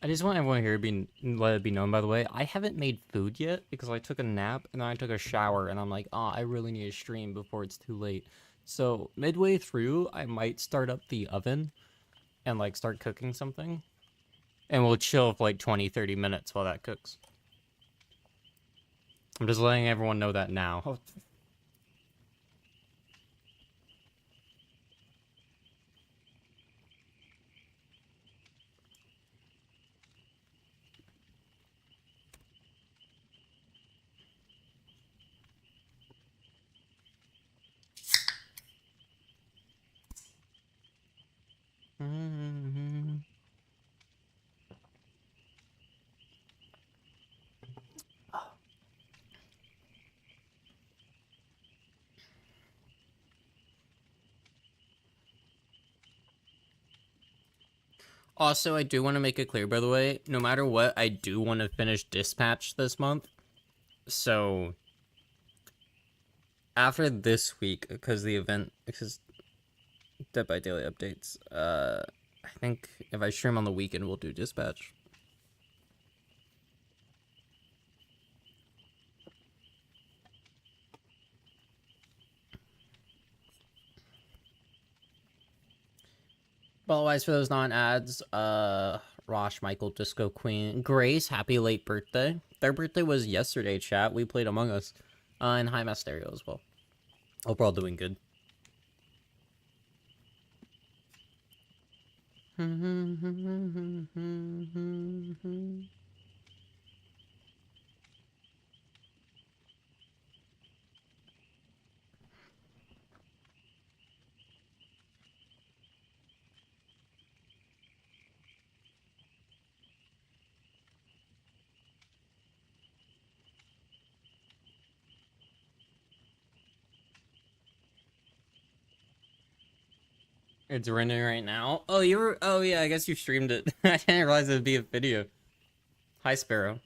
I just want everyone here to let it be known, by the way, I haven't made food yet because I took a nap and then I took a shower and I'm like, oh, I really need to stream before it's too late. So midway through, I might start up the oven and like start cooking something. And we'll chill for like 20-30 minutes while that cooks. I'm just letting everyone know that now. Also, I do want to make it clear, by the way, no matter what, I do want to finish Dispatch this month. So, after this week, because Dead by Daily updates, I think if I stream on the weekend, we'll do Dispatch. But otherwise, for those non-ads, Rosh, Michael, Disco Queen, Grace, happy late birthday. Their birthday was yesterday, chat. We played Among Us. And High Mass Stereo as well. Hope we're all doing good. It's running right now. Oh, oh yeah, I guess you streamed it. I didn't realize it'd be a video. Hi, Sparrow.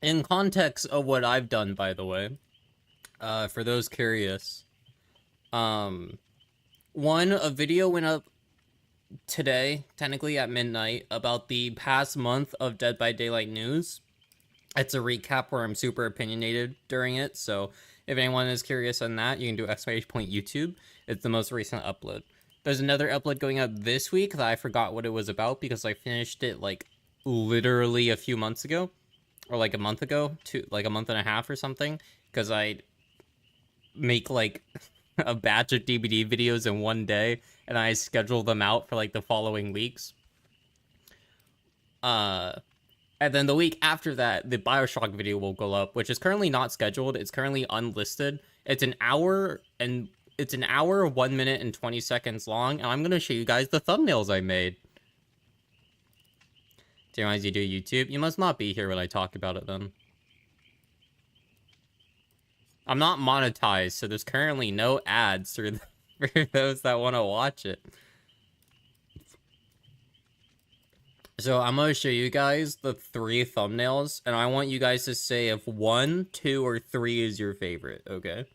In context of what I've done, by the way, for those curious, one, a video went up today, technically at midnight, about the past month of Dead by Daylight news. It's a recap where I'm super opinionated during it, so if anyone is curious on that, you can do !YouTube. It's the most recent upload. There's another upload going up this week that I forgot what it was about because I finished it like literally a few months ago, or like a month ago, like a month and a half or something, because I make like a batch of DBD videos in one day and I schedule them out for like the following weeks. And then the week after that, the Bioshock video will go up, which is currently not scheduled. It's currently unlisted. It's an hour 1 minute and 20 seconds long, and I'm gonna show you guys the thumbnails I made. Do you realize you do YouTube? You must not be here when I talk about it then. I'm not monetized, so there's currently no ads for those that want to watch it. So I'm going to show you guys the 3 thumbnails, and I want you guys to say if 1, 2, or 3 is your favorite, okay?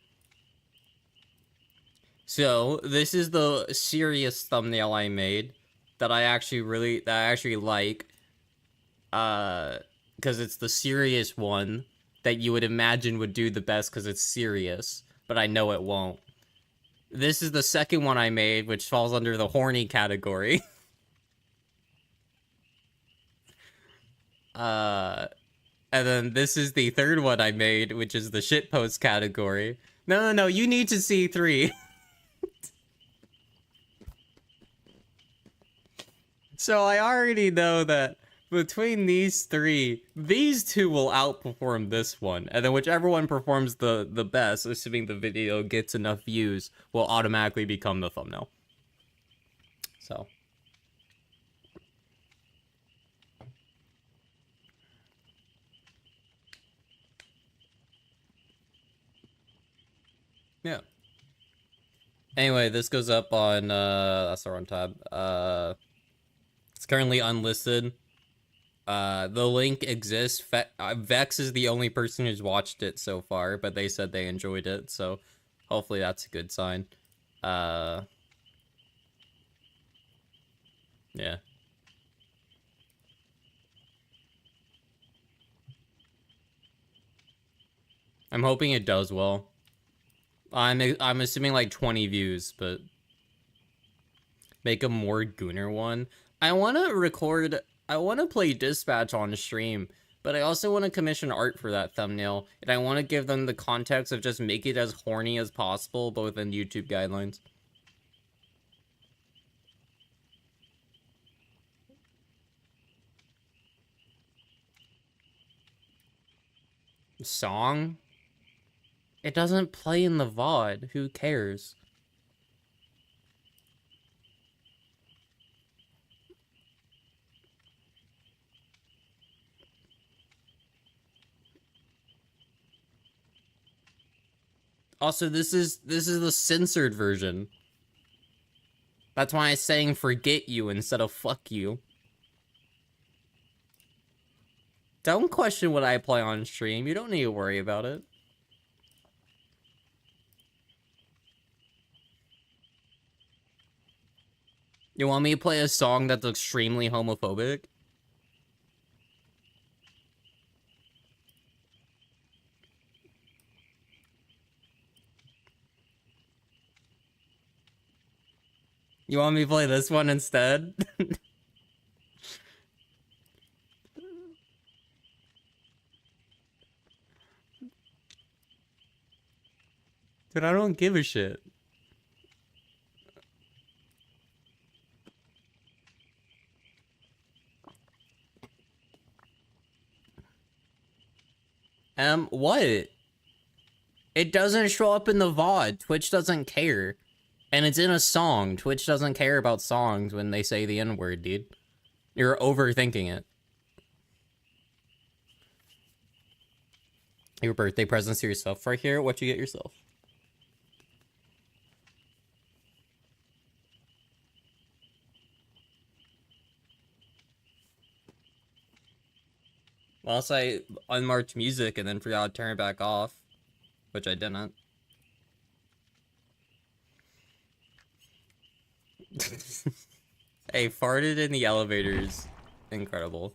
So this is the serious thumbnail I made that I actually like, because it's the serious one that you would imagine would do the best because it's serious, but I know it won't. This is the second one I made, which falls under the horny category. And then this is the third one I made, which is the shitpost category. No, you need to see 3. So I already know that between these 3, these 2 will outperform this one. And then whichever one performs the best, assuming the video gets enough views, will automatically become the thumbnail. So. Yeah. Anyway, this goes up on, that's the wrong tab. It's currently unlisted. The link exists. Vex is the only person who's watched it so far, but they said they enjoyed it, so hopefully that's a good sign. Yeah. I'm hoping it does well. I'm assuming like 20 views, but make a more Gooner one. I want to play Dispatch on stream, but I also want to commission art for that thumbnail, and I want to give them the context of just make it as horny as possible, but within YouTube guidelines. Song? It doesn't play in the VOD. Who cares? Also, this is the censored version. That's why I'm saying forget you instead of fuck you. Don't question what I play on stream. You don't need to worry about it. You want me to play a song that's extremely homophobic? You want me to play this one instead? Dude, I don't give a shit. What? It doesn't show up in the VOD. Twitch doesn't care. And it's in a song. Twitch doesn't care about songs when they say the N-word, dude. You're overthinking it. Your birthday presents to yourself. Right here, what you get yourself. Unless I unmarked music and then forgot to turn it back off. Which I didn't. Hey, farted in the elevators. Incredible.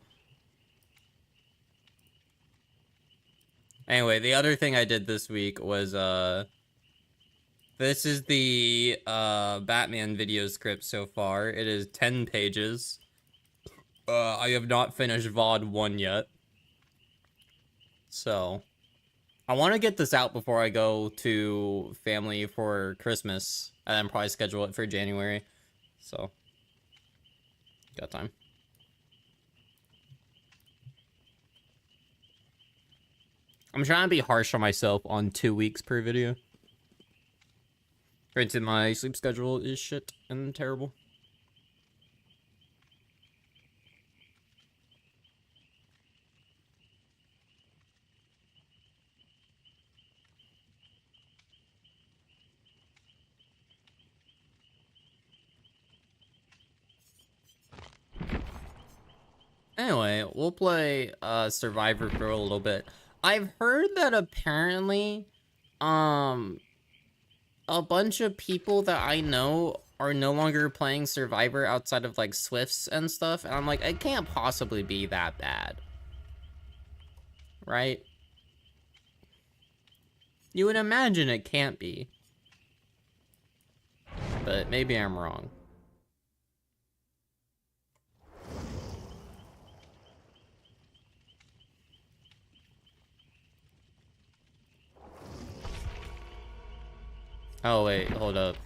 Anyway, the other thing I did this week was, this is the, Batman video script so far. It is 10 pages. I have not finished VOD 1 yet. So, I want to get this out before I go to family for Christmas, and then probably schedule it for January. So, got time. I'm trying to be harsh on myself on 2 weeks per video. Granted, my sleep schedule is shit and terrible. Anyway, we'll play Survivor for a little bit. I've heard that apparently, a bunch of people that I know are no longer playing Survivor outside of like Swifts and stuff, and I'm like, it can't possibly be that bad. Right? You would imagine it can't be. But maybe I'm wrong. Oh, wait, hold up.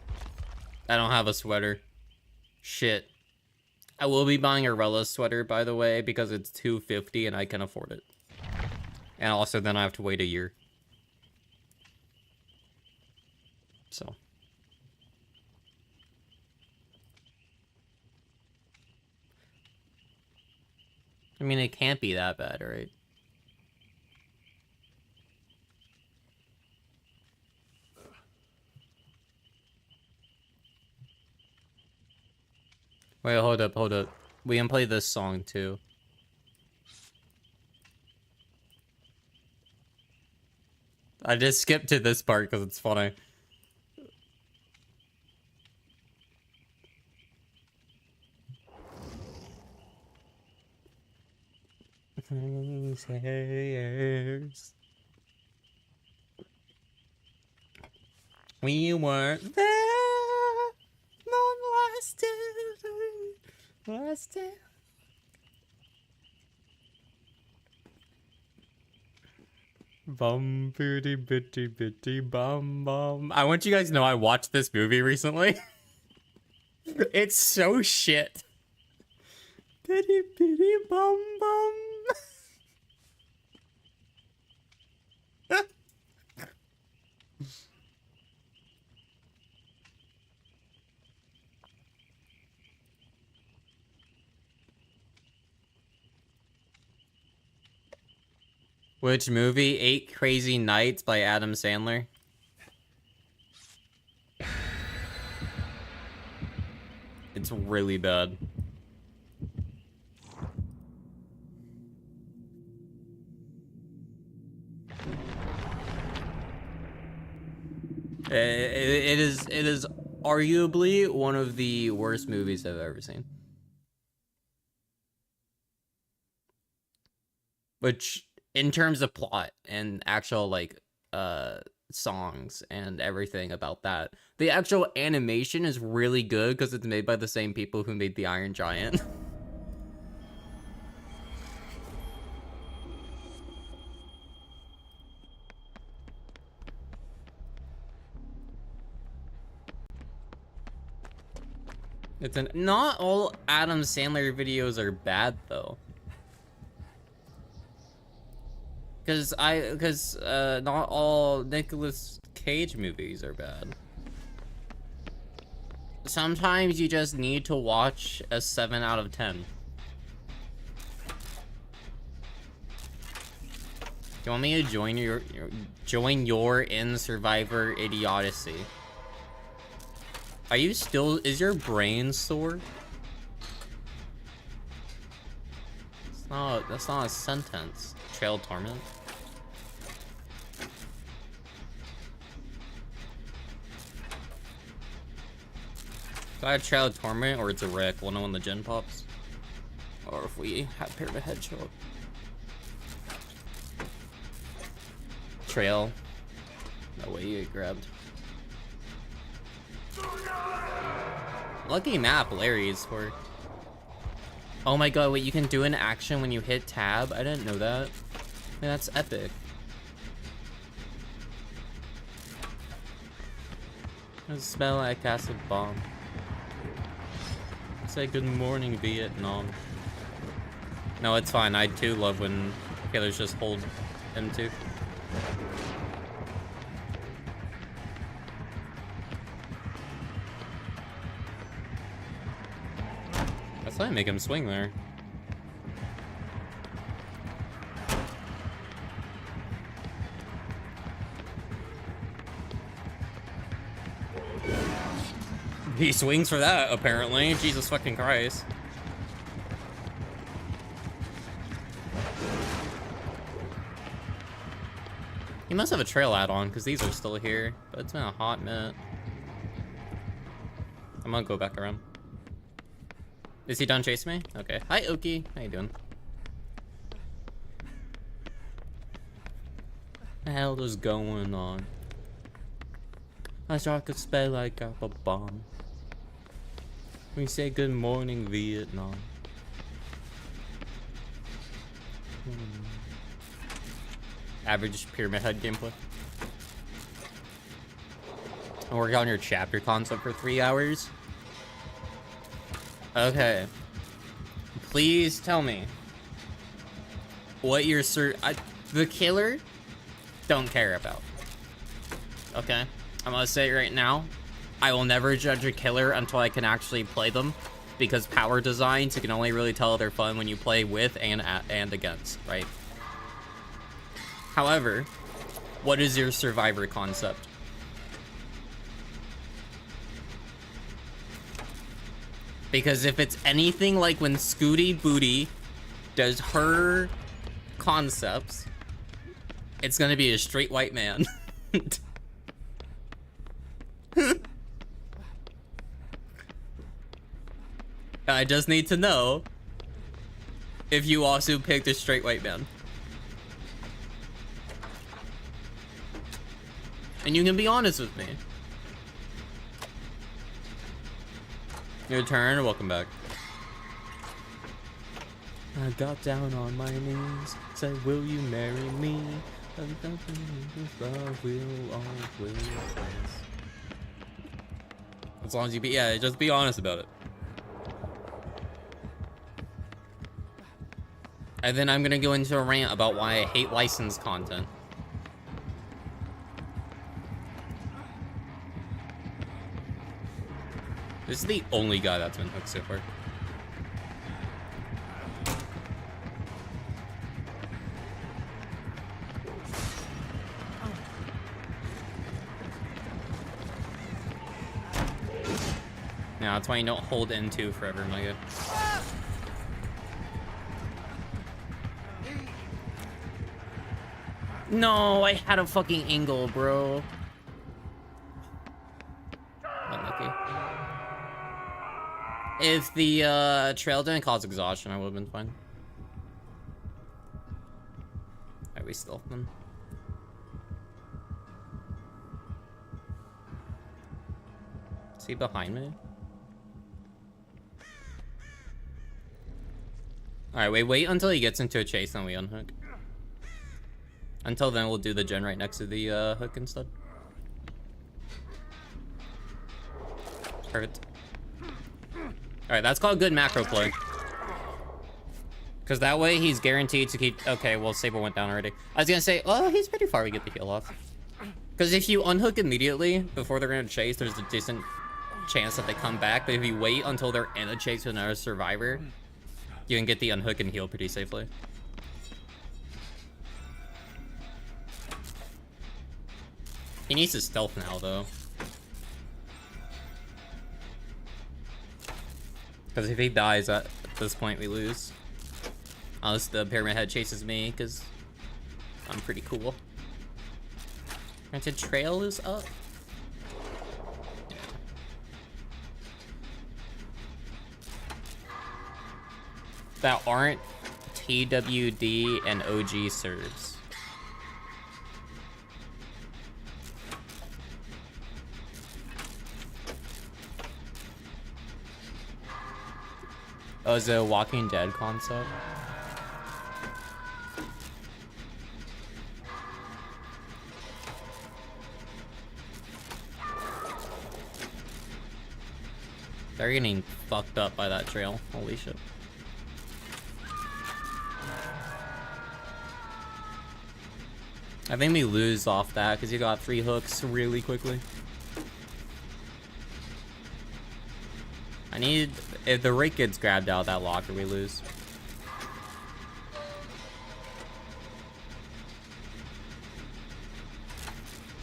I don't have a sweater. Shit. I will be buying a Rella sweater, by the way, because it's $250 and I can afford it. And also, then I have to wait a year. So. I mean, it can't be that bad, right? Wait, hold up. We can play this song, too. I just skipped to this part because it's funny. We weren't there. Long lasted. Bum bitty bitty bitty bum bum. I want you guys to know I watched this movie recently. It's so shit. Bitty bitty bum bum. Which movie? 8 Crazy Nights by Adam Sandler. It's really bad. It is arguably one of the worst movies I've ever seen. Which, in terms of plot and actual, like, songs and everything about that, the actual animation is really good because it's made by the same people who made The Iron Giant. Not all Adam Sandler videos are bad though. Because not all Nicolas Cage movies are bad. Sometimes you just need to watch a 7 out of 10. Do you want me to join your in Survivor Idiocy? Are you still, is your brain sore? That's not a sentence. Trail Torment. So I have Trail Torment or it's a wreck. We'll know when the gen pops. Or if we have Pyramid Head show up. Trail. No way you get grabbed. Lucky map, Larry's for. Oh my god, wait, you can do an action when you hit tab? I didn't know that. Man, that's epic. It smell like acid bomb. Say good morning, Vietnam. No, it's fine. I too love when killers just hold M2. That's why I make him swing there. He swings for that, apparently. Jesus fucking Christ. He must have a trail add-on, because these are still here. But it's been a hot minute. I'm gonna go back around. Is he done chasing me? Okay. Hi, Oki. How you doing? What the hell is going on? I shot could spell like a bomb. We say good morning, Vietnam. Average Pyramid Head gameplay. I'll work on your chapter concept for 3 hours. Okay. Please tell me what your the killer don't care about. Okay? I'm gonna say it right now. I will never judge a killer until I can actually play them, because power designs, you can only really tell they're fun when you play with and against, right? However, what is your survivor concept? Because if it's anything like when Scooty Booty does her concepts, It's gonna be a straight white man. I just need to know if you also picked a straight white man. And you can be honest with me. Your turn, welcome back. I got down on my knees, said, will you marry me? Love will always last. As long as you be, yeah, just be honest about it. And then I'm gonna go into a rant about why I hate licensed content. This is the only guy that's been hooked so far. Yeah, that's why you don't hold N2 forever, my guy. No, I had a fucking angle, bro. Unlucky. If the trail didn't cause exhaustion, I would have been fine. Alright, we stealth them. Is he behind me? Alright, wait until he gets into a chase, then we unhook. Until then, we'll do the gen right next to the hook instead. Perfect. Alright, that's called good macro play. Because that way, he's guaranteed to keep... Okay, well, Sable went down already. I was gonna say, oh, he's pretty far, we get the heal off. Because if you unhook immediately, before they're gonna chase, there's a decent chance that they come back. But if you wait until they're in a chase with another survivor, you can get the unhook and heal pretty safely. He needs to stealth now, though. Because if he dies at this point, we lose. Unless the pyramid head chases me, because I'm pretty cool. Granted, trail is up. Yeah. That aren't TWD and OG serves. Oh, is it a Walking Dead concept? They're getting fucked up by that trail. Holy shit. I think we lose off that because you got 3 hooks really quickly. I need... If the rake gets grabbed out of that locker, we lose.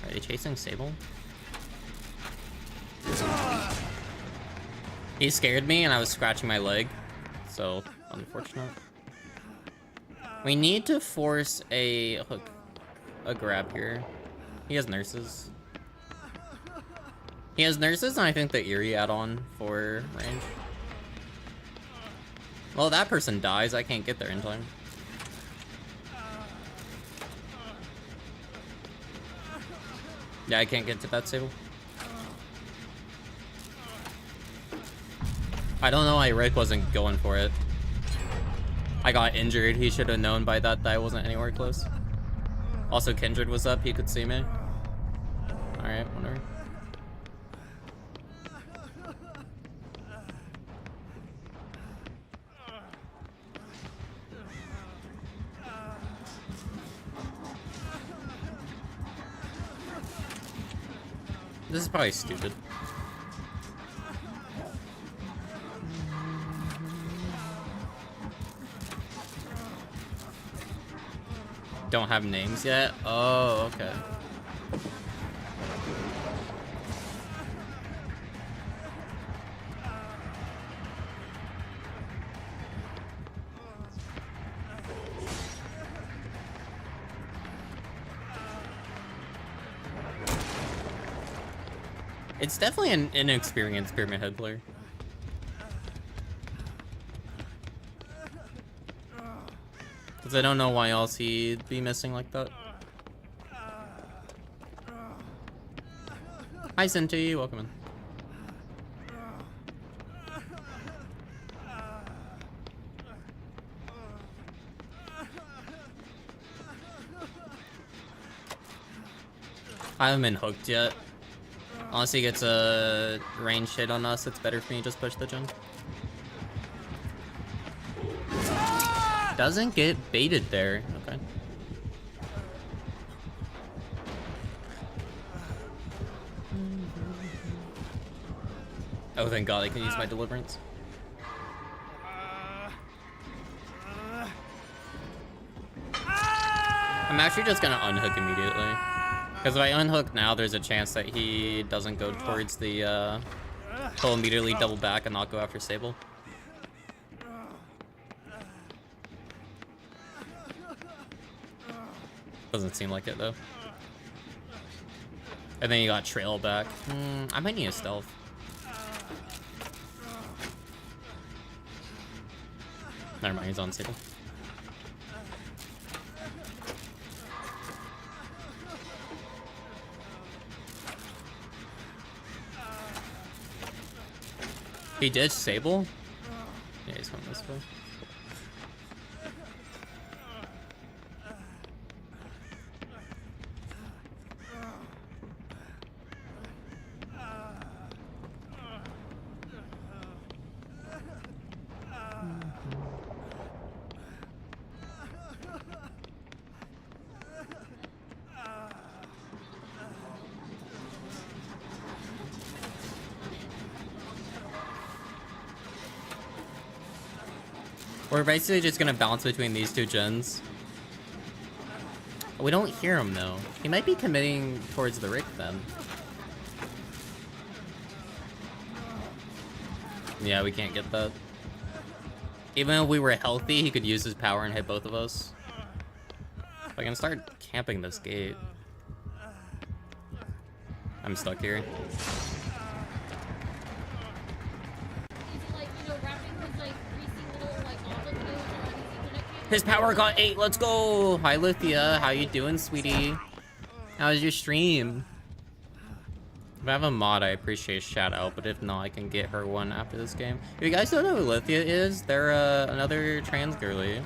Are they chasing Sable? He scared me and I was scratching my leg. So, unfortunate. We need to force a hook... a grab here. He has nurses. He has nurses and I think the Eerie add-on for range. Well, that person dies. I can't get there in time. Yeah, I can't get to that Sable. I don't know why Rick wasn't going for it. I got injured. He should have known by that I wasn't anywhere close. Also, Kindred was up. He could see me. Alright, whatever. This is probably stupid. Don't have names yet? Oh, okay. It's definitely an inexperienced Pyramid Head player. Because I don't know why else he'd be missing like that. Hi, Senti. Welcome in. I haven't been hooked yet. Unless he gets a range hit on us, it's better for me to just push the gen. Doesn't get baited there. Okay. Oh, thank God I can use my deliverance. I'm actually just gonna unhook immediately. Because if I unhook now, there's a chance that he doesn't go towards the, he'll immediately double back and not go after Sable. Doesn't seem like it, though. And then you got trail back. I might need a stealth. Never mind, he's on Sable. He did Sable? Yeah, he's coming this way. We're basically just gonna bounce between these two gens. We don't hear him though. He might be committing towards the Rick then. Yeah, we can't get that. Even if we were healthy, he could use his power and hit both of us. If I can start camping this gate. I'm stuck here. His power got 8. Let's go. Hi, Lithia. How you doing, sweetie? How's your stream? If I have a mod, I appreciate shout out, but if not, I can get her one after this game. If you guys don't know who Lithia is, they're another trans girly.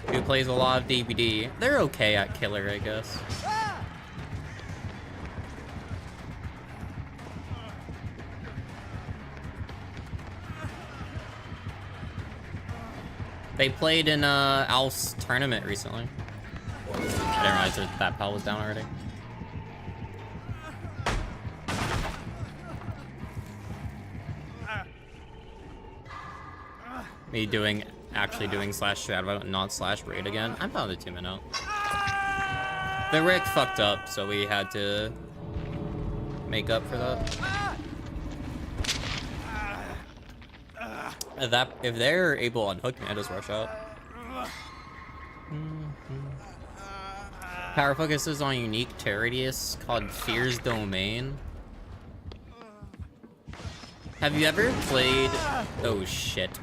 Who plays a lot of DBD. They're okay at killer, I guess. They played in Al's tournament recently. I didn't realize that pal was down already. Me actually doing slash shadow, not slash raid again. I'm about to 2-minute. The Rick fucked up, so we had to make up for that. If they're able to unhook me, I just rush out. Power focuses on a unique terrorius called Fear's Domain. Have you ever played... Oh shit.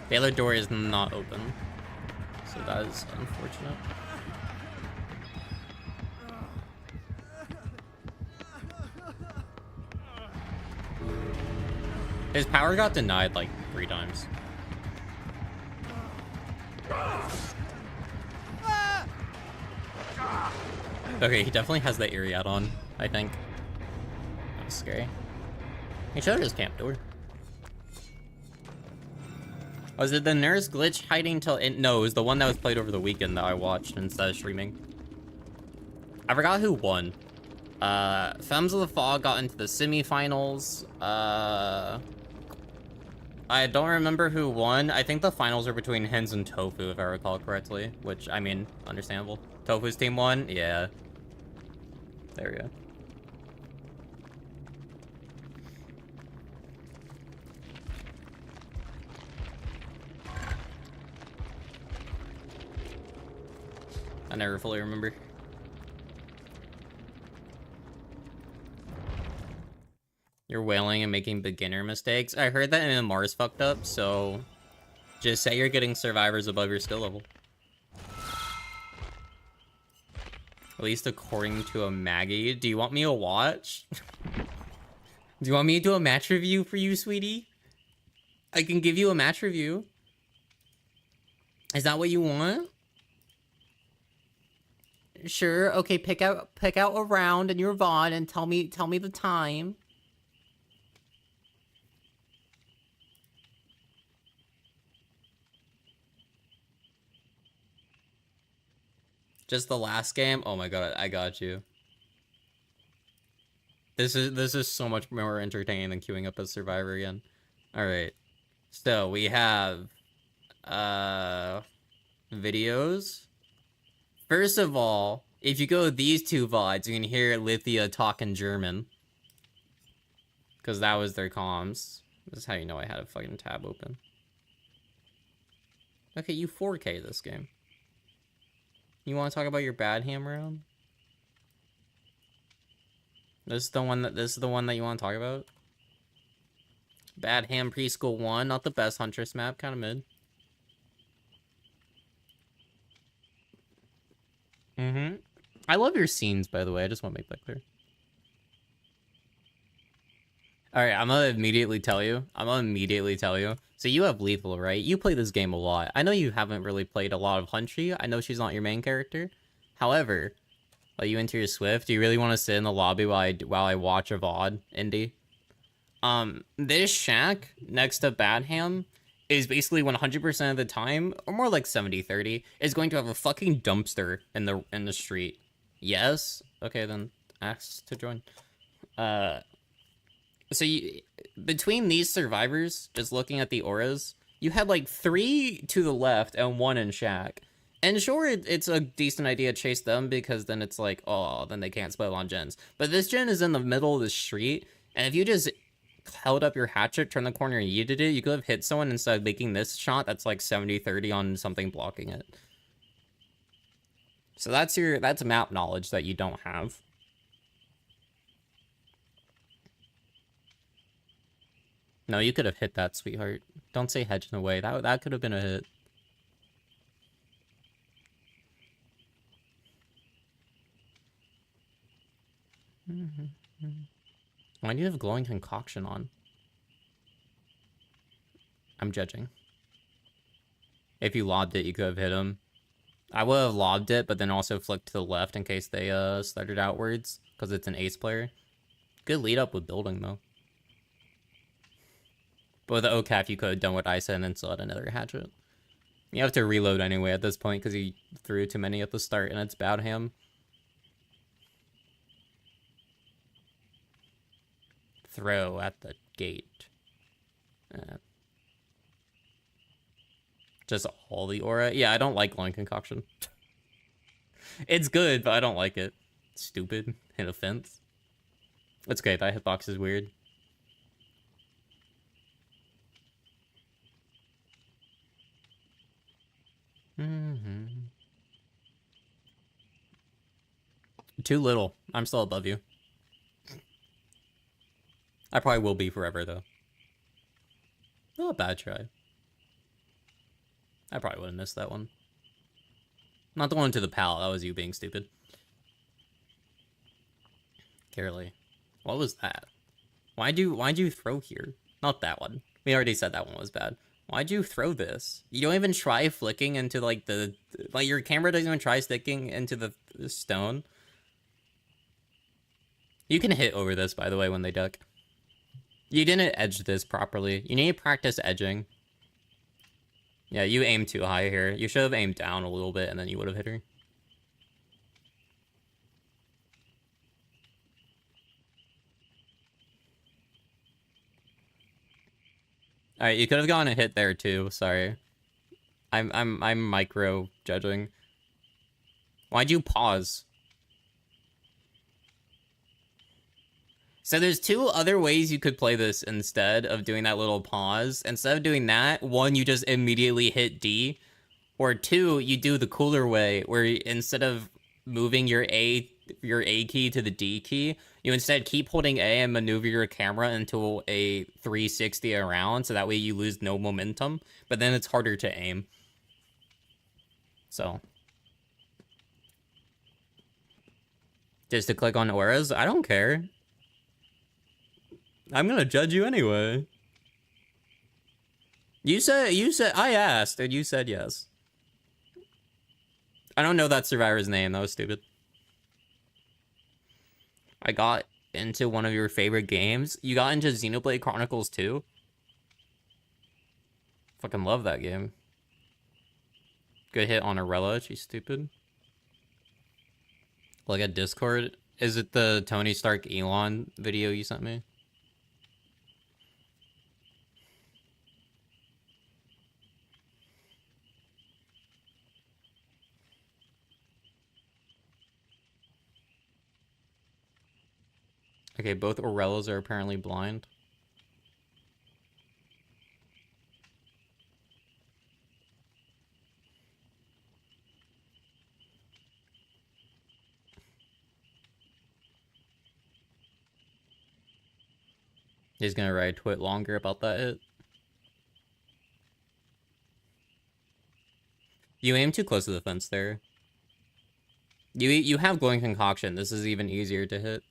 Baylor door is not open. So that is unfortunate. His power got denied like 3 times. Okay, he definitely has the Eerie on, I think. That's scary. He should have just camped door. Was it the nurse glitch hiding till it? No, it was the one that was played over the weekend that I watched instead of streaming. I forgot who won. Femmes of the Fog got into the semifinals. I don't remember who won. I think the finals are between Hens and Tofu, if I recall correctly. Which, I mean, understandable. Tofu's team won? Yeah. There we go. I never fully remember. You're wailing and making beginner mistakes. I heard that MMR's fucked up, so just say you're getting survivors above your skill level. At least according to a Maggie. Do you want me to watch? Do you want me to do a match review for you, sweetie? I can give you a match review. Is that what you want? Sure. Okay, pick out a round in your VOD and tell me the time. Just the last game? Oh my god, I got you. This is so much more entertaining than queuing up a Survivor again. Alright. So we have videos. First of all, if you go with these two VODs, you can hear Lithia talk in German. Because that was their comms. This is how you know I had a fucking tab open. Okay, you 4K this game. You want to talk about your bad ham round? This is the one that you want to talk about? Bad ham preschool 1, not the best Huntress map, kind of mid. I love your scenes, by the way. I just want to make that clear. Alright, I'm gonna immediately tell you. So you have Lethal, right? You play this game a lot. I know you haven't really played a lot of Huntry. I know she's not your main character. However, while you enter your Swift, do you really want to sit in the lobby while I watch a VOD, Indy? This shack next to Badham is basically 100% of the time, or more like 70-30, is going to have a fucking dumpster in the street. Yes? Okay, then ask to join. So between these survivors, just looking at the auras, you had like 3 to the left and 1 in shack. And sure, it's a decent idea to chase them because then it's like, oh, then they can't split on gens. But this gen is in the middle of the street, and if you just held up your hatchet, turned the corner, and yeeted it, you could have hit someone instead of making this shot that's like 70-30 on something blocking it. So that's map knowledge that you don't have. No, you could have hit that, sweetheart. Don't say hedging away. That could have been a hit. Why do you have glowing concoction on? I'm judging. If you lobbed it, you could have hit him. I would have lobbed it, but then also flicked to the left in case they started outwards, because it's an ace player. Good lead up with building, though. But with the OCAF, you could have done what I said and then still had another hatchet. You have to reload anyway at this point because he threw too many at the start and it's Badham. Throw at the gate. Just all the aura? Yeah, I don't like glowing concoction. It's good, but I don't like it. Stupid. Hit a fence. It's okay, that hitbox is weird. Too little. I'm still above you. I probably will be forever, though. Not a bad try. I probably would have missed that one. Not the one to the pallet. That was you being stupid. Carely. What was that? Why'd you throw here? Not that one. We already said that one was bad. Why'd you throw this? You don't even try flicking into, like, your camera doesn't even try sticking into the stone. You can hit over this, by the way, when they duck. You didn't edge this properly. You need to practice edging. Yeah, you aimed too high here. You should have aimed down a little bit, and then you would have hit her. Alright, you could have gotten a hit there too, sorry. I'm micro judging. Why'd you pause? So there's 2 other ways you could play this instead of doing that little pause. Instead of doing that, one, you just immediately hit D. Or two, you do the cooler way, where instead of moving your A key to the D key, you instead keep holding A and maneuver your camera into a 360 around, so that way you lose no momentum, but then it's harder to aim. So. Just to click on auras? I don't care. I'm gonna judge you anyway. You said, I asked, and you said yes. I don't know that survivor's name, that was stupid. I got into one of your favorite games. You got into Xenoblade Chronicles 2? Fucking love that game. Good hit on Arella, she's stupid. Like at Discord? Is it the Tony Stark Elon video you sent me? Okay, both Orellas are apparently blind. He's gonna ride twit longer about that hit. You aim too close to the fence there. You have glowing concoction. This is even easier to hit.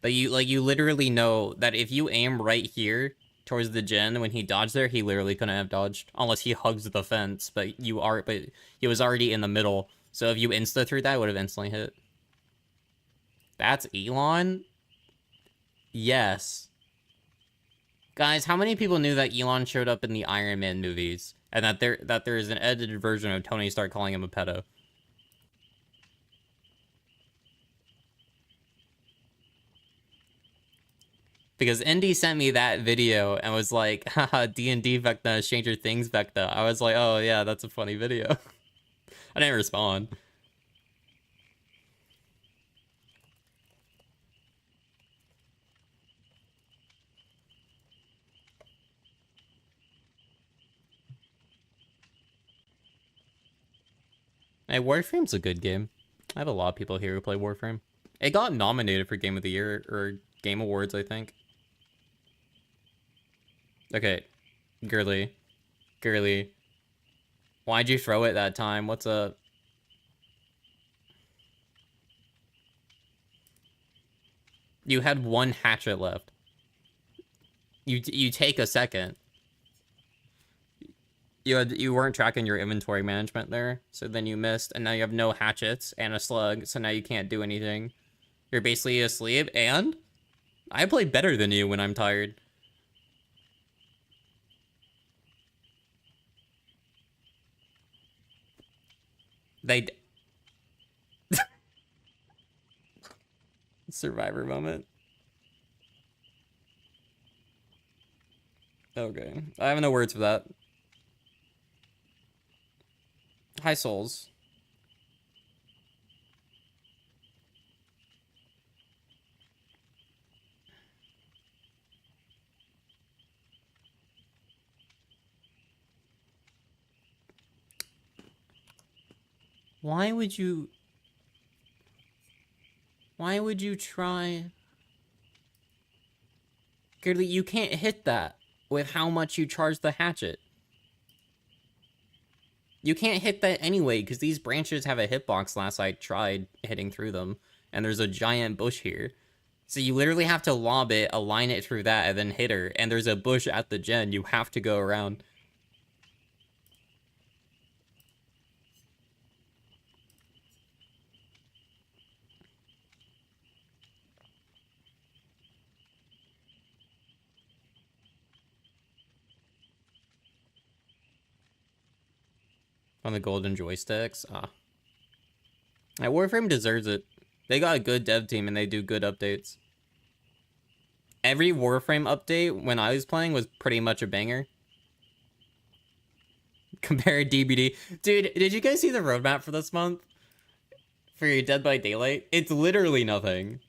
But you literally know that if you aim right here towards the gen when he dodged there, he literally couldn't have dodged unless he hugs the fence. But he was already in the middle. So if you insta through that, it would have instantly hit. That's Elon? Yes. Guys, how many people knew that Elon showed up in the Iron Man movies and that there is an edited version of Tony Stark calling him a pedo? Because Indy sent me that video and was like, haha, D&D Vecna, Stranger Things Vecna. I was like, oh yeah, that's a funny video. I didn't respond. Hey, Warframe's a good game. I have a lot of people here who play Warframe. It got nominated for Game of the Year, or Game Awards, I think. Okay, Girly. Why'd you throw it that time? What's up? You had one hatchet left. You take a second. You weren't tracking your inventory management there, so then you missed, and now you have no hatchets and a slug, so now you can't do anything. You're basically asleep, and I play better than you when I'm tired. Survivor moment. Okay, I have no words for that. Hi, souls. Why would you try? Girly, you can't hit that with how much you charge the hatchet. You can't hit that anyway, because these branches have a hitbox last I tried hitting through them, and there's a giant bush here. So you literally have to lob it, align it through that, and then hit her, and there's a bush at the gen. You have to go around. On the golden joysticks? Ah. Warframe deserves it. They got a good dev team and they do good updates. Every Warframe update when I was playing was pretty much a banger. Compare DBD. Dude, did you guys see the roadmap for this month? For your Dead by Daylight? It's literally nothing.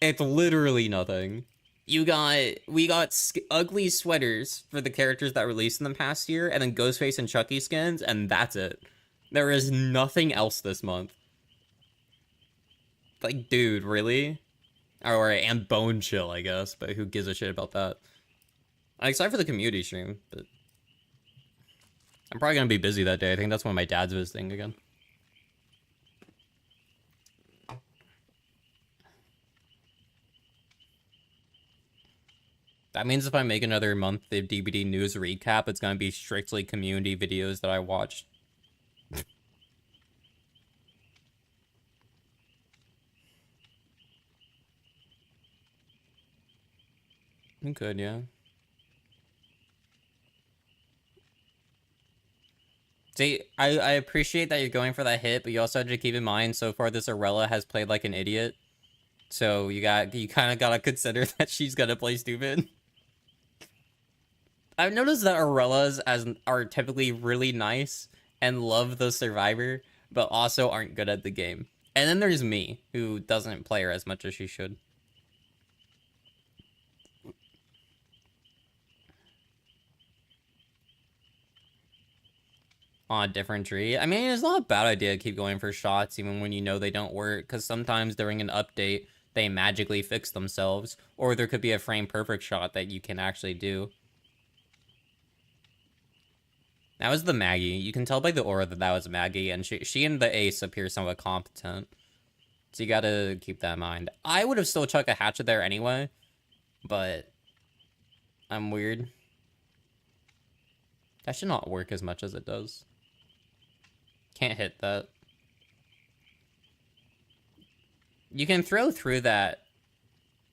It's literally nothing. we got ugly sweaters for the characters that released in the past year, and then Ghostface and Chucky skins, and that's it. There is nothing else this month. Like, dude, really? Or and Bone Chill, I guess, but who gives a shit about that? I'm excited for the community stream, but I'm probably gonna be busy that day. I think that's when my dad's visiting again. That means if I make another monthly DBD news recap, it's gonna be strictly community videos that I watched. You could, yeah. See, I appreciate that you're going for that hit, but you also have to keep in mind, so far this Arella has played like an idiot. So you kind of gotta consider that she's gonna play stupid. I've noticed that Arellas are typically really nice and love the survivor, but also aren't good at the game. And then there's me, who doesn't play her as much as she should. On a different tree. I mean, it's not a bad idea to keep going for shots even when you know they don't work, because sometimes during an update, they magically fix themselves, or there could be a frame-perfect shot that you can actually do. That was the Maggie. You can tell by the aura that that was Maggie, and she and the Ace appear somewhat competent. So you gotta keep that in mind. I would have still chucked a hatchet there anyway, but I'm weird. That should not work as much as it does. Can't hit that. You can throw through that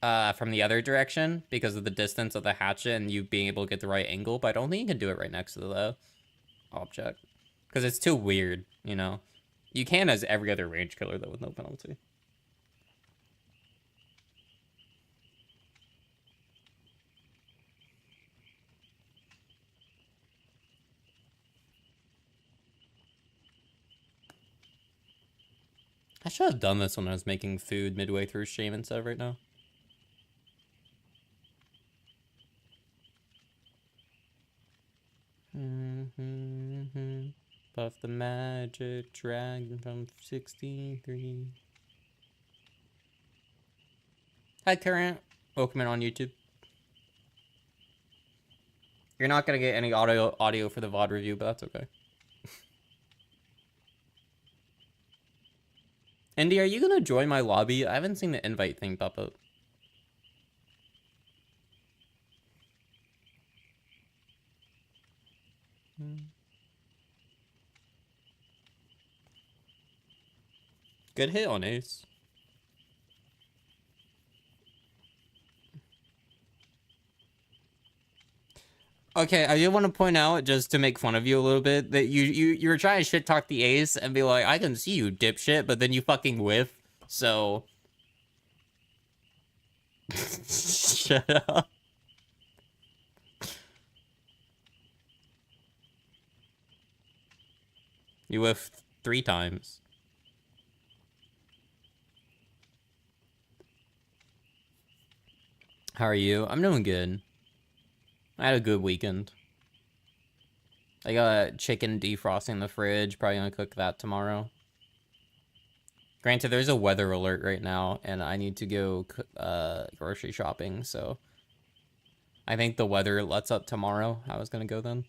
from the other direction because of the distance of the hatchet and you being able to get the right angle, but I don't think you can do it right next to the object because it's too weird, you know? You can as every other range killer, though, with no penalty. I should have done this when I was making food midway through stream instead of right now. Puff the magic dragon from 63. Hi, Current. Welcome in on YouTube. You're not gonna get any audio for the VOD review, but that's okay. Andy, are you gonna join my lobby? I haven't seen the invite thing pop up. Good hit on Ace. Okay, I do want to point out, just to make fun of you a little bit, that you were trying to shit talk the Ace and be like, I can see you, dipshit, but then you fucking whiff, so... Shut up. You whiffed 3 times. How are you? I'm doing good. I had a good weekend. I got chicken defrosting in the fridge. Probably gonna cook that tomorrow. Granted, there's a weather alert right now, and I need to go grocery shopping, so... I think the weather lets up tomorrow. I was gonna go then.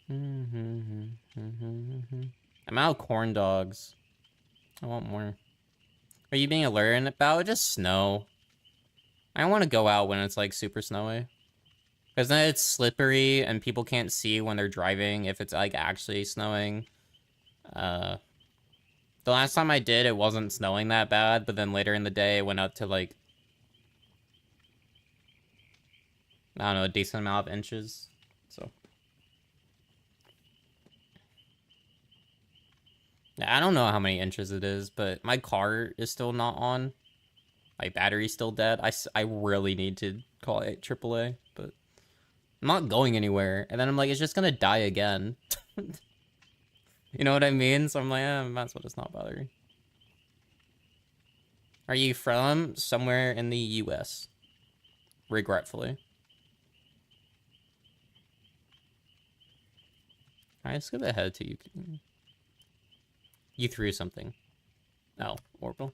I'm out of corn dogs. I want more. Are you being alert about just snow? I don't want to go out when it's like super snowy. Because then it's slippery and people can't see when they're driving if it's like actually snowing. The last time I did, it wasn't snowing that bad, but then later in the day it went up to like, I don't know, a decent amount of inches. So I don't know how many inches it is, but my car is still not on. My battery's still dead. I really need to call it AAA, but I'm not going anywhere. And then I'm like, it's just gonna die again. You know what I mean? So I'm like, might as well just not bother. Are you from somewhere in the US? Regretfully. Alright, skip ahead to you. You threw something. Oh, Oracle.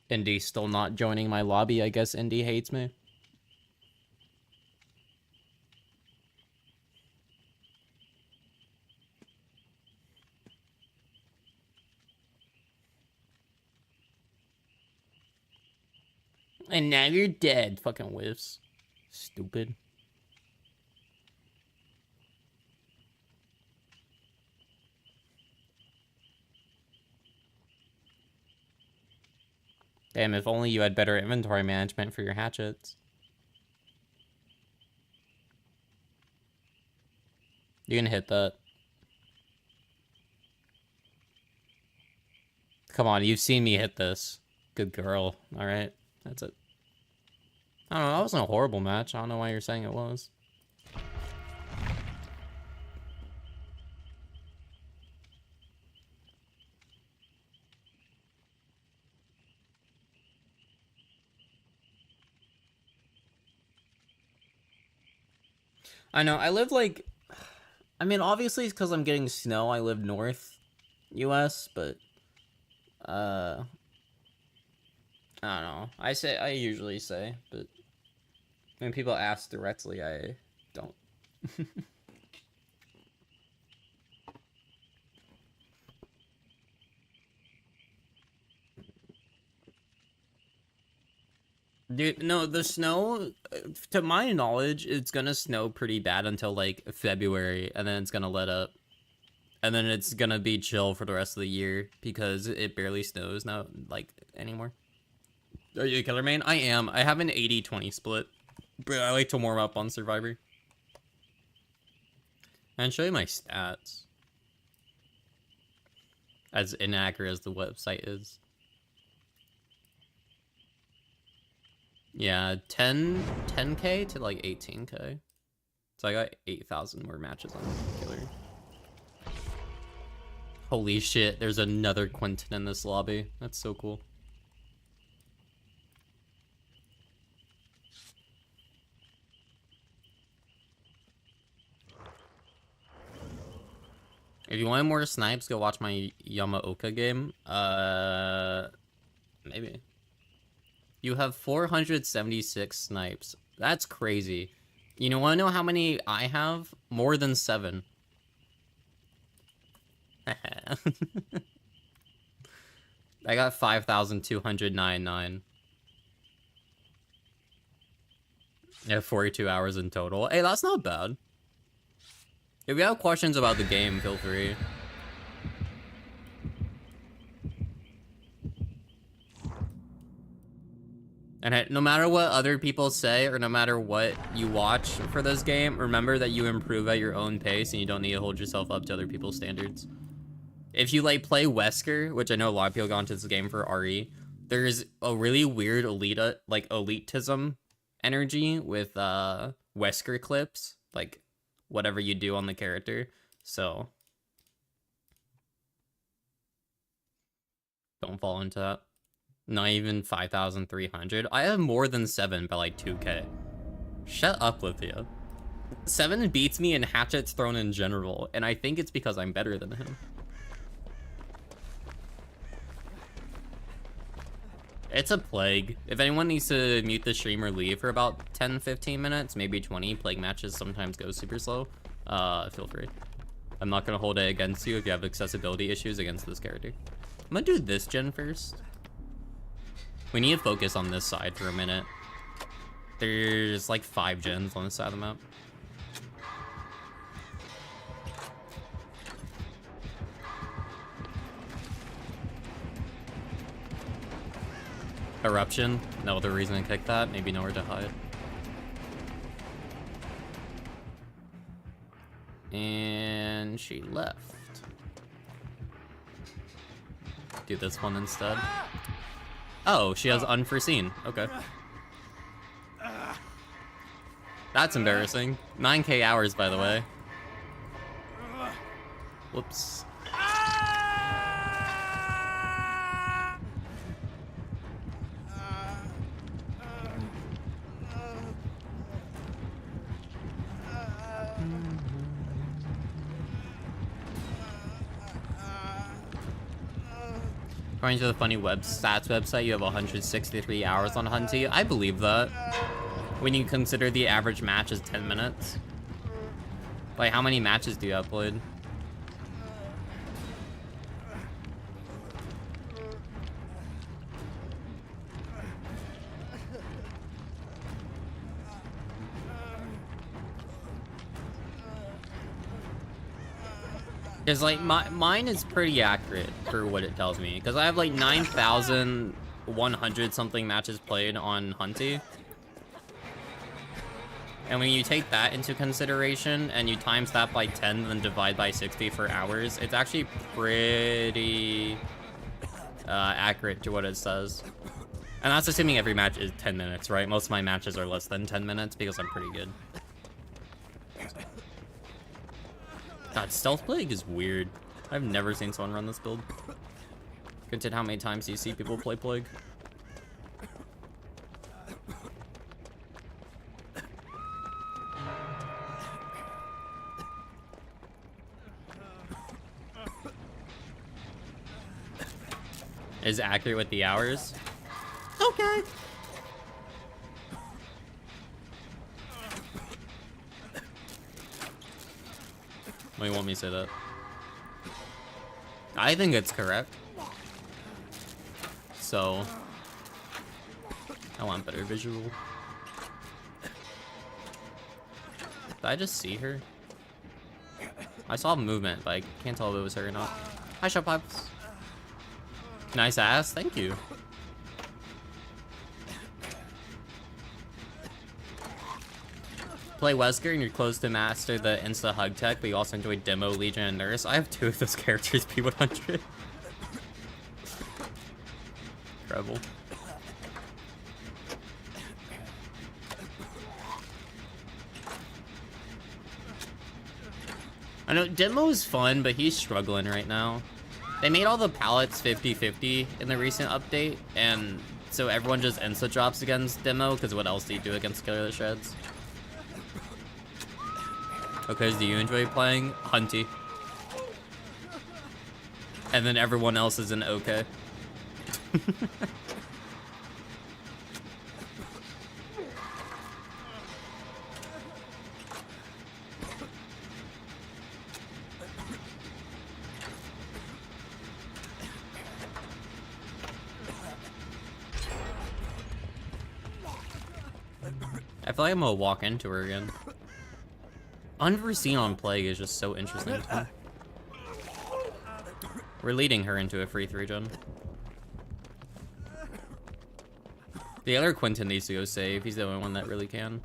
Indy still not joining my lobby. I guess Indy hates me. And now you're dead, fucking whiffs. Stupid. Damn, if only you had better inventory management for your hatchets. You can hit that. Come on, you've seen me hit this. Good girl. Alright, that's it. I don't know, that wasn't a horrible match. I don't know why you're saying it was. I know, I live like... I mean, obviously it's because I'm getting snow. I live north US, but... I don't know. I usually say, but... when people ask directly, I don't. Dude, no, the snow, to my knowledge, it's gonna snow pretty bad until, like, February, and then it's gonna let up. And then it's gonna be chill for the rest of the year, because it barely snows now, like, anymore. Are you a killer main? I am. I have an 80-20 split. But I like to warm up on Survivor. And show you my stats. As inaccurate as the website is. Yeah, 10k to like 18k. So I got 8,000 more matches on Killer. Holy shit, there's another Quentin in this lobby. That's so cool. If you want more snipes, go watch my Yamaoka game. Maybe. You have 476 snipes. That's crazy. You want to know how many I have? More than 7. I got 5,299. I have 42 hours in total. Hey, that's not bad. If you have questions about the game, feel free. And no matter what other people say, or no matter what you watch for this game, remember that you improve at your own pace and you don't need to hold yourself up to other people's standards. If you, like, play Wesker, which I know a lot of people got into this game for RE, there's a really weird elitism energy with Wesker clips, like, whatever you do on the character, so don't fall into that. Not even 5,300. I have more than 7 by like 2k. Shut up, Livia. 7 beats me in hatchets thrown in general, and I think it's because I'm better than him. It's a plague. If anyone needs to mute the stream or leave for about 10-15 minutes, maybe 20, plague matches sometimes go super slow, feel free. I'm not gonna hold it against you if you have accessibility issues against this character. I'm gonna do this gen first. We need to focus on this side for a minute. There's like 5 gens on this side of the map. Eruption, no other reason to kick that, maybe nowhere to hide. And she left. Do this one instead. Oh, she has unforeseen. Okay. That's embarrassing. 9k hours, by the way. Whoops. According to the funny stats website, you have 163 hours on Hunty. I believe that. When you consider the average match is 10 minutes. Like, how many matches do you have played? Because, like, mine is pretty accurate for what it tells me. Because I have, like, 9,100 something matches played on Hunty. And when you take that into consideration, and you times that by 10, then divide by 60 for hours, it's actually pretty accurate to what it says. And that's assuming every match is 10 minutes, right? Most of my matches are less than 10 minutes because I'm pretty good. God, Stealth Plague is weird. I've never seen someone run this build. Consider how many times you see people play Plague. Is accurate with the hours? Okay. Why do you want me to say that? I think it's correct. So, I want better visual. Did I just see her? I saw movement, but I can't tell if it was her or not. Hi, Shop Pops. Nice ass, thank you. Play Wesker and you're close to master the insta hug tech, but you also enjoy Demo, Legion, and Nurse. I have 2 of those characters P100. Incredible. I know Demo is fun, but he's struggling right now. They made all the pallets 50-50 in the recent update, and so everyone just insta drops against Demo, because what else do you do against Killer the Shreds? Okay, do you enjoy playing Hunty? And then everyone else is an okay. I feel like I'm gonna walk into her again. Unforeseen on Plague is just so interesting to me. We're leading her into a free 3-gen. The other Quentin needs to go save. He's the only one that really can.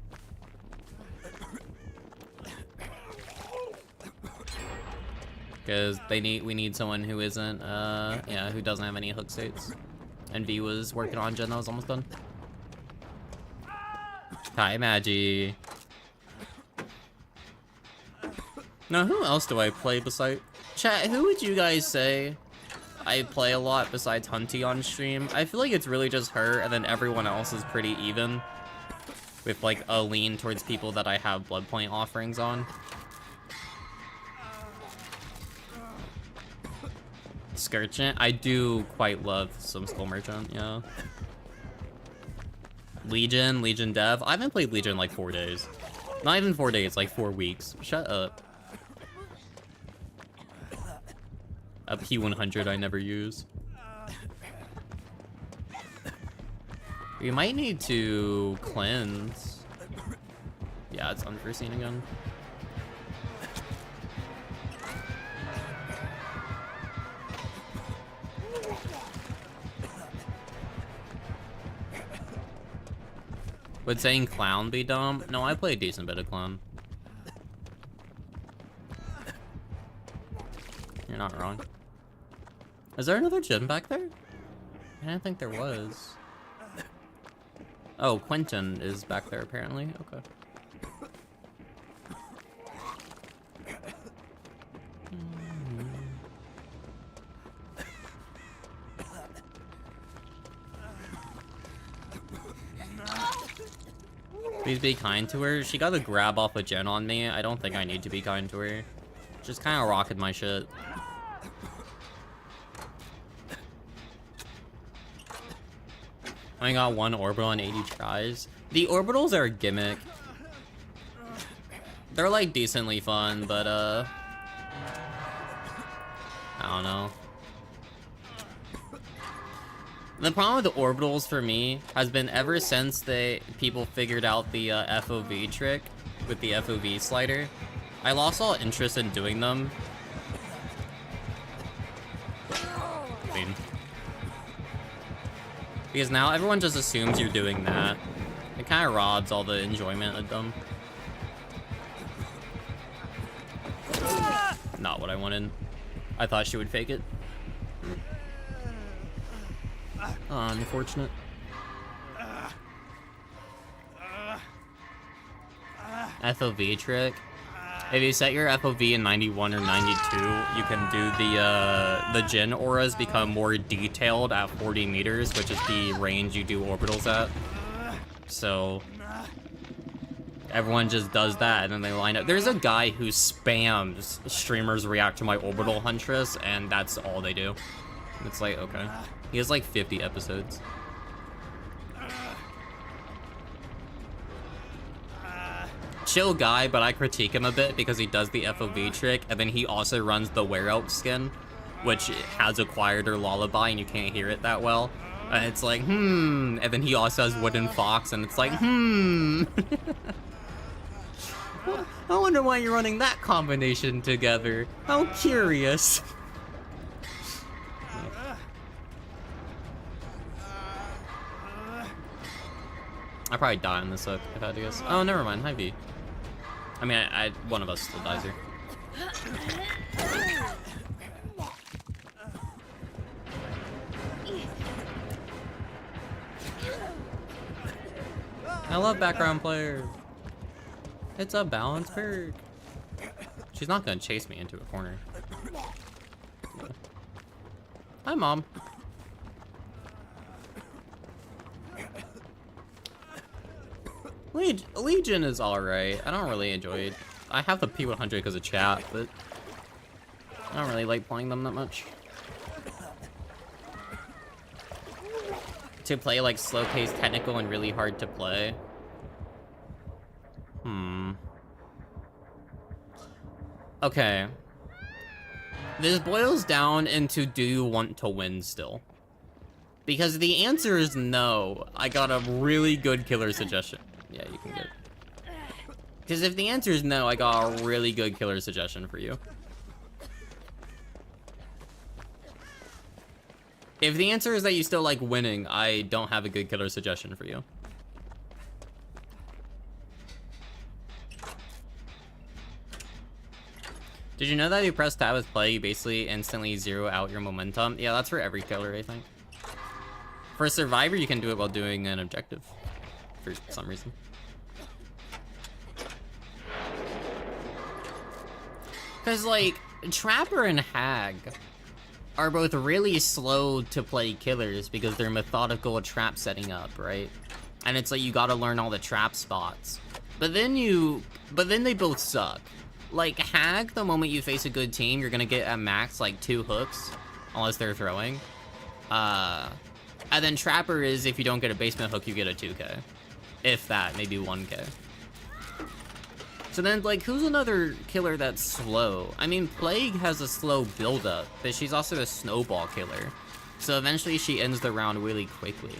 Because we need someone who isn't, yeah, who doesn't have any hook states. And V was working on gen that was almost done. Hi, Magi. Now, who else do I play besides... Chat, who would you guys say I play a lot besides Hunty on stream? I feel like it's really just her, and then everyone else is pretty even. With, like, a lean towards people that I have blood point offerings on. Skirchant? I do quite love some Skull Merchant, yeah. Legion Dev? I haven't played Legion in like 4 days. Not even 4 days, like 4 weeks. Shut up. A P100 I never use. We might need to cleanse. Yeah, it's unforeseen again. Would saying Clown be dumb? No, I play a decent bit of Clown. You're not wrong. Is there another gym back there? I didn't think there was. Oh, Quentin is back there apparently. Okay. Please be kind to her. She got a grab off a gen on me. I don't think I need to be kind to her. Just kind of rocking my shit. I only got one orbital in 80 tries. The orbitals are a gimmick. They're like decently fun, but I don't know. The problem with the orbitals for me has been ever since people figured out the FOV trick with the FOV slider, I lost all interest in doing them. Because now everyone just assumes you're doing that. It kind of robs all the enjoyment of them. Not what I wanted. I thought she would fake it. Unfortunate. FOV trick. If you set your FOV in 91 or 92, you can do the Jin auras become more detailed at 40 meters, which is the range you do orbitals at. So everyone just does that, and then they line up. There's a guy who spams streamers react to my orbital huntress, and that's all they do. It's like, okay. He has like 50 episodes. Chill guy, but I critique him a bit because he does the FOV trick, and then he also runs the Were-Elk skin, which has a quieter lullaby, and you can't hear it that well. And it's like, and then he also has Wooden Fox, and it's like, I wonder why you're running that combination together. How curious. I'd probably die on this hook if I had to guess. Oh, never mind. Hi, V. I mean, one of us still dies here. I love background players. It's a balance perk. She's not gonna chase me into a corner. Yeah. Hi, Mom. Legion is alright. I don't really enjoy it. I have the P100 because of chat, but I don't really like playing them that much. To play like slow-paced technical and really hard to play. Okay. This boils down into, do you want to win still? Because the answer is no. I got a really good killer suggestion. Yeah, you can get it. Because if the answer is no, I got a really good killer suggestion for you. If the answer is that you still like winning, I don't have a good killer suggestion for you. Did you know that if you press tab with play, you basically instantly zero out your momentum? Yeah, that's for every killer, I think. For a survivor, you can do it while doing an objective. For some reason. Because, like, Trapper and Hag are both really slow to play killers because they're methodical at trap setting up, right? And it's like you gotta learn all the trap spots. But then they both suck. Like, Hag, the moment you face a good team, you're gonna get at max, like, 2 hooks. Unless they're throwing. And then Trapper is, if you don't get a basement hook, you get a 2k. If that, maybe 1k. So then, like, who's another killer that's slow? I mean, Plague has a slow build-up, but she's also a snowball killer. So eventually she ends the round really quickly.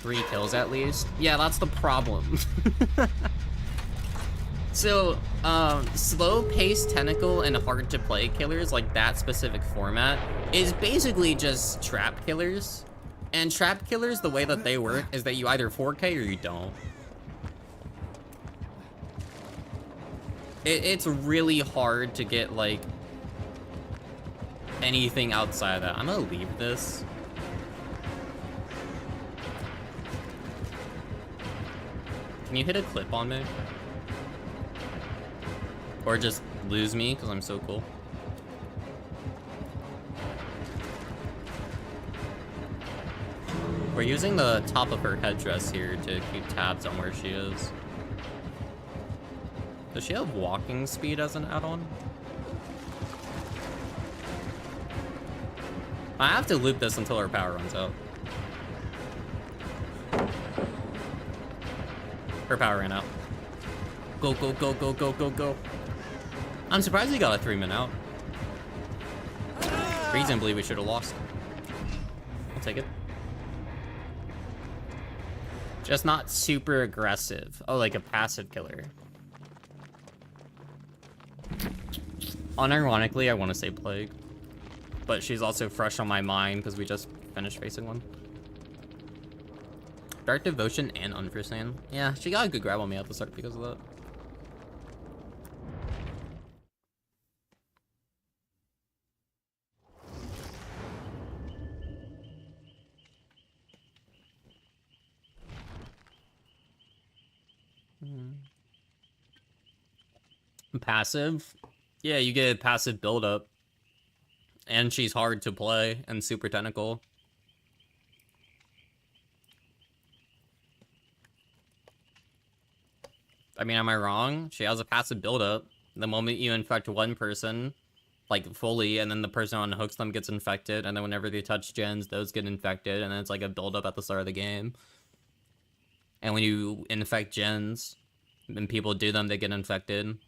Three kills at least? Yeah, that's the problem. So, slow-paced tentacle and hard-to-play killers, like that specific format, is basically just trap killers. And trap killers, the way that they work is that you either 4K or you don't. It's really hard to get, like, anything outside of that. I'm gonna leave this. Can you hit a clip on me? Or just lose me, because I'm so cool. We're using the top of her headdress here to keep tabs on where she is. Does she have walking speed as an add-on? I have to loop this until her power runs out. Her power ran out. Go, go, go, go, go, go, go. I'm surprised he got a 3-min out. Reasonably, we should have lost. I'll take it. Just not super aggressive. Oh, like a passive killer. Unironically, I want to say Plague. But she's also fresh on my mind because we just finished facing one. Dark Devotion and Unforeseen. Yeah, she got a good grab on me at the start because of that. Passive? Yeah, you get a passive build-up. And she's hard to play and super technical. I mean, am I wrong? She has a passive build-up. The moment you infect one person, like, fully, and then the person on hooks them gets infected, and then whenever they touch gens, those get infected, and then it's like a build-up at the start of the game. And when you infect gens, and people do them, they get infected.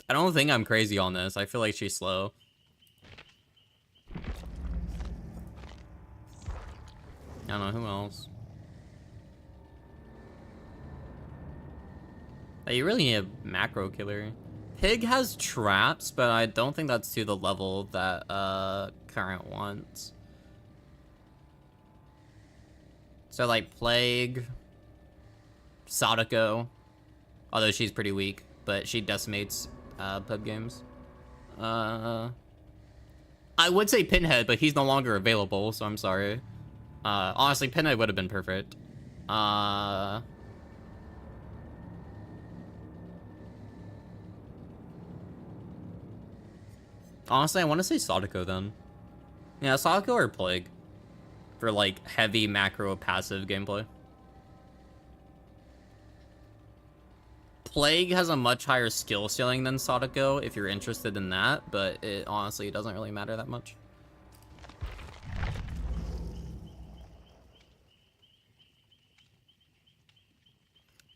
I don't think I'm crazy on this. I feel like she's slow. I don't know, who else? Hey, you really need a macro killer. Pig has traps, but I don't think that's to the level that Current wants. So like Plague, Sadako, although she's pretty weak, but she decimates pub games. I would say Pinhead, but he's no longer available, so I'm sorry. Honestly, Pinhead would have been perfect. Honestly, I want to say Sadako then. Yeah, Sadako or Plague for like heavy macro passive gameplay. Plague has a much higher skill ceiling than Sadako if you're interested in that, but it honestly doesn't really matter that much.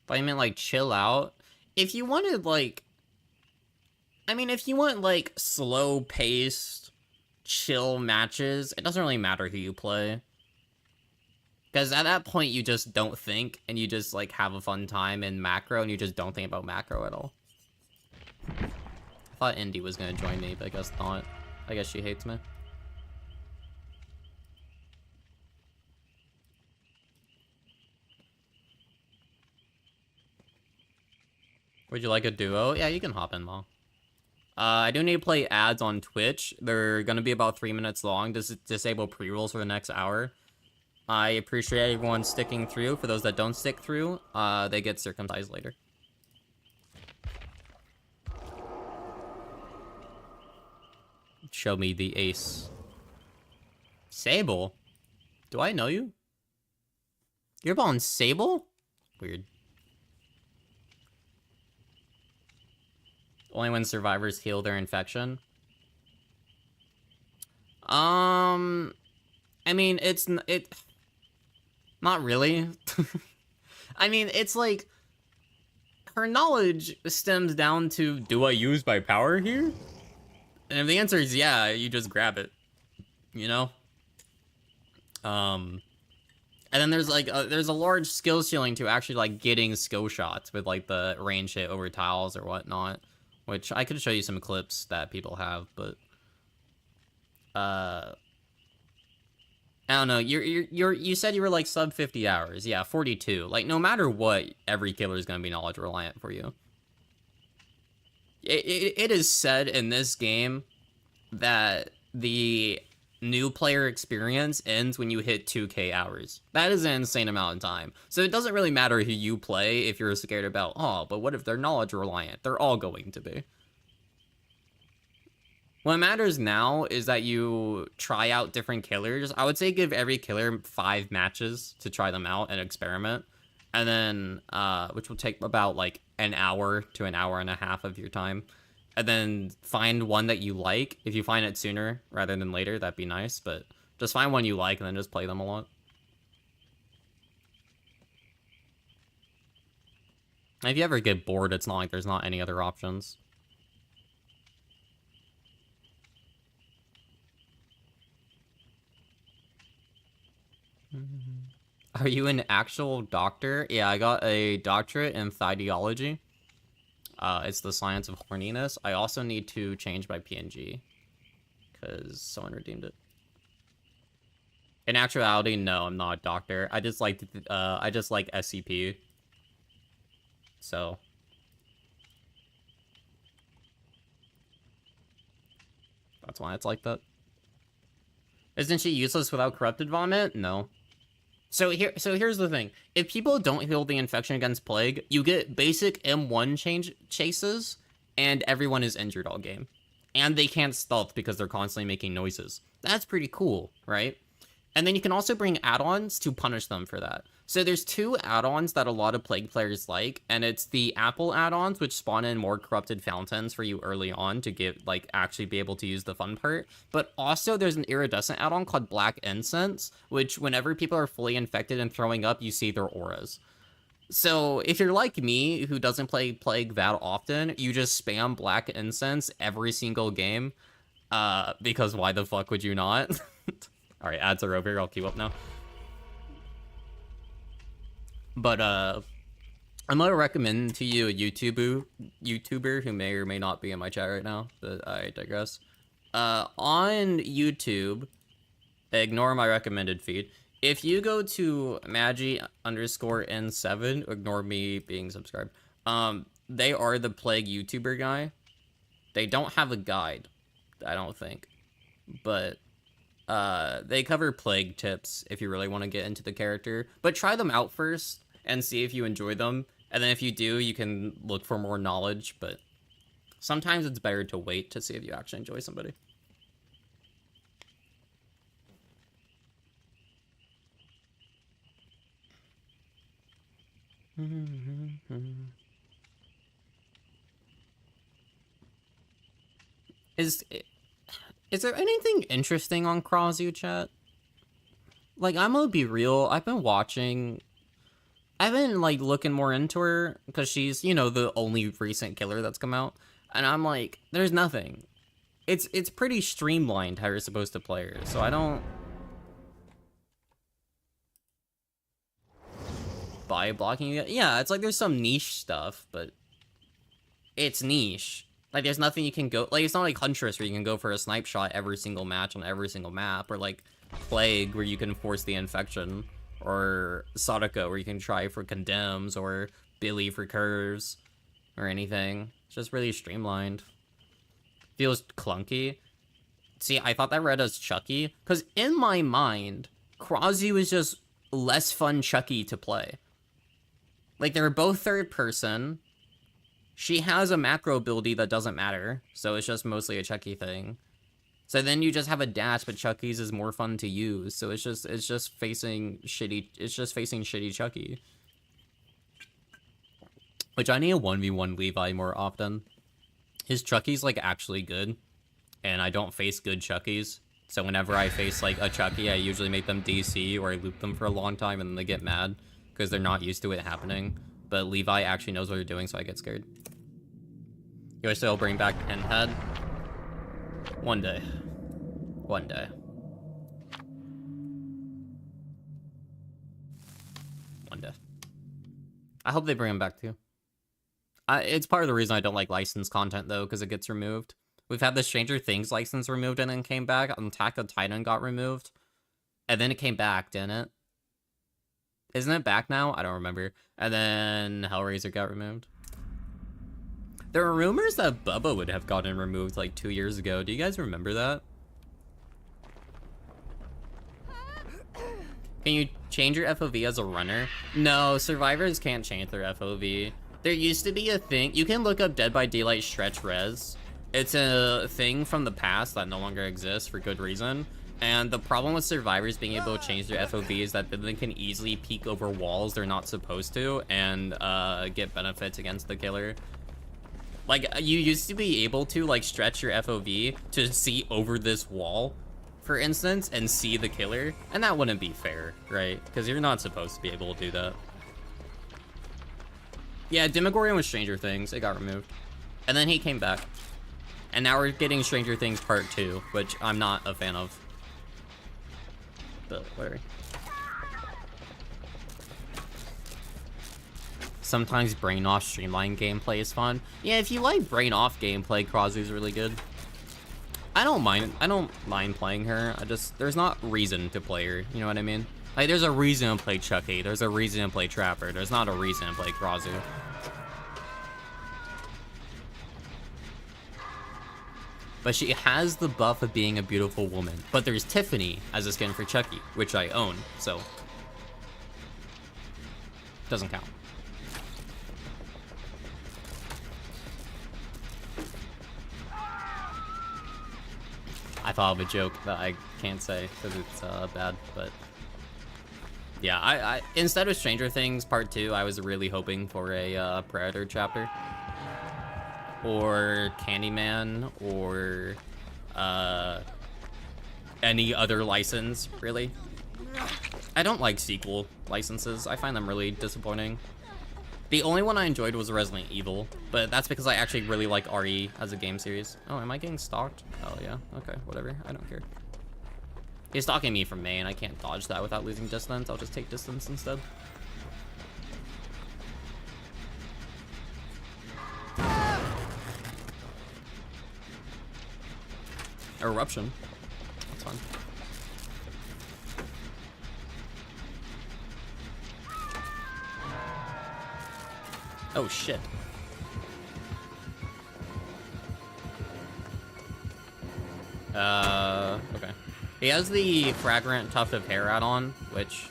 But I mean, like, chill out. If you wanted, like... I mean, if you want, like, slow-paced, chill matches, it doesn't really matter who you play. Because at that point, you just don't think, and you just, like, have a fun time in macro, and you just don't think about macro at all. I thought Indy was gonna join me, but I guess not. I guess she hates me. Would you like a duo? Yeah, you can hop in, Ma. I do need to play ads on Twitch. They're gonna be about 3 minutes long. Disable pre-rolls for the next hour. I appreciate everyone sticking through. For those that don't stick through, they get circumcised later. Show me the ace. Sable? Do I know you? You're on Sable? Weird. Only when survivors heal their infection. I mean, not really. I mean, it's like, her knowledge stems down to, do I use my power here? And if the answer is yeah, you just grab it, you know? And then there's like, there's a large skill ceiling to actually like getting skill shots with like the range hit over tiles or whatnot. Which I could show you some clips that people have, but I don't know. You said you were like sub 50 hours. Yeah, 42. Like no matter what, every killer is gonna be knowledge reliant for you. It is said in this game that the new player experience ends when you hit 2k hours. That is an insane amount of time. So it doesn't really matter who you play if you're scared about, oh, but what if they're knowledge reliant? They're all going to be. What matters now is that you try out different killers. I would say give every killer 5 matches to try them out and experiment. And then, which will take about like an hour to an hour and a half of your time. And then find one that you like. If you find it sooner rather than later, that'd be nice. But just find one you like and then just play them a lot. If you ever get bored, it's not like there's not any other options. Are you an actual doctor? Yeah, I got a doctorate in physiology. It's the science of horniness. I also need to change my PNG because someone redeemed it. In actuality, no, I'm not a doctor. I just like SCP. So that's why it's like that. Isn't she useless without corrupted vomit? No. So here's the thing. If people don't heal the infection against plague, you get basic M1 chases, and everyone is injured all game. And they can't stealth because they're constantly making noises. That's pretty cool, right? And then you can also bring add-ons to punish them for that. So there's 2 add-ons that a lot of Plague players like, and it's the Apple add-ons, which spawn in more corrupted fountains for you early on to get, like, actually be able to use the fun part. But also there's an iridescent add-on called Black Incense, which whenever people are fully infected and throwing up, you see their auras. So if you're like me, who doesn't play Plague that often, you just spam Black Incense every single game, because why the fuck would you not? Alright, ads are over here, I'll keep up now. But, I'm gonna recommend to you a YouTuber who may or may not be in my chat right now, but I digress. On YouTube, ignore my recommended feed. If you go to Magi_N7, ignore me being subscribed. They are the Plague YouTuber guy. They don't have a guide, I don't think. But they cover Plague tips if you really want to get into the character. But try them out first and see if you enjoy them. And then if you do, you can look for more knowledge. But sometimes it's better to wait to see if you actually enjoy somebody. Is there anything interesting on Krazu, chat? Like, I'm gonna be real, I've been, like, looking more into her, because she's, you know, the only recent killer that's come out, and I'm like, there's nothing. It's pretty streamlined how you're supposed to play her, so I don't... By blocking it? Yeah, it's like there's some niche stuff, but it's niche. Like, there's nothing you can go... Like, it's not like Huntress where you can go for a snipe shot every single match on every single map. Or, like, Plague where you can force the infection. Or Sadako where you can try for condemns. Or Billy for curves. Or anything. It's just really streamlined. Feels clunky. See, I thought that read as Chucky. Because in my mind, Krazu is just less fun Chucky to play. Like, they're both third person. She has a macro ability that doesn't matter, so it's just mostly a Chucky thing. So then you just have a dash, but Chucky's is more fun to use, so it's just facing shitty Chucky. Which I need a 1v1 Levi more often. His Chucky's like actually good, and I don't face good Chuckies. So whenever I face like a Chucky, I usually make them DC or I loop them for a long time and then they get mad because they're not used to it happening. But Levi actually knows what they're doing, so I get scared. You wish they'll bring back Pinhead? One day. One day. One day. I hope they bring him back too. It's part of the reason I don't like licensed content though, because it gets removed. We've had the Stranger Things license removed and then came back. Attack of Titan got removed. And then it came back, didn't it? Isn't it back now? I don't remember. And then Hellraiser got removed. There were rumors that Bubba would have gotten removed like 2 years ago. Do you guys remember that? Can you change your FOV as a runner? No, survivors can't change their FOV. There used to be a thing. You can look up Dead by Daylight stretch res. It's a thing from the past that no longer exists for good reason. And the problem with survivors being able to change their FOV is that they can easily peek over walls they're not supposed to and get benefits against the killer. Like, you used to be able to, like, stretch your FOV to see over this wall, for instance, and see the killer, and that wouldn't be fair, right? Because you're not supposed to be able to do that. Yeah, Demogorgon was Stranger Things. It got removed. And then he came back. And now we're getting Stranger Things Part 2, which I'm not a fan of. But whatever. Sometimes brain off streamline gameplay is fun. Yeah, if you like brain off gameplay, Krazu's really good. I don't mind playing her. There's not reason to play her, you know what I mean? Like, there's a reason to play Chucky, there's a reason to play Trapper, there's not a reason to play Krazu. But she has the buff of being a beautiful woman. But there's Tiffany as a skin for Chucky, which I own, so doesn't count. I thought of a joke that I can't say because it's bad, but yeah, I instead of Stranger Things Part 2, I was really hoping for a Predator chapter. Or Candyman, or any other license, really. I don't like sequel licenses. I find them really disappointing. The only one I enjoyed was Resident Evil, but that's because I actually really like RE as a game series. Oh, am I getting stalked? Oh, yeah. Okay, whatever. I don't care. He's stalking me from Maine. I can't dodge that without losing distance. I'll just take distance instead. Eruption. That's fun. Oh shit. Okay. He has the fragrant tuft of hair add-on, which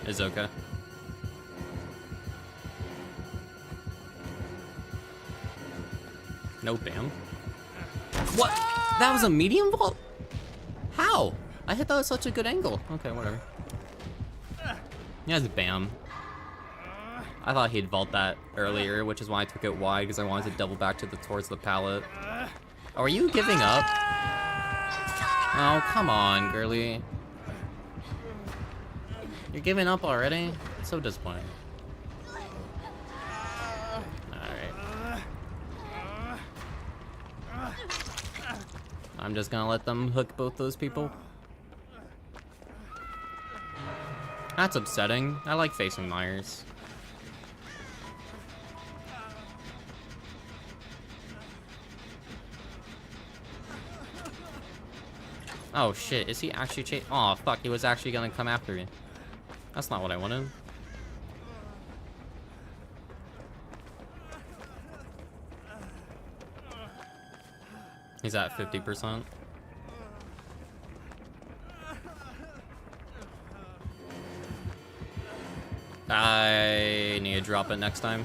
is okay. No bam. What? That was a medium vault? How? I hit that with such a good angle. Okay, whatever. He has a bam. I thought he'd vault that earlier, which is why I took it wide, because I wanted to double back towards the pallet. Oh, are you giving up? Oh, come on, girly. You're giving up already? So disappointing. Alright. I'm just gonna let them hook both those people. That's upsetting. I like facing Myers. Oh shit, is he actually oh fuck, he was actually gonna come after me. That's not what I wanted. He's at 50%. I need to drop it next time.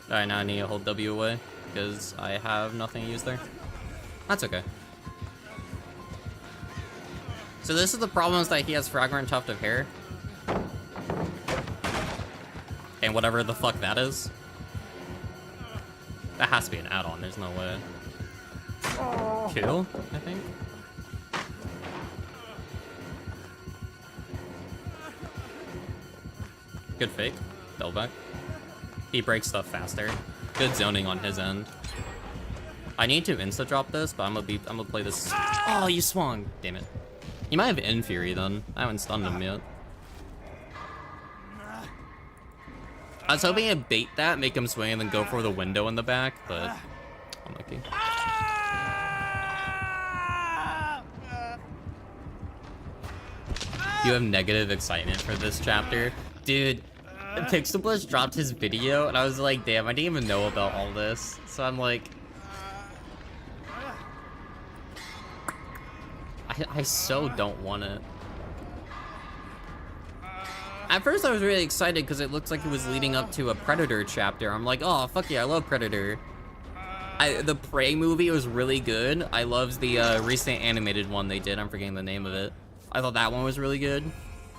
Alright, now I need to hold W away, because I have nothing to use there. That's okay. So this is the problem, is that he has fragrant tuft of hair. And whatever the fuck that is. That has to be an add-on, there's no way. Kill, I think? Good fake. Double back. He breaks stuff faster. Good zoning on his end. I need to insta drop this, but I'm gonna play this. Oh, you swung. Damn it. He might have Infury then. I haven't stunned him yet. I was hoping to bait that, make him swing, and then go for the window in the back, but unlucky. You have negative excitement for this chapter? Dude, Pixelbush dropped his video, and I was like, damn, I didn't even know about all this. So I'm like... I so don't want it. At first I was really excited because it looks like it was leading up to a Predator chapter. I'm like, oh, fuck yeah, I love Predator. The Prey movie was really good. I loved the recent animated one they did. I'm forgetting the name of it. I thought that one was really good.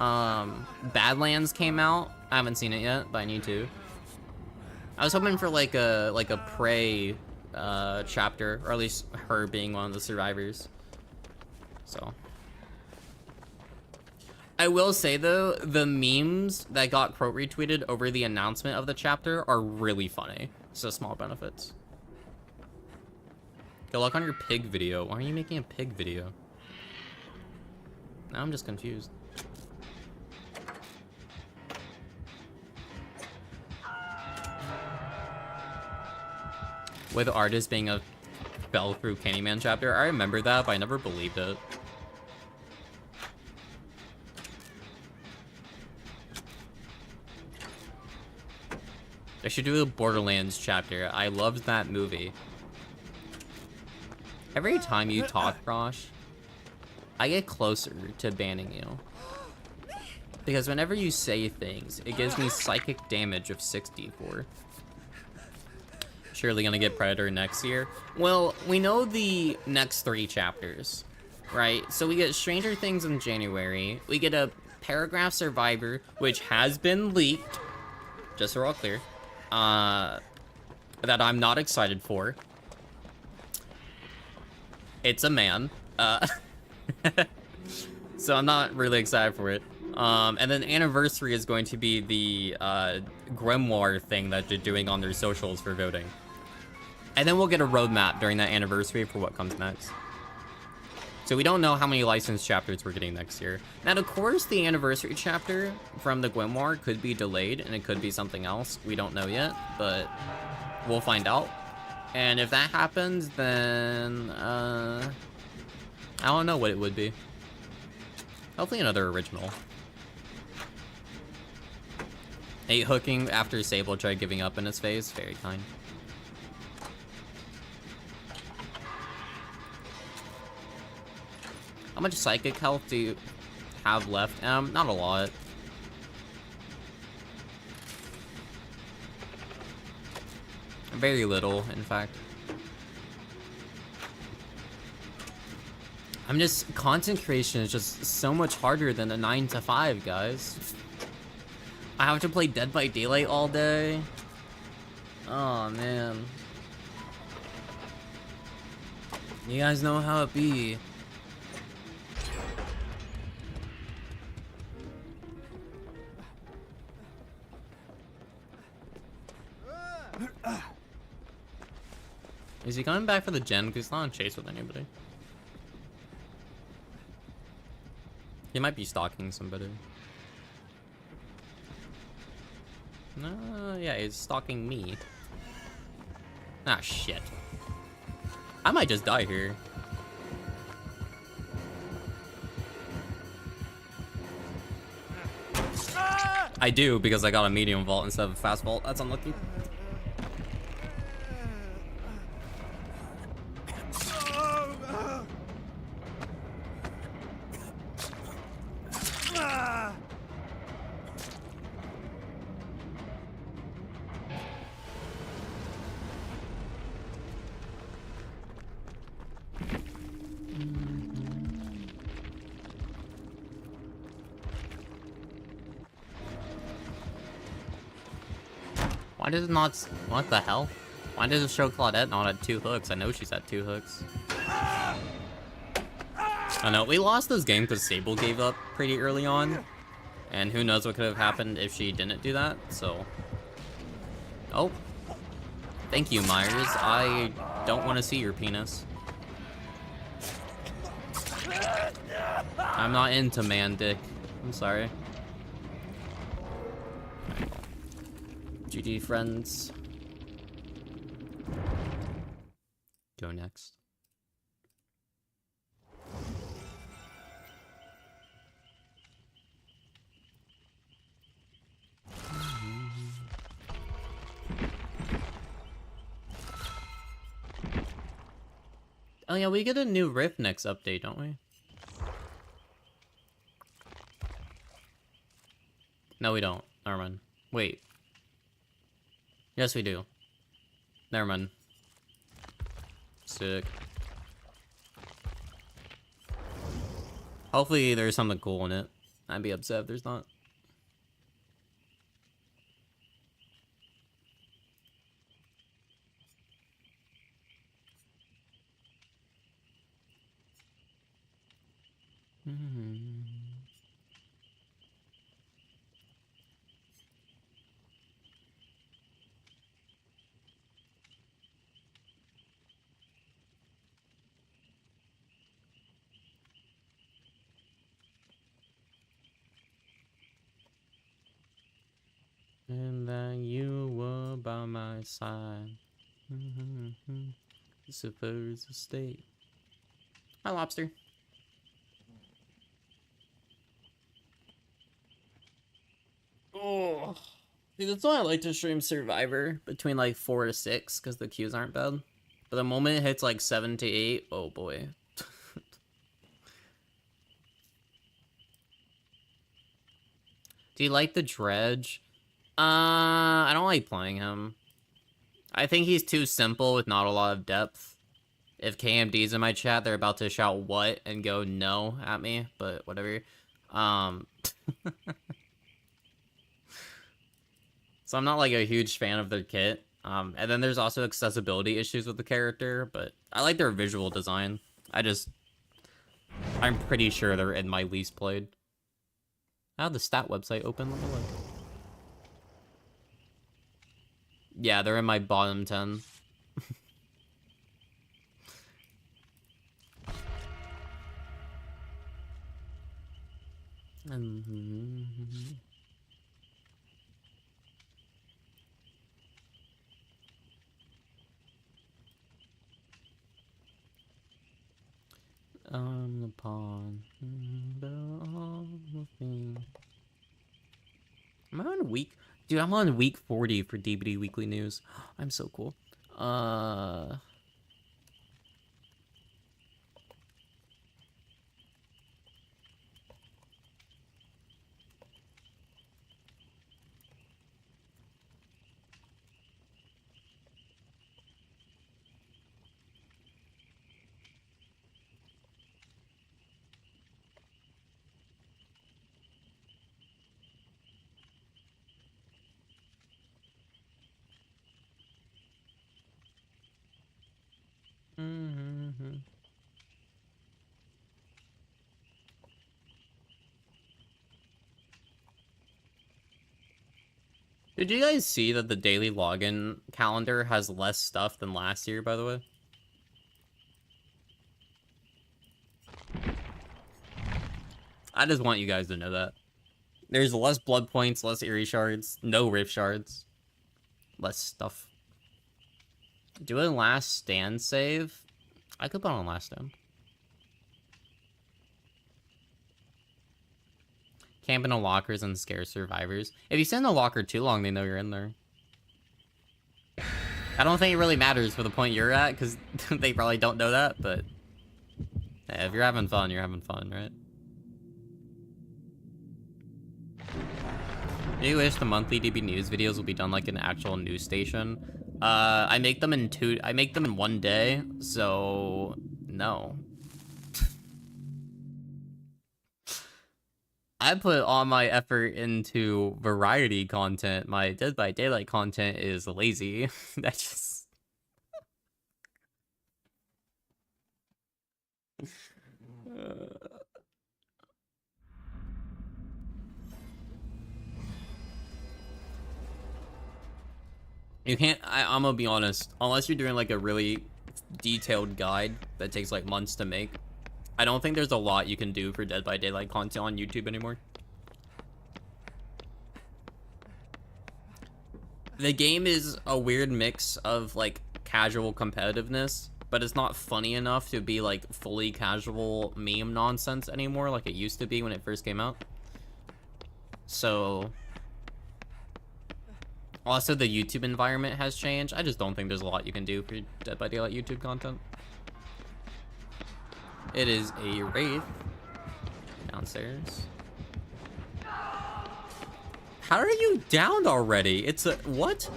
Badlands came out. I haven't seen it yet, but I need to. I was hoping for like a Prey chapter, or at least her being one of the survivors. So I will say though, the memes that got quote retweeted over the announcement of the chapter are really funny. So small benefits. Good luck on your pig video. Why are you making a pig video? Now I'm just confused. With artist being a fell through Candyman chapter, I remember that, but I never believed it. I should do a Borderlands chapter. I loved that movie. Every time you talk, Rosh, I get closer to banning you. Because whenever you say things, it gives me psychic damage of 64. Surely gonna get Predator next year. Well, we know the next 3 chapters, right? So we get Stranger Things in January. We get a Paragraph Survivor, which has been leaked, just so we're all clear, that I'm not excited for. It's a man, so I'm not really excited for it. And then Anniversary is going to be the Grimoire thing that they're doing on their socials for voting. And then we'll get a roadmap during that anniversary for what comes next. So we don't know how many licensed chapters we're getting next year. Now, of course, the anniversary chapter from the Grimoire could be delayed, and it could be something else. We don't know yet, but we'll find out. And if that happens, then, I don't know what it would be. Hopefully another original. 8 hooking after Sable tried giving up in his face. Very kind. How much psychic health do you have left? Not a lot. Very little, in fact. Concentration is just so much harder than a 9 to 5, guys. I have to play Dead by Daylight all day. Oh, man. You guys know how it be. Is he coming back for the gen? Because he's not on chase with anybody. He might be stalking somebody. No, yeah, he's stalking me. Ah, shit. I might just die here. I do, because I got a medium vault instead of a fast vault. That's unlucky. Why does it not... What the hell? Why does it show Claudette not at 2 hooks? I know she's at 2 hooks. I know, we lost this game because Sable gave up pretty early on. And who knows what could have happened if she didn't do that, so... Oh. Thank you, Myers. I don't want to see your penis. I'm not into man dick. I'm sorry. GG, friends. Go next. Oh yeah, we get a new riff next update, don't we? No, we don't. Never mind. Wait. Yes, we do. Never mind. Sick. Hopefully there's something cool in it. I'd be upset if there's not. And that you were by my side. Lucifer's estate. Hi, Lobster. Oh, see, that's why I like to stream Survivor between like 4 to 6 because the queues aren't bad. But the moment it hits like 7 to 8, oh boy. Do you like the Dredge? I don't like playing him. I think he's too simple with not a lot of depth. If KMD's in my chat, they're about to shout what and go no at me, but whatever. So I'm not like a huge fan of their kit. And then there's also accessibility issues with the character, but I like their visual design. I'm pretty sure they're in my least played. I have the stat website open, let me look. Yeah, they're in my bottom 10. On the pond, am I on week? Dude, I'm on week 40 for DBD Weekly News. I'm so cool. Did you guys see that the daily login calendar has less stuff than last year, by the way? I just want you guys to know that. There's less blood points, less eerie shards, no rift shards, less stuff. Do a last stand save? I could put on last stand. Camp in the lockers and scare survivors. If you sit in the locker too long, they know you're in there. I don't think it really matters for the point you're at, because they probably don't know that, but... yeah, if you're having fun, you're having fun, right? Do you wish the monthly DB News videos will be done like an actual news station? I make them in 1 day, so... no. I put all my effort into variety content. My Dead by Daylight content is lazy. That's just... You can't... I'm gonna be honest. Unless you're doing like a really detailed guide that takes like months to make, I don't think there's a lot you can do for Dead by Daylight content on YouTube anymore. The game is a weird mix of like casual competitiveness, but it's not funny enough to be like fully casual meme nonsense anymore like it used to be when it first came out. So also the YouTube environment has changed. I just don't think there's a lot you can do for Dead by Daylight YouTube content. It is a wraith downstairs. How are you downed already? It's a... What?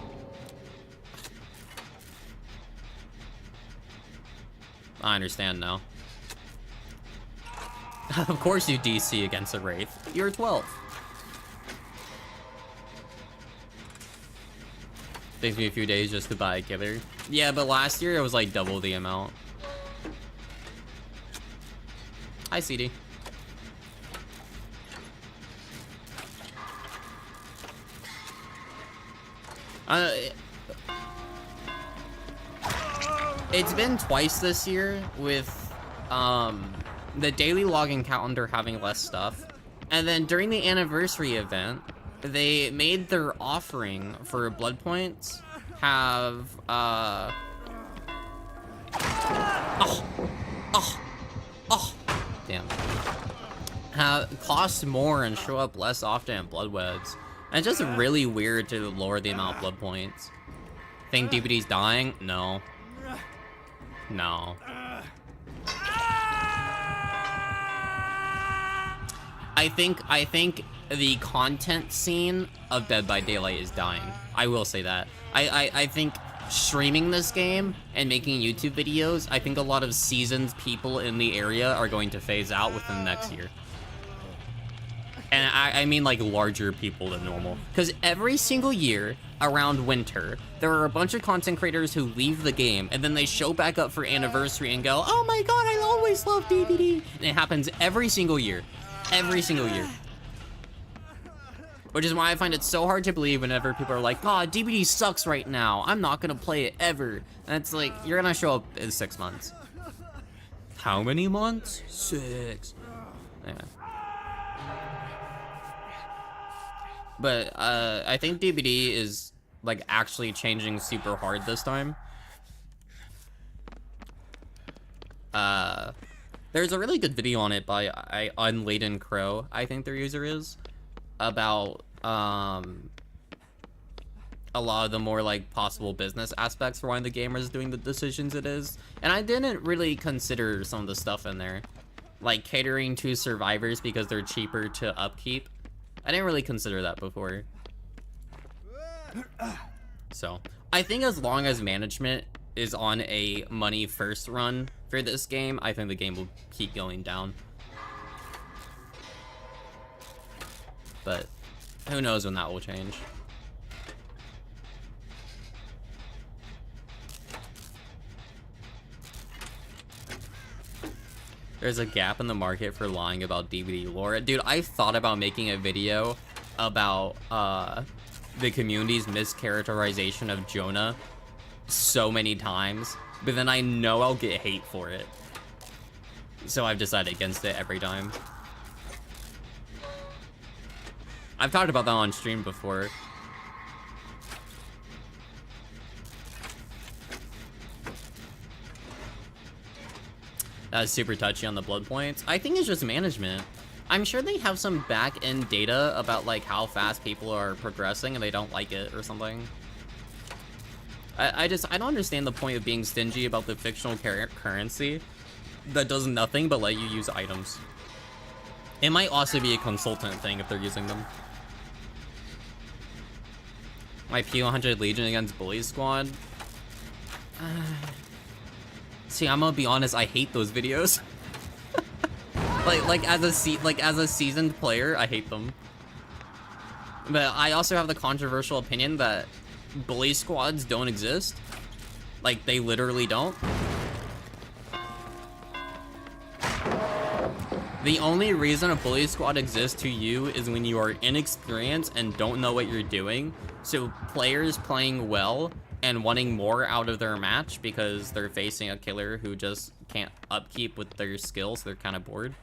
I understand now. Of course you DC against a Wraith. You're 12. Takes me a few days just to buy a killer. Yeah, but last year it was like double the amount. Hi, CD. It's been twice this year with the daily login calendar having less stuff, and then during the anniversary event they made their offering for blood points have cost more and show up less often in blood webs. And it's just really weird to lower the amount of blood points. Think DBD's dying? No. No. I think the content scene of Dead by Daylight is dying. I will say that. I think streaming this game and making YouTube videos, I think a lot of seasoned people in the area are going to phase out within the next year. And I mean like larger people than normal. Because every single year around winter, there are a bunch of content creators who leave the game and then they show back up for anniversary and go, oh my god, I always loved DBD. And it happens every single year. Every single year. Which is why I find it so hard to believe whenever people are like, oh, DBD sucks right now. I'm not going to play it ever. And it's like, you're going to show up in 6 months. How many months? 6. Yeah. But I think DBD is like actually changing super hard this time. There's a really good video on it by Unladen Crow, I think their user is, about a lot of the more like possible business aspects for why the gamer is doing the decisions it is. And I didn't really consider some of the stuff in there, like catering to survivors because they're cheaper to upkeep. I didn't really consider that before. So, I think as long as management is on a money first run for this game, I think the game will keep going down. But who knows when that will change. There's a gap in the market for lying about DBD lore. Dude, I thought about making a video about the community's mischaracterization of Jonah so many times, but then I know I'll get hate for it. So I've decided against it every time. I've talked about that on stream before. Super touchy on the blood points. I think it's just management. I'm sure they have some back-end data about like how fast people are progressing and they don't like it or something. I don't understand the point of being stingy about the fictional currency that does nothing but let you use items. It might also be a consultant thing if they're using them. My P100 Legion against Bully Squad. See, I'm gonna be honest, I hate those videos. like as a seasoned player, I hate them. But I also have the controversial opinion that bully squads don't exist. Like, they literally don't. The only reason a bully squad exists to you is when you are inexperienced and don't know what you're doing. So players playing well and wanting more out of their match because they're facing a killer who just can't upkeep with their skills, they're kind of bored,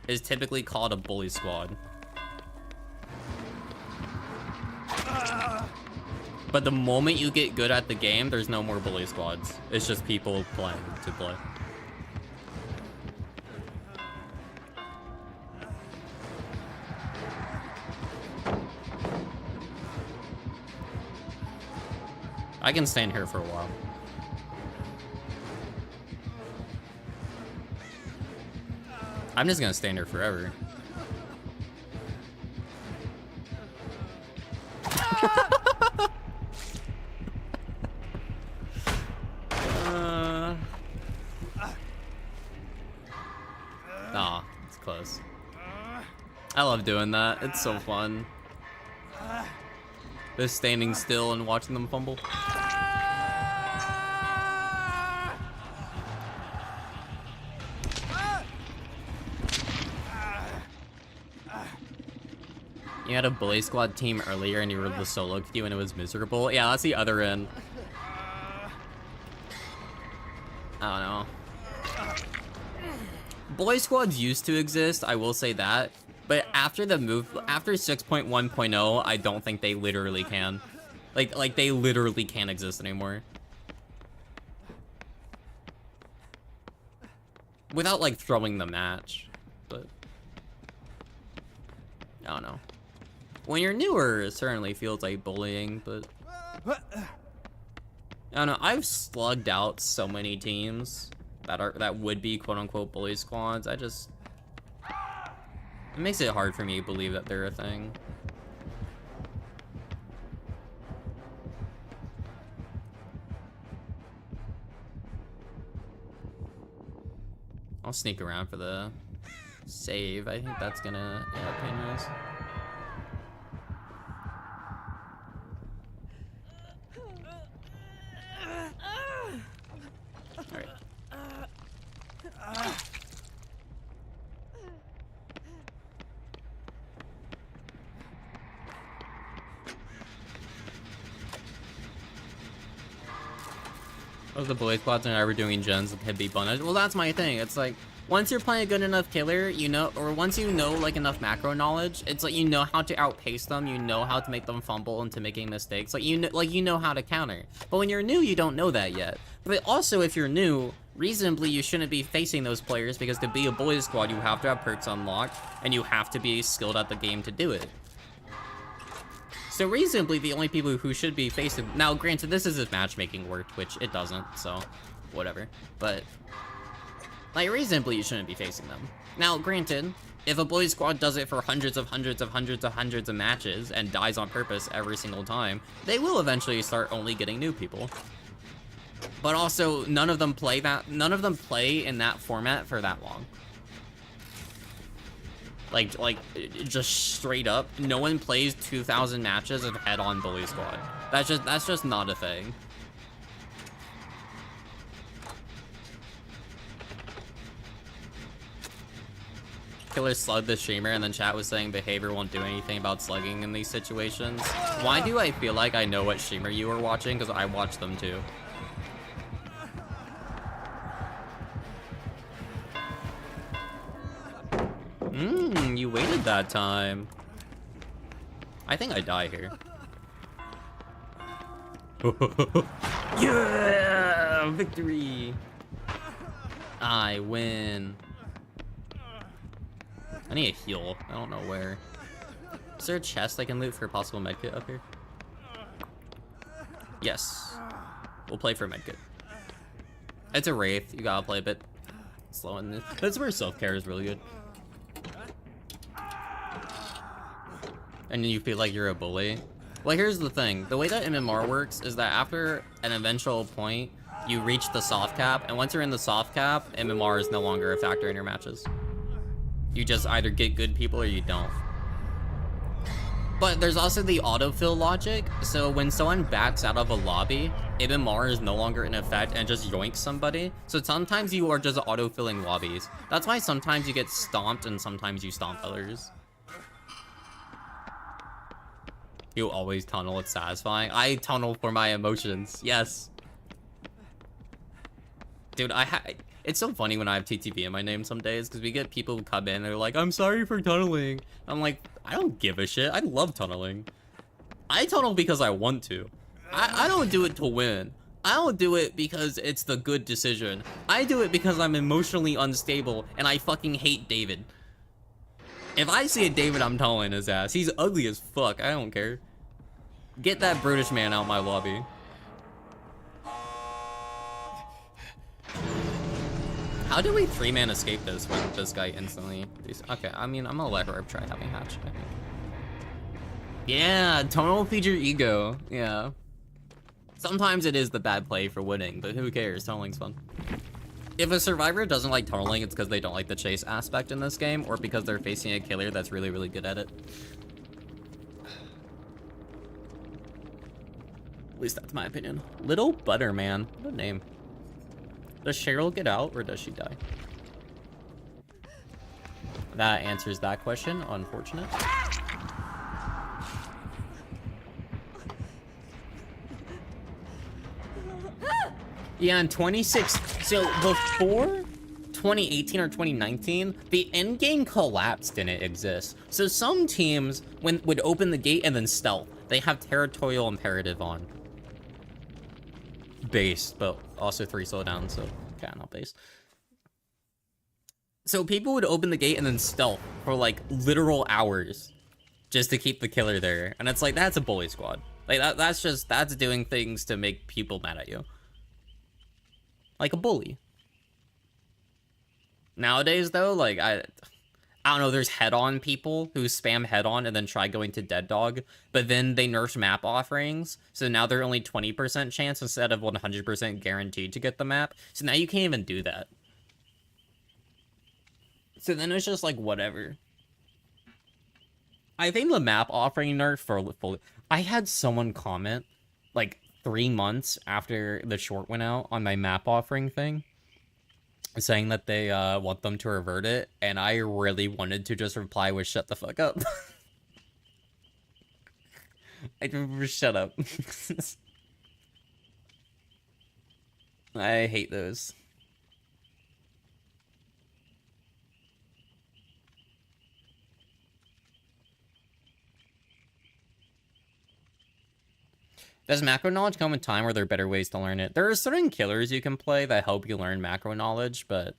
is typically called a bully squad. But the moment you get good at the game, there's no more bully squads. It's just people playing to play. I can stand here for a while. I'm just gonna stand here forever. Aw, it's close. I love doing that. It's so fun. Just standing still and watching them fumble. You had a bully squad team earlier and you were the solo queue and it was miserable. Yeah, that's the other end. I don't know. Bully squads used to exist, I will say that. But after the move, after 6.1.0, I don't think they literally can. Like they literally can't exist anymore. Without like throwing the match, but I don't know. When you're newer, it certainly feels like bullying, but I don't know. I've slugged out so many teams that would be quote unquote bully squads. It makes it hard for me to believe that they're a thing. I'll sneak around for the save. I think that's gonna, yeah, pay nice. Alright. Those the bully squads are never doing gens that can be bonus. Well, that's my thing. It's like, once you're playing a good enough killer, you know, or once you know like enough macro knowledge, it's like you know how to outpace them, you know how to make them fumble into making mistakes. Like you know how to counter. But when you're new, you don't know that yet. But also, if you're new, reasonably you shouldn't be facing those players because to be a bully squad, you have to have perks unlocked and you have to be skilled at the game to do it. So reasonably, the only people who should be facing... Now, granted, this is if matchmaking worked, which it doesn't, so whatever. But, like, reasonably, you shouldn't be facing them. Now, granted, if a bully squad does it for hundreds of matches and dies on purpose every single time, they will eventually start only getting new people. But also, none of them play in that format for that long. Like, just straight up, no one plays 2,000 matches of head-on bully squad. That's just not a thing. Killer slugged the streamer, and then chat was saying behavior won't do anything about slugging in these situations. Why do I feel like I know what streamer you were watching? Because I watch them too. You waited that time. I think I die here. Yeah! Victory! I win. I need a heal. I don't know where. Is there a chest I can loot for a possible medkit up here? Yes. We'll play for a medkit. It's a Wraith. You gotta play a bit slow in this. That's where self-care is really good. And you feel like you're a bully. Well, here's the thing. The way that MMR works is that after an eventual point, you reach the soft cap, and once you're in the soft cap, MMR is no longer a factor in your matches. You just either get good people or you don't. But there's also the autofill logic, so when someone backs out of a lobby, MMR is no longer in effect and just yoinks somebody. So sometimes you are just autofilling lobbies. That's why sometimes you get stomped and sometimes you stomp others. You always tunnel, it's satisfying. I tunnel for my emotions, yes. Dude, it's so funny when I have TTV in my name some days, because we get people who come in and they're like, I'm sorry for tunneling. I'm like, I don't give a shit, I love tunneling. I tunnel because I want to. I don't do it to win. I don't do it because it's the good decision. I do it because I'm emotionally unstable and I fucking hate David. If I see a David, I'm tunneling his ass. He's ugly as fuck, I don't care. Get that British man out my lobby. How do we 3-man escape this when this guy instantly... Okay, I mean, I'm gonna let her try having hatch, I think. Yeah, tonal feed your ego. Yeah. Sometimes it is the bad play for winning, but who cares? Tonaling's fun. If a survivor doesn't like tunneling, it's because they don't like the chase aspect in this game, or because they're facing a killer that's really, really good at it. At least that's my opinion. Little Butterman. What a name. Does Cheryl get out, or does she die? That answers that question. Unfortunate. Yeah, in 26... So, before 2018 or 2019, the endgame collapse didn't exist. So some teams would open the gate and then stealth. They have territorial imperative on. Base, but also 3 slowdown, so... Okay, not base. So people would open the gate and then stealth for, like, literal hours. Just to keep the killer there. And it's like, that's a bully squad. Like, that's doing things to make people mad at you. Like a bully. Nowadays, though, like, I don't know, there's head-on people who spam head-on and then try going to Dead Dog, but then they nerfed map offerings, so now they're only 20% chance instead of 100% guaranteed to get the map, so now you can't even do that. So then it's just like, whatever. I think the map offering nerf for... I had someone comment, like, 3 months after the short went out on my map offering thing, saying that they want them to revert it, and I really wanted to just reply with shut the fuck up. Shut up. I hate those. Does macro knowledge come in time, or are there better ways to learn it? There are certain killers you can play that help you learn macro knowledge, but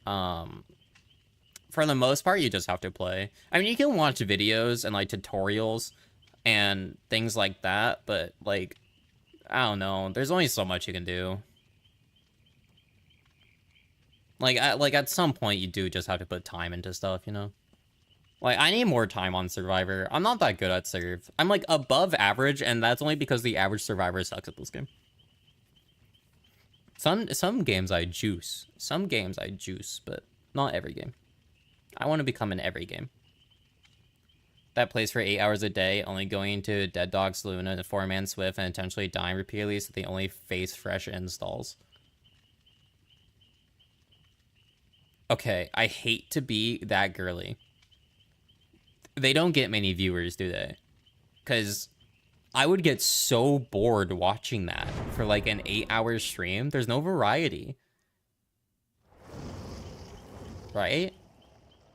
for the most part, you just have to play. I mean, you can watch videos and, like, tutorials and things like that, but, like, I don't know. There's only so much you can do. Like, at some point, you do just have to put time into stuff, you know? Like, I need more time on Survivor. I'm not that good at Serve. I'm, like, above average, and that's only because the average Survivor sucks at this game. Some games I juice. Some games I juice, but not every game. I want to become in every game. That plays for 8 hours a day, only going into Dead Dog Saloon and a 4-man Swift, and intentionally dying repeatedly so they only face fresh installs. Okay, I hate to be that girly. They don't get many viewers, do they? Because I would get so bored watching that for like an 8-hour stream. There's no variety. Right?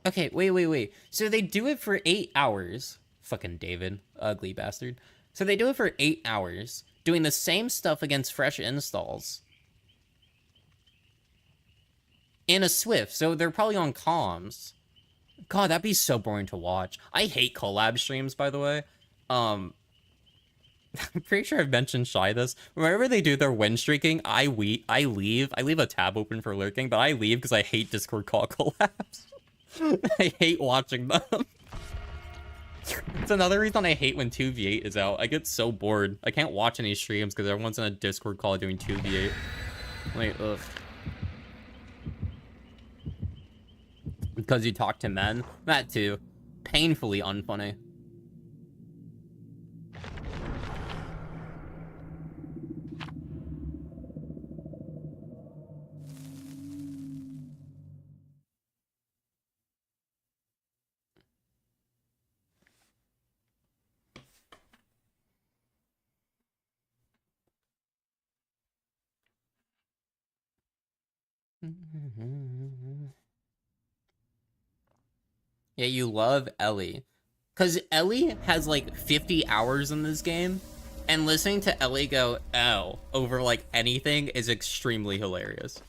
Okay, wait. So they do it for 8 hours. Fucking David. Ugly bastard. So they do it for 8 hours, doing the same stuff against fresh installs. In a Swift, so they're probably on comms. God, that'd be so boring to watch. I hate collab streams, by the way. I'm pretty sure I've mentioned Shy this. Whenever they do their win streaking, I leave. I leave a tab open for lurking, but I leave because I hate Discord call collabs. I hate watching them. It's another reason I hate when 2v8 is out. I get so bored. I can't watch any streams because everyone's in a Discord call doing 2v8. Like, ugh. Because you talk to men? That too. Painfully unfunny. Yeah, you love Ellie. Because Ellie has like 50 hours in this game, and listening to Ellie go L over like anything is extremely hilarious.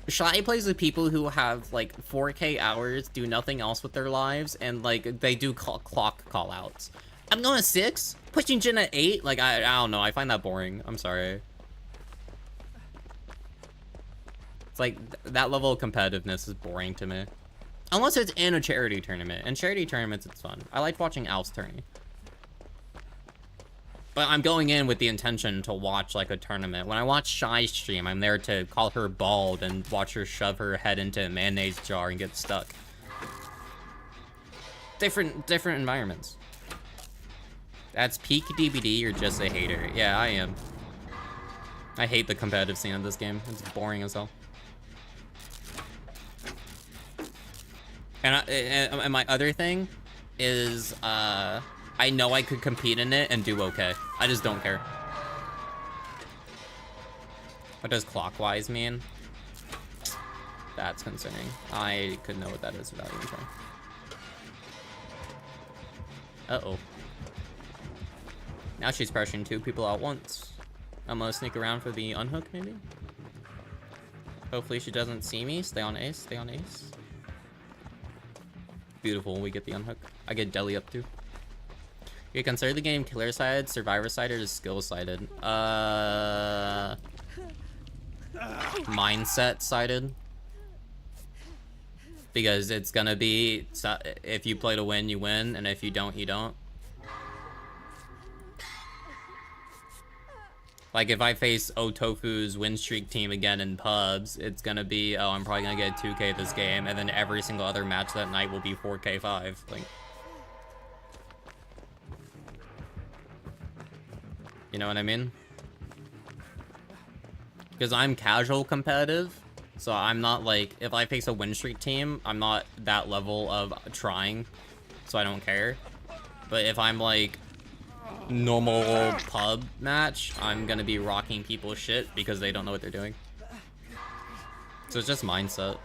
Shy plays with people who have like 4K hours, do nothing else with their lives, and like they do clock call outs. I'm going to 6, pushing Jin at 8. Like, I don't know, I find that boring. I'm sorry. It's like that level of competitiveness is boring to me. Unless it's in a charity tournament. In charity tournaments, it's fun. I like watching Al's tourney. But I'm going in with the intention to watch, like, a tournament. When I watch Shy's stream, I'm there to call her bald and watch her shove her head into a mayonnaise jar and get stuck. Different environments. That's peak DBD, you're just a hater. Yeah, I am. I hate the competitive scene of this game. It's boring as hell. And my other thing is, I know I could compete in it and do okay. I just don't care. What does clockwise mean? That's concerning. I could know what that is without even trying. Uh-oh. Now she's pressuring 2 people at once. I'm gonna sneak around for the unhook, maybe? Hopefully she doesn't see me. Stay on ace, stay on ace. Beautiful, we get the unhook. I get deli up too. You consider the game killer sided, survivor sided, or skill sided? Mindset sided. Because it's gonna be, if you play to win, you win, and if you don't, you don't. Like, if I face Otofu's win streak team again in pubs, it's gonna be, oh, I'm probably gonna get 2K this game, and then every single other match that night will be 4K5. Like, you know what I mean? Because I'm casual competitive, so I'm not like, if I face a win streak team, I'm not that level of trying, so I don't care. But if I'm like, normal pub match, I'm gonna be rocking people's shit because they don't know what they're doing. So it's just mindset.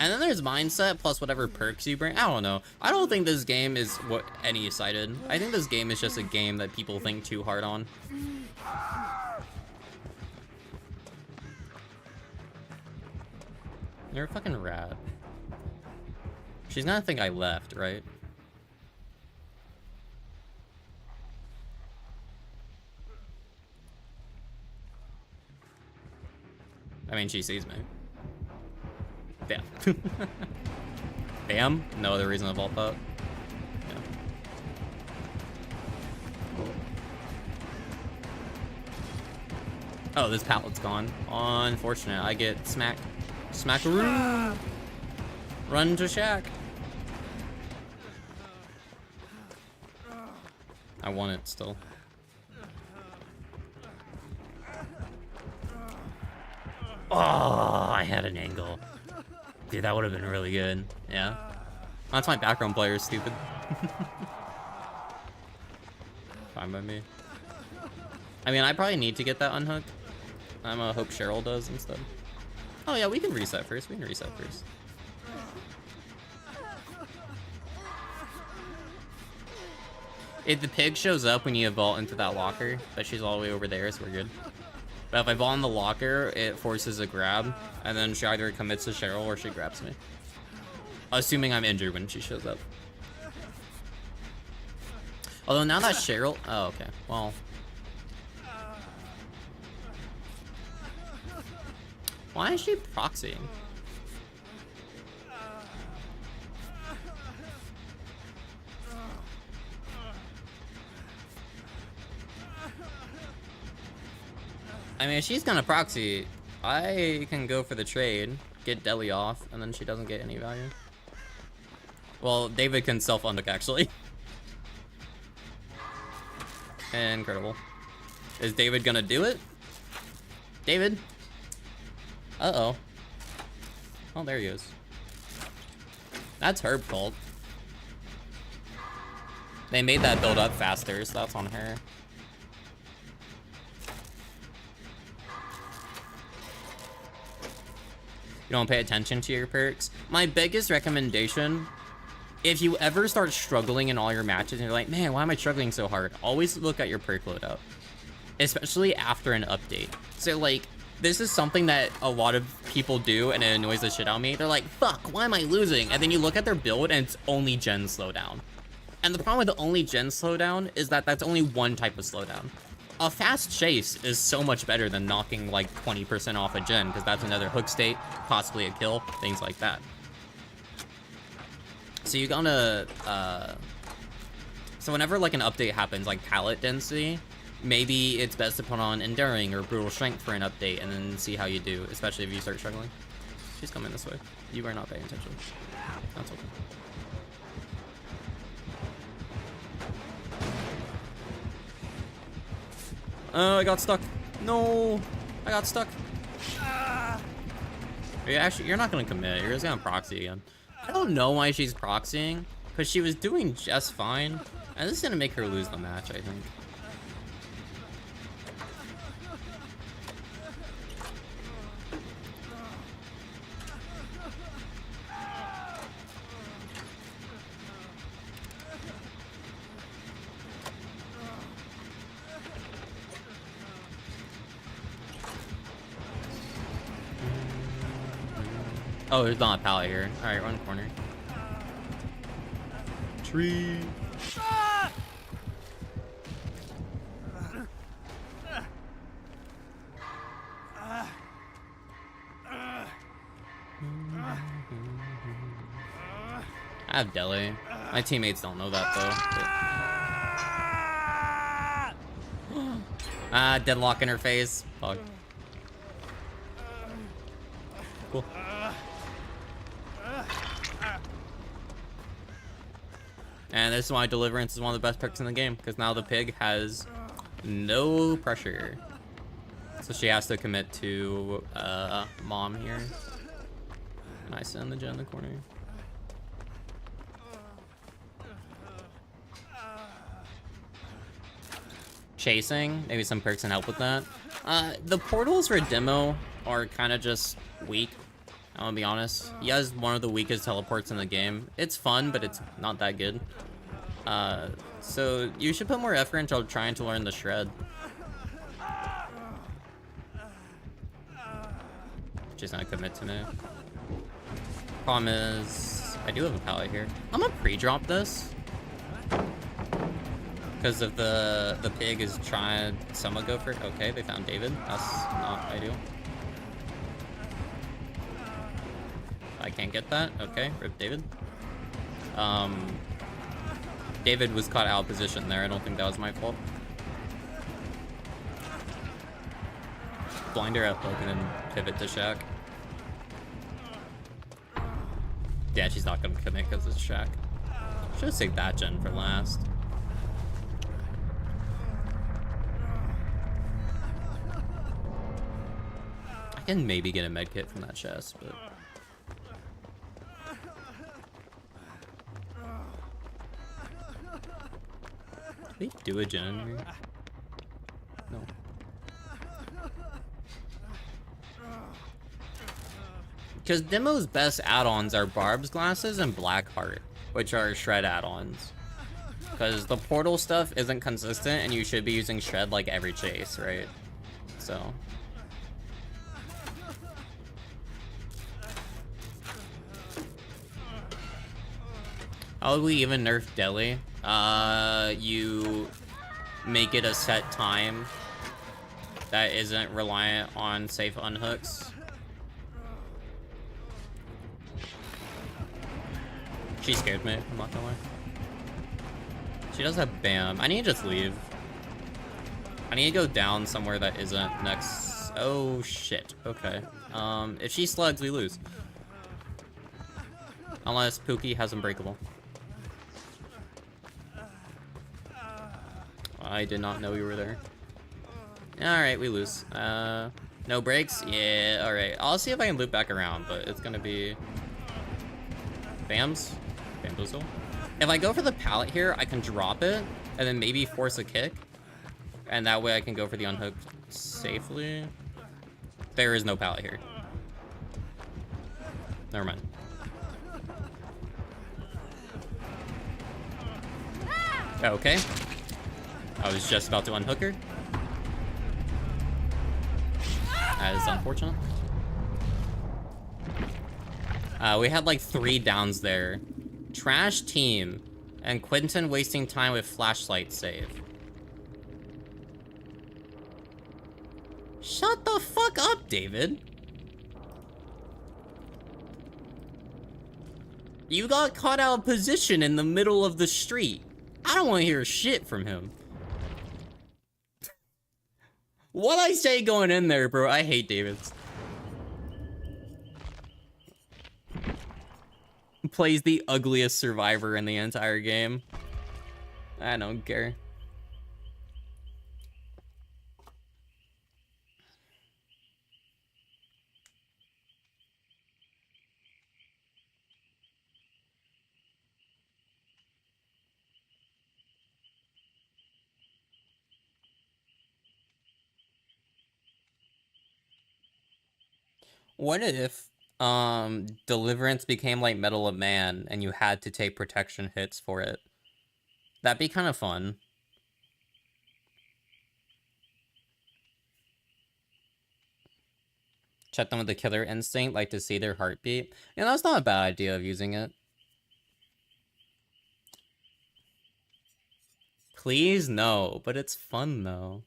And then there's mindset plus whatever perks you bring. I don't know. I don't think this game is what any-sided. I think this game is just a game that people think too hard on. You're a fucking rat. She's gonna think I left, right? I mean, she sees me. Damn. Bam? No other reason to vault that. Yeah. Oh, this pallet's gone. Unfortunate. I get smacked. Smackaroo! Run to Shack. I want it still. Oh, I had an angle. Dude, that would have been really good. Yeah. That's my background player, stupid. Fine by me. I mean, I probably need to get that unhook. I'm gonna hope Cheryl does instead. Oh yeah, we can reset first. We can reset first. If the pig shows up when you vault into that locker, but she's all the way over there, so we're good. But if I vault in the locker, it forces a grab, and then she either commits to Cheryl or she grabs me. Assuming I'm injured when she shows up. Although now that Cheryl... Oh, okay. Well... Why is she proxying? I mean, if she's gonna proxy, I can go for the trade, get Deli off, and then she doesn't get any value. Well, David can self-unhook, actually. Incredible. Is David gonna do it? David? Uh-oh. Oh, there he is. That's her fault. They made that build up faster, so that's on her. You don't pay attention to your perks. My biggest recommendation, if you ever start struggling in all your matches and you're like, man, why am I struggling so hard? Always look at your perk loadout, especially after an update. So like, this is something that a lot of people do and it annoys the shit out of me. They're like, fuck, why am I losing? And then you look at their build and it's only gen slowdown. And the problem with the only gen slowdown is that that's only one type of slowdown. a fast chase is so much better than knocking like 20% off a gen, because that's another hook state, possibly a kill, things like that. So you gotta, so whenever like an update happens, like pallet density, maybe it's best to put on Enduring or Brutal Strength for an update and then see how you do, especially if you start struggling. She's coming this way. You are not paying attention. That's okay. I got stuck. No, I got stuck. You're not gonna commit. You're just gonna proxy again. I don't know why she's proxying, because she was doing just fine. And this is gonna make her lose the match, I think. Oh, there's not a pallet here. Alright, run corner. Tree. I have deli. My teammates don't know that though. Deadlock in her face. Fuck. Cool. And this is why Deliverance is one of the best picks in the game, because now the pig has no pressure. So she has to commit to mom here. And I send the gen in the corner. Chasing, maybe some perks can help with that. The portals for demo are kind of just weak. I'm gonna be honest. He has one of the weakest teleports in the game. It's fun, but it's not that good. So you should put more effort into trying to learn the shred. She's not commit to me. Problem is, I do have a pallet here. I'm gonna pre-drop this. Because if the pig is trying to someone go for it. Okay, they found David. That's not ideal. I can't get that. Okay, rip David. David was caught out of position there. I don't think that was my fault. Blinder at hook and then pivot to Shaq. Yeah, she's not gonna commit because it's Shaq. Should've saved that gen for last. I can maybe get a med kit from that chest, but they do a gen here? No. Because Demo's best add-ons are Barb's Glasses and Blackheart, which are Shred add-ons. Because the portal stuff isn't consistent, and you should be using Shred like every chase, right? So. How would we even nerf Deli? You make it a set time that isn't reliant on safe unhooks. She scared me, I'm not gonna lie. She does have BAM. I need to just leave. I need to go down somewhere that isn't next. Oh shit, okay. If she slugs, we lose. Unless Pookie has Unbreakable. I did not know you were there. Alright, we lose. No breaks? Yeah, alright. I'll see if I can loop back around, but it's gonna be... Bams? Bamboozle? If I go for the pallet here, I can drop it, and then maybe force a kick. And that way I can go for the unhook safely. There is no pallet here. Never mind. Okay. I was just about to unhook her. That is unfortunate. We had like 3 downs there. Trash team. And Quentin wasting time with flashlight save. Shut the fuck up, David. You got caught out of position in the middle of the street. I don't want to hear shit from him. What I say going in there, bro? I hate David's. Plays the ugliest survivor in the entire game. I don't care. What if Deliverance became like Medal of Man and you had to take protection hits for it? That'd be kind of fun. Check them with the killer instinct, like to see their heartbeat. Yeah, that's not a bad idea of using it. Please, no, but it's fun though.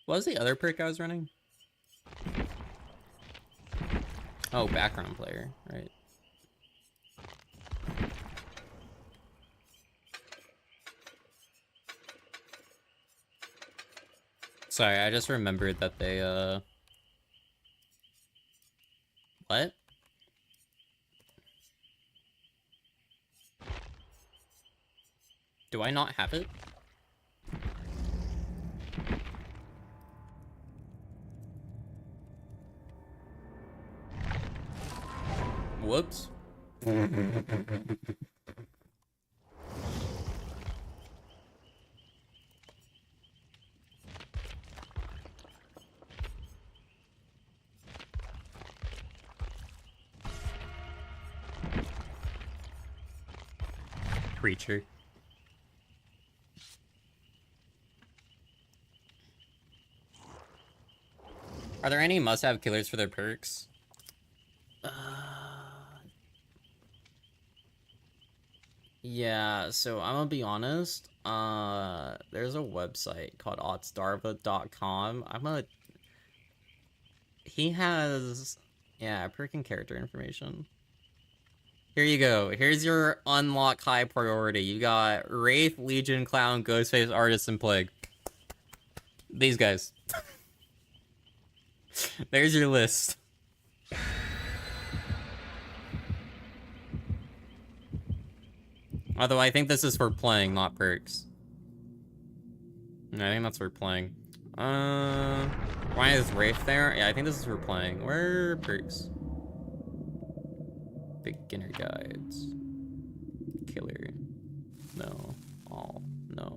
What was the other perk I was running? Oh, background player, right. Sorry, I just remembered that they, What? Do I not have it? Whoops. Preacher. Are there any must-have killers for their perks? Yeah, so I'm gonna be honest. There's a website called ottsdarva.com. He has, yeah, perk and character information. Here you go. Here's your unlock high priority. You got Wraith, Legion, Clown, Ghostface, Artist, and Plague. These guys. There's your list. Although I think this is for playing, not perks. I think that's for playing. Why is Wraith there? Yeah, I think this is for playing. Where are perks? Beginner guides. Killer. No. All. No.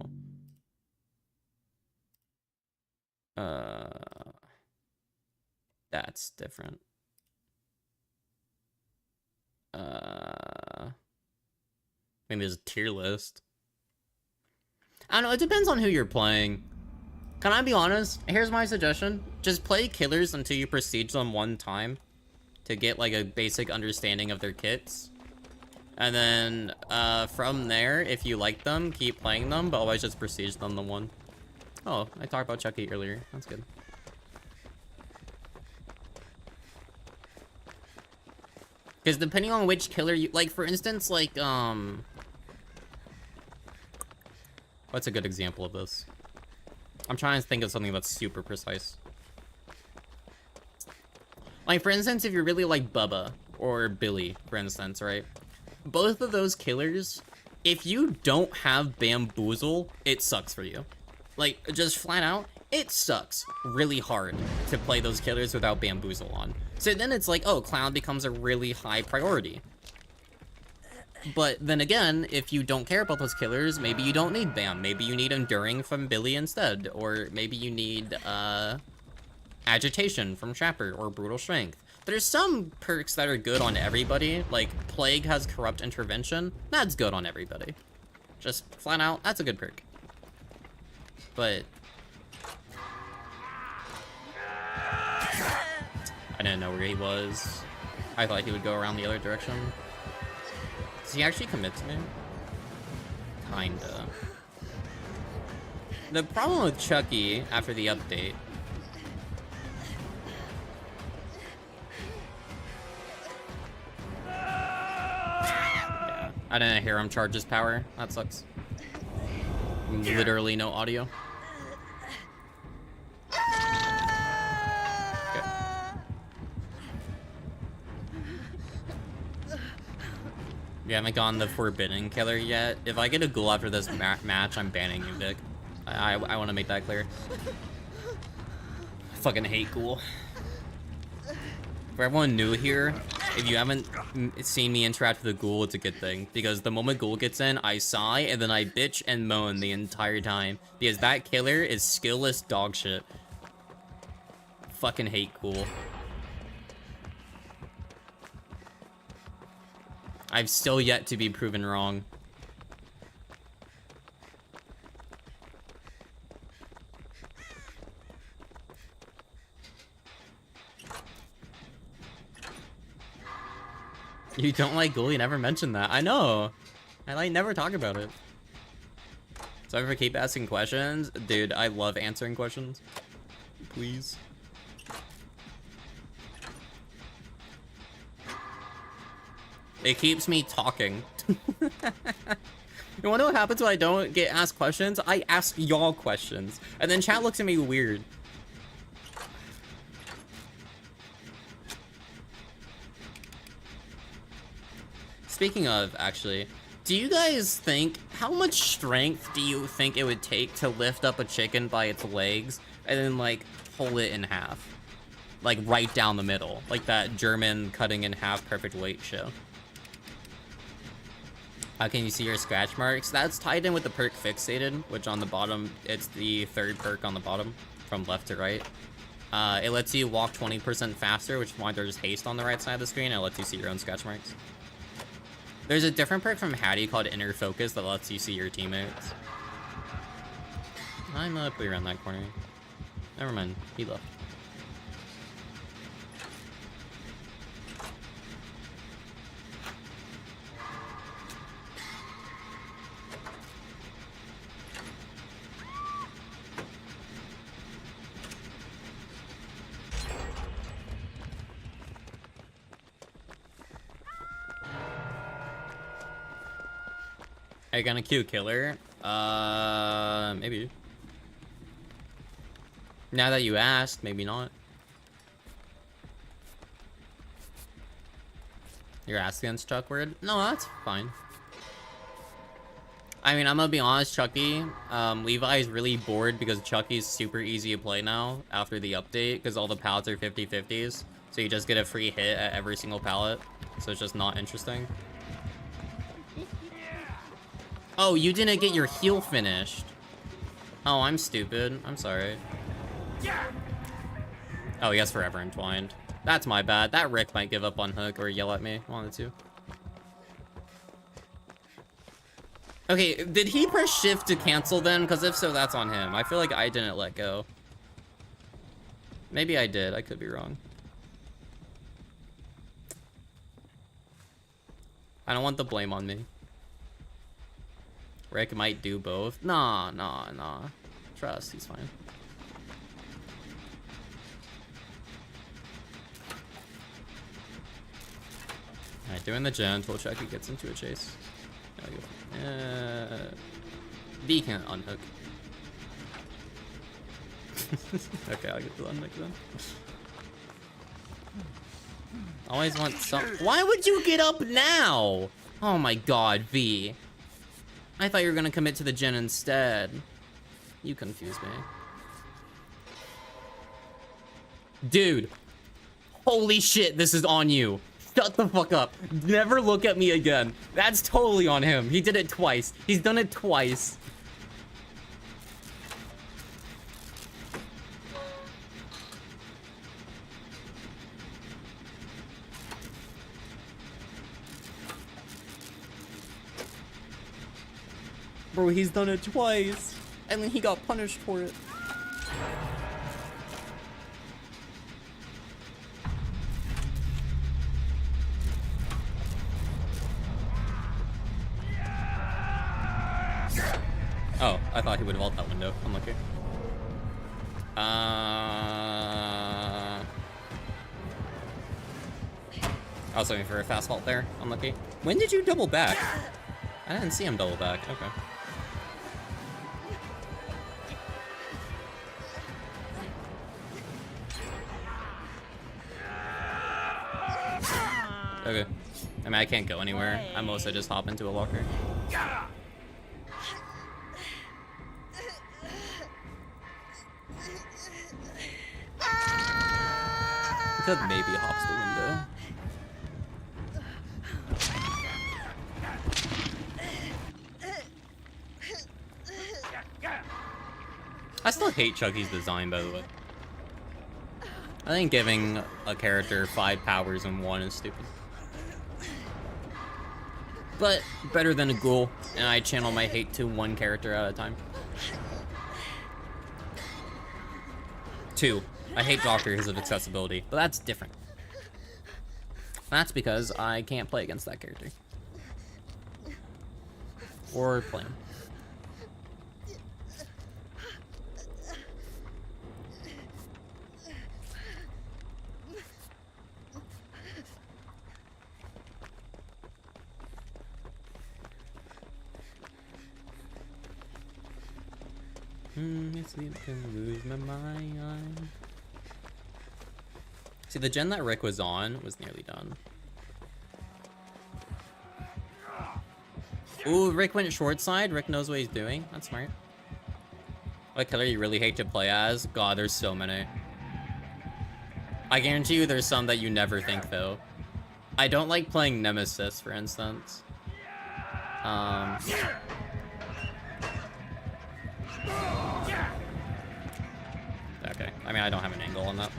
That's different. I mean, there's a tier list. I don't know, it depends on who you're playing. Can I be honest? Here's my suggestion. Just play killers until you prestige them one time to get like a basic understanding of their kits. And then from there, if you like them, keep playing them, but always just prestige them the one. Oh, I talked about Chucky earlier. That's good. Because depending on which killer you... Like, for instance, like, what's a good example of this? I'm trying to think of something that's super precise. Like, for instance, if you really like Bubba or Billy, for instance, right? Both of those killers, if you don't have Bamboozle, it sucks for you. Like, just flat out, it sucks really hard to play those killers without Bamboozle on. So then it's like, oh, Clown becomes a really high priority. But then again, if you don't care about those killers, maybe you don't need Bam. Maybe you need Enduring from Billy instead. Or maybe you need Agitation from Trapper or Brutal Strength. There's some perks that are good on everybody. Like, Plague has Corrupt Intervention. That's good on everybody. Just flat out, that's a good perk. but I didn't know where he was. I thought he would go around the other direction. Does he actually commit to me? Kinda. The problem with Chucky after the update. Yeah, I didn't hear him charge his power. That sucks. Literally no audio. You haven't gotten the Forbidden Killer yet. If I get a ghoul after this match, I'm banning you, Vic. I want to make that clear. I fucking hate ghoul. For everyone new here, if you haven't seen me interact with a ghoul, it's a good thing. Because the moment ghoul gets in, I sigh, and then I bitch and moan the entire time. Because that killer is skillless dog shit. Fucking hate ghoul. I've still yet to be proven wrong. You don't like ghoul? You never mentioned that. I know. I like never talk about it. So if I keep asking questions, dude, I love answering questions. Please. It keeps me talking. You wanna know what happens when I don't get asked questions? I ask y'all questions. And then chat looks at me weird. Speaking of, actually, do you guys think, how much strength do you think it would take to lift up a chicken by its legs and then, like, pull it in half? Like, right down the middle. Like that German cutting in half perfect weight show. How can you see your scratch marks? That's tied in with the perk fixated, which on the bottom, it's the third perk on the bottom, from left to right. It lets you walk 20% faster, which is why there's haste on the right side of the screen. It lets you see your own scratch marks. There's a different perk from Hattie called Inner Focus that lets you see your teammates. I'm gonna put you around that corner. Never mind, he left. Are you gonna queue killer? Maybe. Now that you asked, maybe not. You're asking against Chuckward? No, that's fine. I mean, I'm gonna be honest, Chucky. Levi's really bored because Chucky's super easy to play now after the update because all the pallets are 50-50s. So you just get a free hit at every single pallet. So it's just not interesting. Oh, you didn't get your heal finished. Oh, I'm stupid. I'm sorry. Oh, he has Forever Entwined. That's my bad. That Rick might give up on Hook or yell at me. Wanted to. Okay, did he press shift to cancel then? Because if so, that's on him. I feel like I didn't let go. Maybe I did. I could be wrong. I don't want the blame on me. Rick might do both. Nah. Trust, he's fine. Alright, doing the gen until Chucky gets into a chase. D can't unhook. Okay, I'll get the unhook then. Always want some. Why would you get up now? Oh my god, V. I thought you were gonna commit to the gen instead. You confused me. Dude. Holy shit, this is on you. Shut the fuck up. Never look at me again. That's totally on him. He did it twice. He's done it twice. Bro, he's done it twice. And then he got punished for it. Oh, I thought he would vault that window. Unlucky. I was looking for a fast vault there. Unlucky. When did you double back? I didn't see him double back. Okay. Okay. I mean, I can't go anywhere. I mostly just hop into a locker. Could maybe hops the window. I still hate Chucky's design, by the way. I think giving a character 5 powers in one is stupid. But better than a ghoul, and I channel my hate to one character at a time. 2. I hate Doctor because of accessibility, but that's different. That's because I can't play against that character. Or play him. It's can lose my mind. See, the gen that Rick was on was nearly done. Ooh, Rick went short side. Rick knows what he's doing. That's smart. What killer you really hate to play as? God, there's so many. I guarantee you there's some that you never think, though. I don't like playing Nemesis, for instance. Okay, I mean, I don't have an angle on that.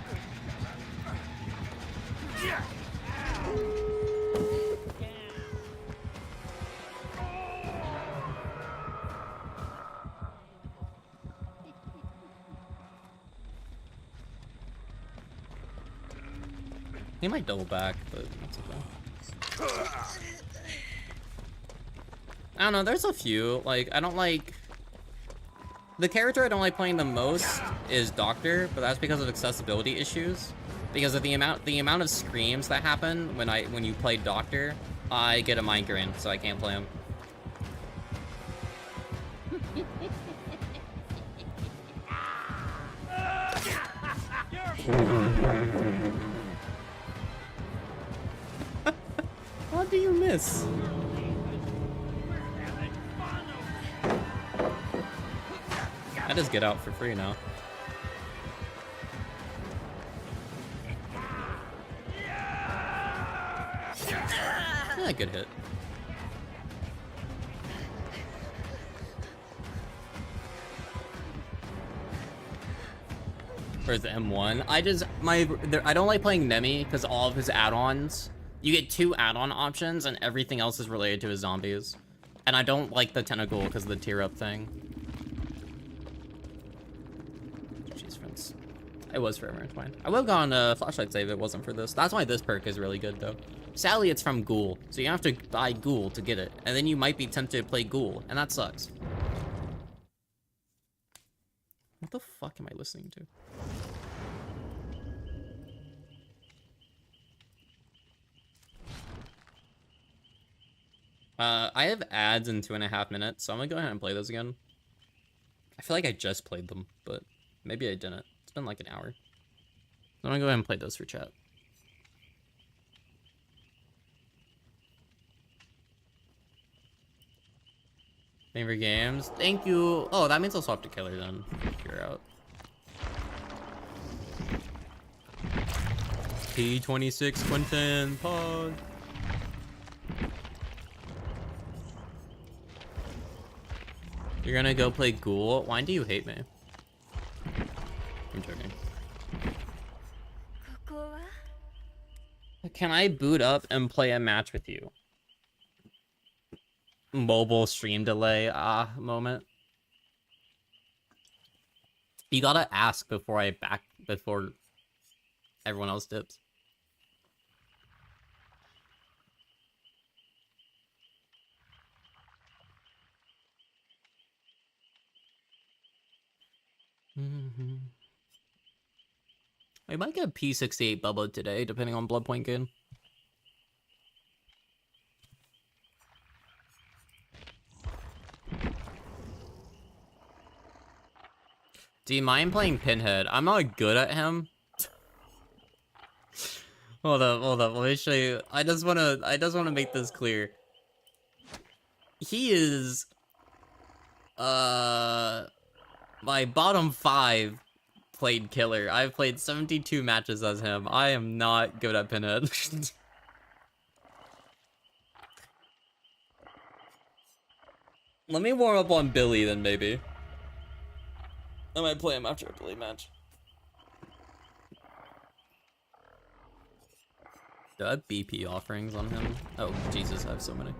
He might double back, but that's okay. I don't know, there's a few. Like, I don't like... The character I don't like playing the most is Doctor, but that's because of accessibility issues. Because of the amount of screams that happen when you play Doctor, I get a migraine, so I can't play him. How do you miss? I just get out for free now. Yeah, good hit. Where's the M1? I don't like playing Nemi because all of his add-ons, you get 2 add-on options and everything else is related to his zombies. And I don't like the tentacle because of the tier up thing. Jeez, friends. It was forever entwined. I would have gone flashlight save if it wasn't for this. That's why this perk is really good though. Sadly, it's from Ghoul, so you have to buy Ghoul to get it, and then you might be tempted to play Ghoul, and that sucks. What the fuck am I listening to? I have ads in 2.5 minutes, so I'm gonna go ahead and play those again. I feel like I just played them, but maybe I didn't. It's been like an hour. I'm gonna go ahead and play those for chat. Favorite games? Thank you. Oh, that means I'll swap to killer then. You're out. P26 Quentin pod. You're gonna go play Ghoul? Why do you hate me? I'm joking. Can I boot up and play a match with you? Mobile stream delay, moment. You gotta ask before before everyone else dips. I might get P68 Bubba today, depending on blood point gain. Do you mind playing Pinhead? I'm not good at him. Hold up. Let me show you. I just wanna make this clear. He is my bottom 5 played killer. I've played 72 matches as him. I am not good at Pinhead. Let me warm up on Billy then, maybe. I might play him after a Billy match. Do I have BP offerings on him? Oh, Jesus, I have so many.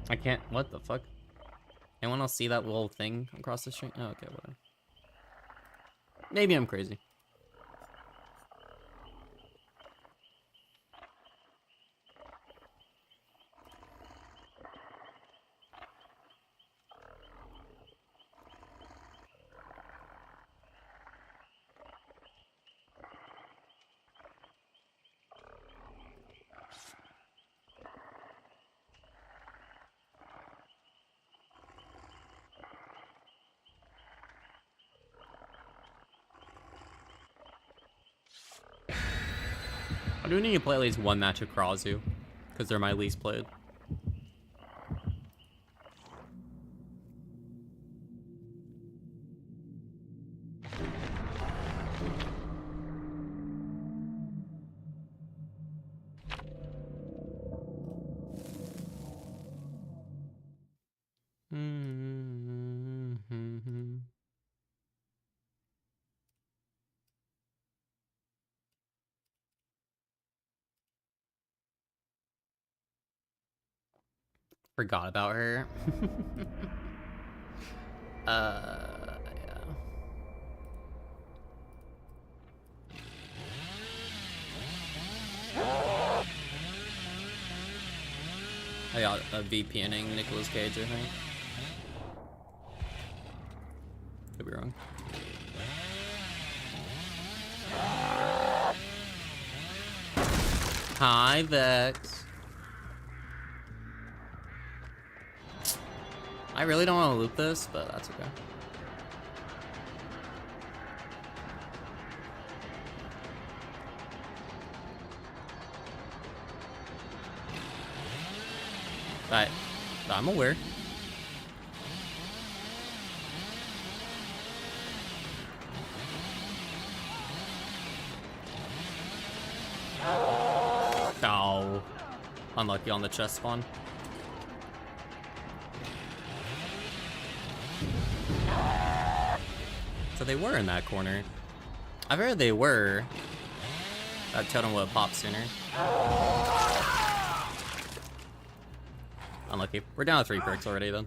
I can't. What the fuck? Anyone else see that little thing across the street? Oh, okay, whatever. Maybe I'm crazy. I do need to play at least one match of Krazu, because they're my least played. Forgot about her. Yeah. I got a VPNing Nicolas Cage, I think. Could be wrong. Hi, Vex. I really don't want to loop this, but that's okay. I'm aware. Oh, unlucky on the chest spawn. So they were in that corner. I've heard they were. That totem would have popped sooner. Unlucky. We're down to 3 perks already then.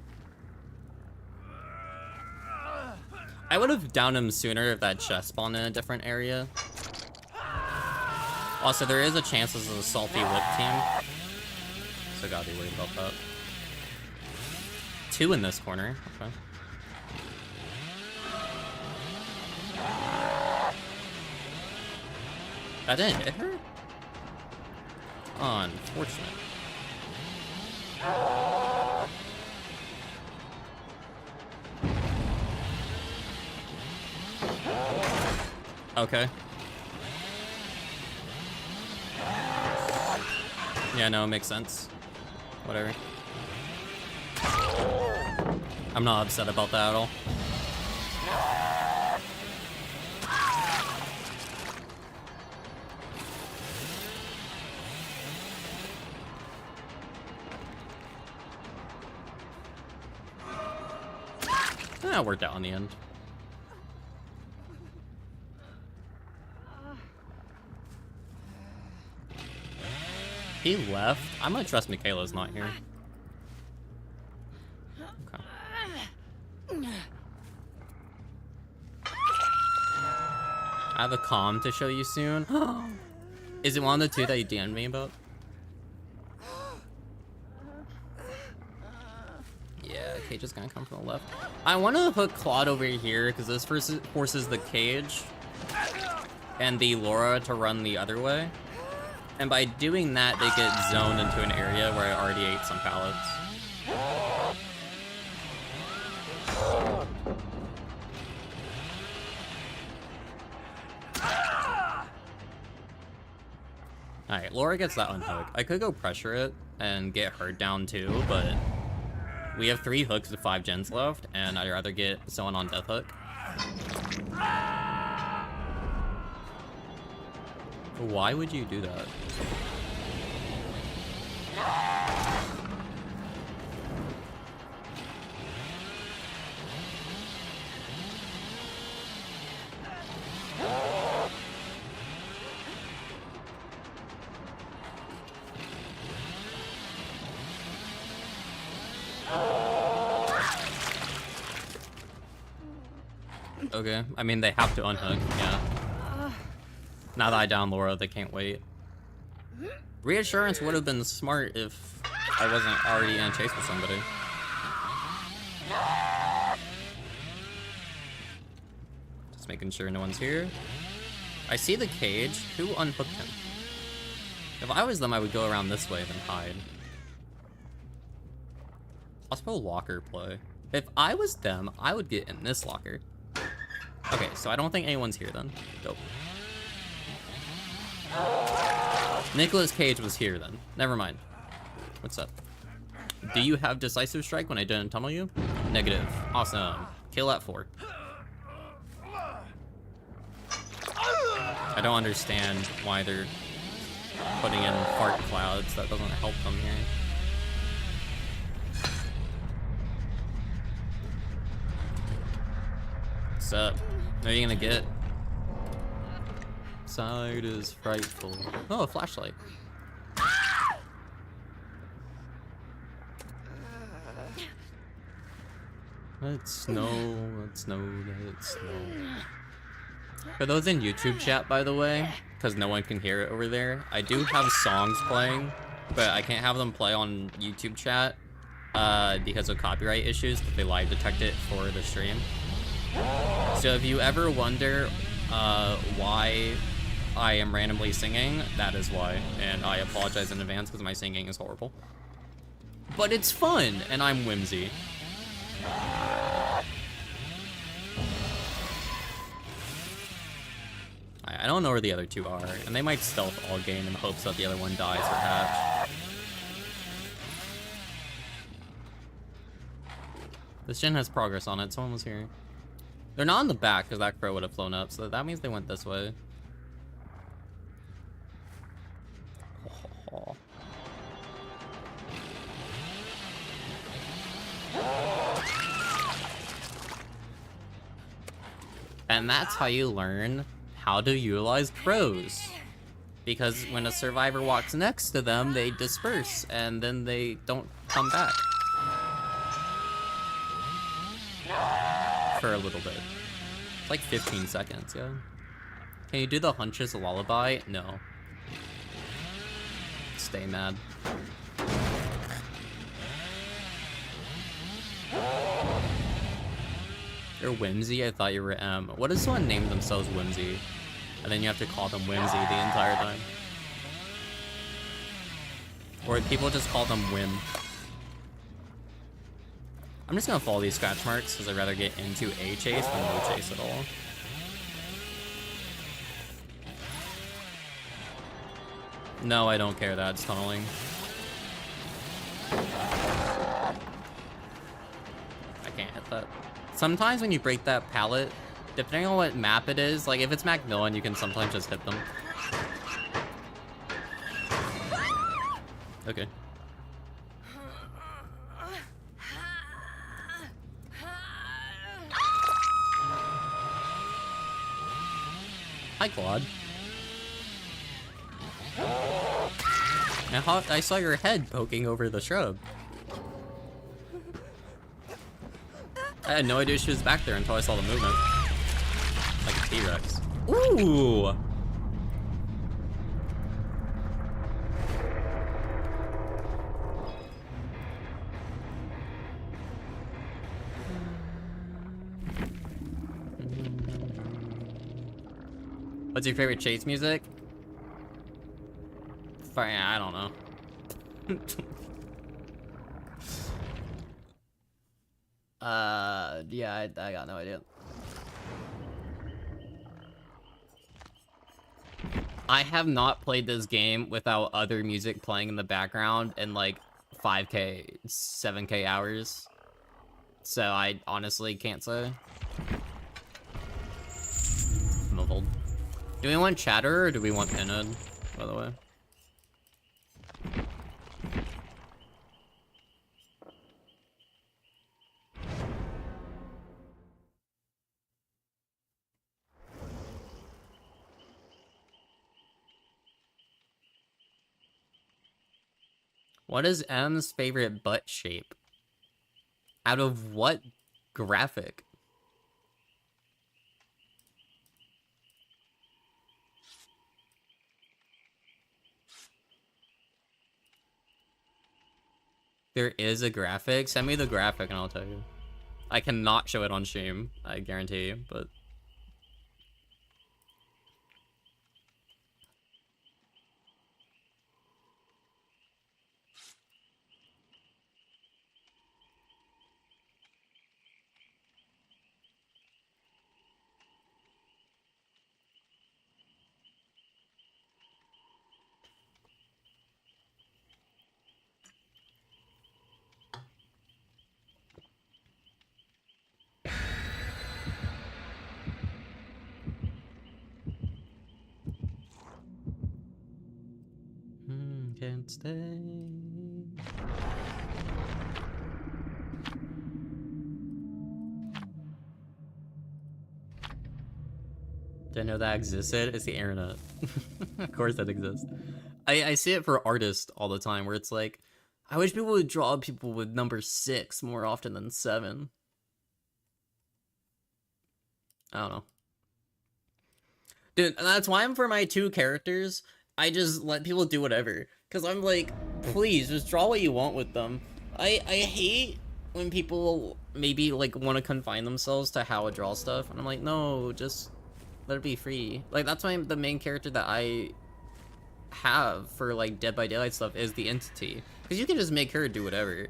I would have downed him sooner if that chest spawned in a different area. Also, there is a chance this is a salty whip team. So gotta be worried about that. 2 in this corner. Okay. That didn't hit her? Unfortunate. Okay. Yeah, no, it makes sense. Whatever. I'm not upset about that at all. That worked out in the end. He left? I'm gonna trust Michaela's not here. Okay. I have a comm to show you soon. Is it one of the two that you DM'd me about? Yeah, Cage is gonna come from the left. I want to put Claude over here because this forces the Cage and the Laura to run the other way. And by doing that, they get zoned into an area where I already ate some pallets. Alright, Laura gets that unhook. I could go pressure it and get her down too, but we have 3 hooks with 5 gens left, and I'd rather get someone on death hook. Why would you do that? Okay, I mean, they have to unhook, yeah. Now that I down Laura, they can't wait. Reassurance would have been smart if I wasn't already in a chase with somebody. Just making sure no one's here. I see the Cage. Who unhooked him? If I was them, I would go around this way, then hide. Possible locker play. If I was them, I would get in this locker. Okay, so I don't think anyone's here then. Go. Nicolas Cage was here then. Never mind. What's up? Do you have Decisive Strike when I didn't tunnel you? Negative. Awesome. Kill at 4. I don't understand why they're putting in fart clouds. That doesn't help them here. What's up? What are you gonna get? Side is frightful. Oh, a flashlight. Let snow, let snow, let snow. For those in YouTube chat, by the way, because no one can hear it over there, I do have songs playing, but I can't have them play on YouTube chat because of copyright issues, but they live detect it for the stream. So if you ever wonder why I am randomly singing, that is why, and I apologize in advance because my singing is horrible. But it's fun, and I'm whimsy. I don't know where the other 2 are, and they might stealth all game in the hopes that the other one dies or hatch. This gen has progress on it, someone was here. They're not in the back because that crow would have flown up, so that means they went this way. Oh. And that's how you learn how to utilize crows. Because when a survivor walks next to them, they disperse, and then they don't come back. For a little bit. It's like 15 seconds, yeah. Can you do the hunches lullaby? No. Stay mad. You're Whimsy? I thought you were M. What if someone named themselves Whimsy? And then you have to call them Whimsy the entire time? Or people just call them Whim. I'm just gonna follow these scratch marks because I'd rather get into a chase than no chase at all. No, I don't care that it's tunneling. I can't hit that. Sometimes when you break that pallet, depending on what map it is, like if it's Macmillan, you can sometimes just hit them. Okay. Hi, Claude. I saw your head poking over the shrub. I had no idea she was back there until I saw the movement. Like a T-Rex. Ooh! What's your favorite Chase music? Fine, I don't know. Yeah, I got no idea. I have not played this game without other music playing in the background in like 5K, 7K hours. So I honestly can't say. Muffled. Do we want chatter or do we want Pinhead, by the way? What is M's favorite butt shape? Out of what graphic? There is a graphic? Send me the graphic and I'll tell you. I cannot show it on stream, I guarantee you, but... Can't stay. Didn't know that existed. It's the internet. Of course that exists. I see it for artists all the time where it's like, I wish people would draw people with number 6 more often than 7. I don't know. Dude, that's why I'm for my 2 characters. I just let people do whatever. Because I'm like, please, just draw what you want with them. I hate when people maybe, like, want to confine themselves to how I draw stuff. And I'm like, no, just let it be free. Like, that's why the main character that I have for, like, Dead by Daylight stuff is the Entity. Because you can just make her do whatever.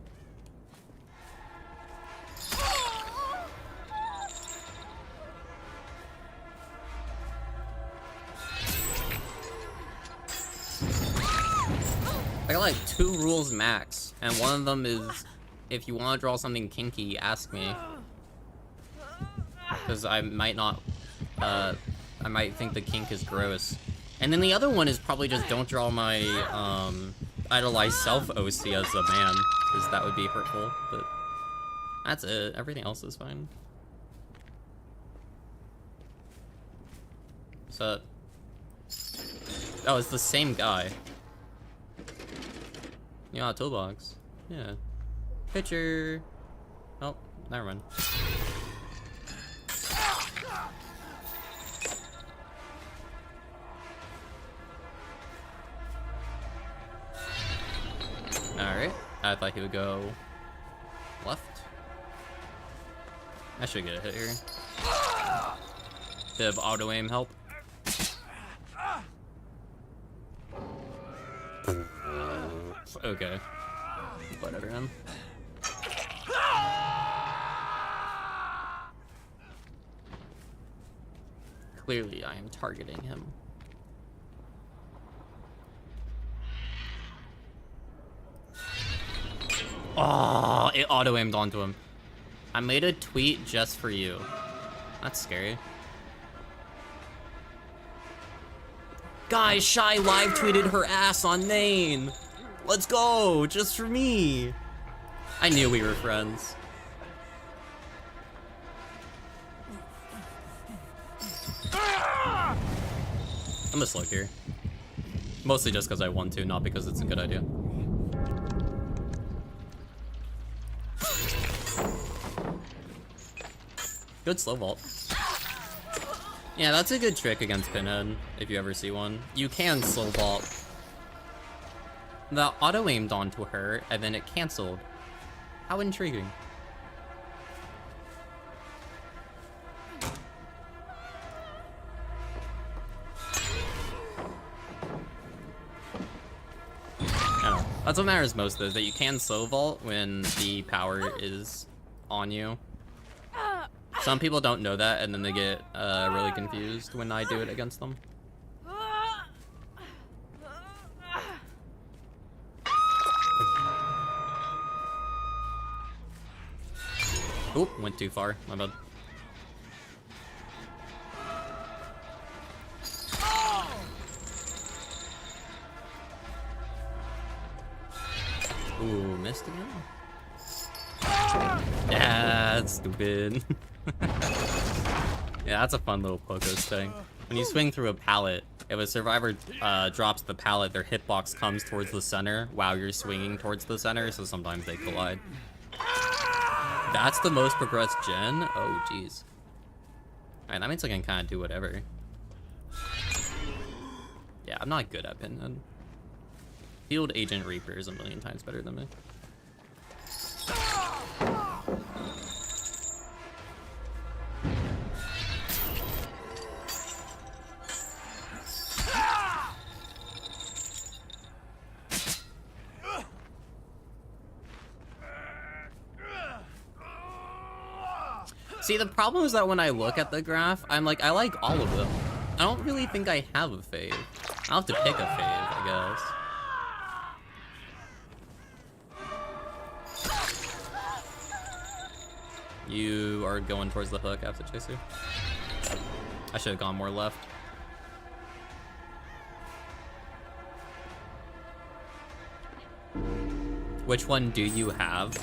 I got like 2 rules max, and one of them is, if you want to draw something kinky, ask me. Because I might not, I might think the kink is gross. And then the other one is probably just don't draw my, idolized self OC as a man, because that would be hurtful, but that's it. Everything else is fine. So, oh, it's the same guy. Yeah, toolbox. Yeah. Picture. Oh, never mind. Alright. I thought he would go left. I should get a hit here. Bit of auto aim help. Okay. Whatever, man. Clearly, I am targeting him. Oh, it auto-aimed onto him. I made a tweet just for you. That's scary. Guys, Shy live tweeted her ass on Maine. Let's go, just for me. I knew we were friends. I'm gonna slow here. Mostly just because I want to, not because it's a good idea. Good slow vault. Yeah, that's a good trick against Pinhead, if you ever see one. You can slow vault. The auto-aimed onto her, and then it canceled. How intriguing. That's what matters most, though, is that you can slow vault when the power is on you. Some people don't know that, and then they get really confused when I do it against them. Oop, went too far. My bad. Ooh, missed again? Yeah, that's stupid. Yeah, that's a fun little Pokos thing. When you swing through a pallet, if a survivor drops the pallet, their hitbox comes towards the center while you're swinging towards the center, so sometimes they collide. That's the most progressed gen? Oh, jeez. Alright, that means I can kind of do whatever. Yeah, I'm not good at Pinhead. Field Agent Reaper is a million times better than me. See, the problem is that when I look at the graph, I'm like, I like all of them. I don't really think I have a fave. I'll have to pick a fave, I guess. You are going towards the hook after Chaser. I should have gone more left. Which one do you have?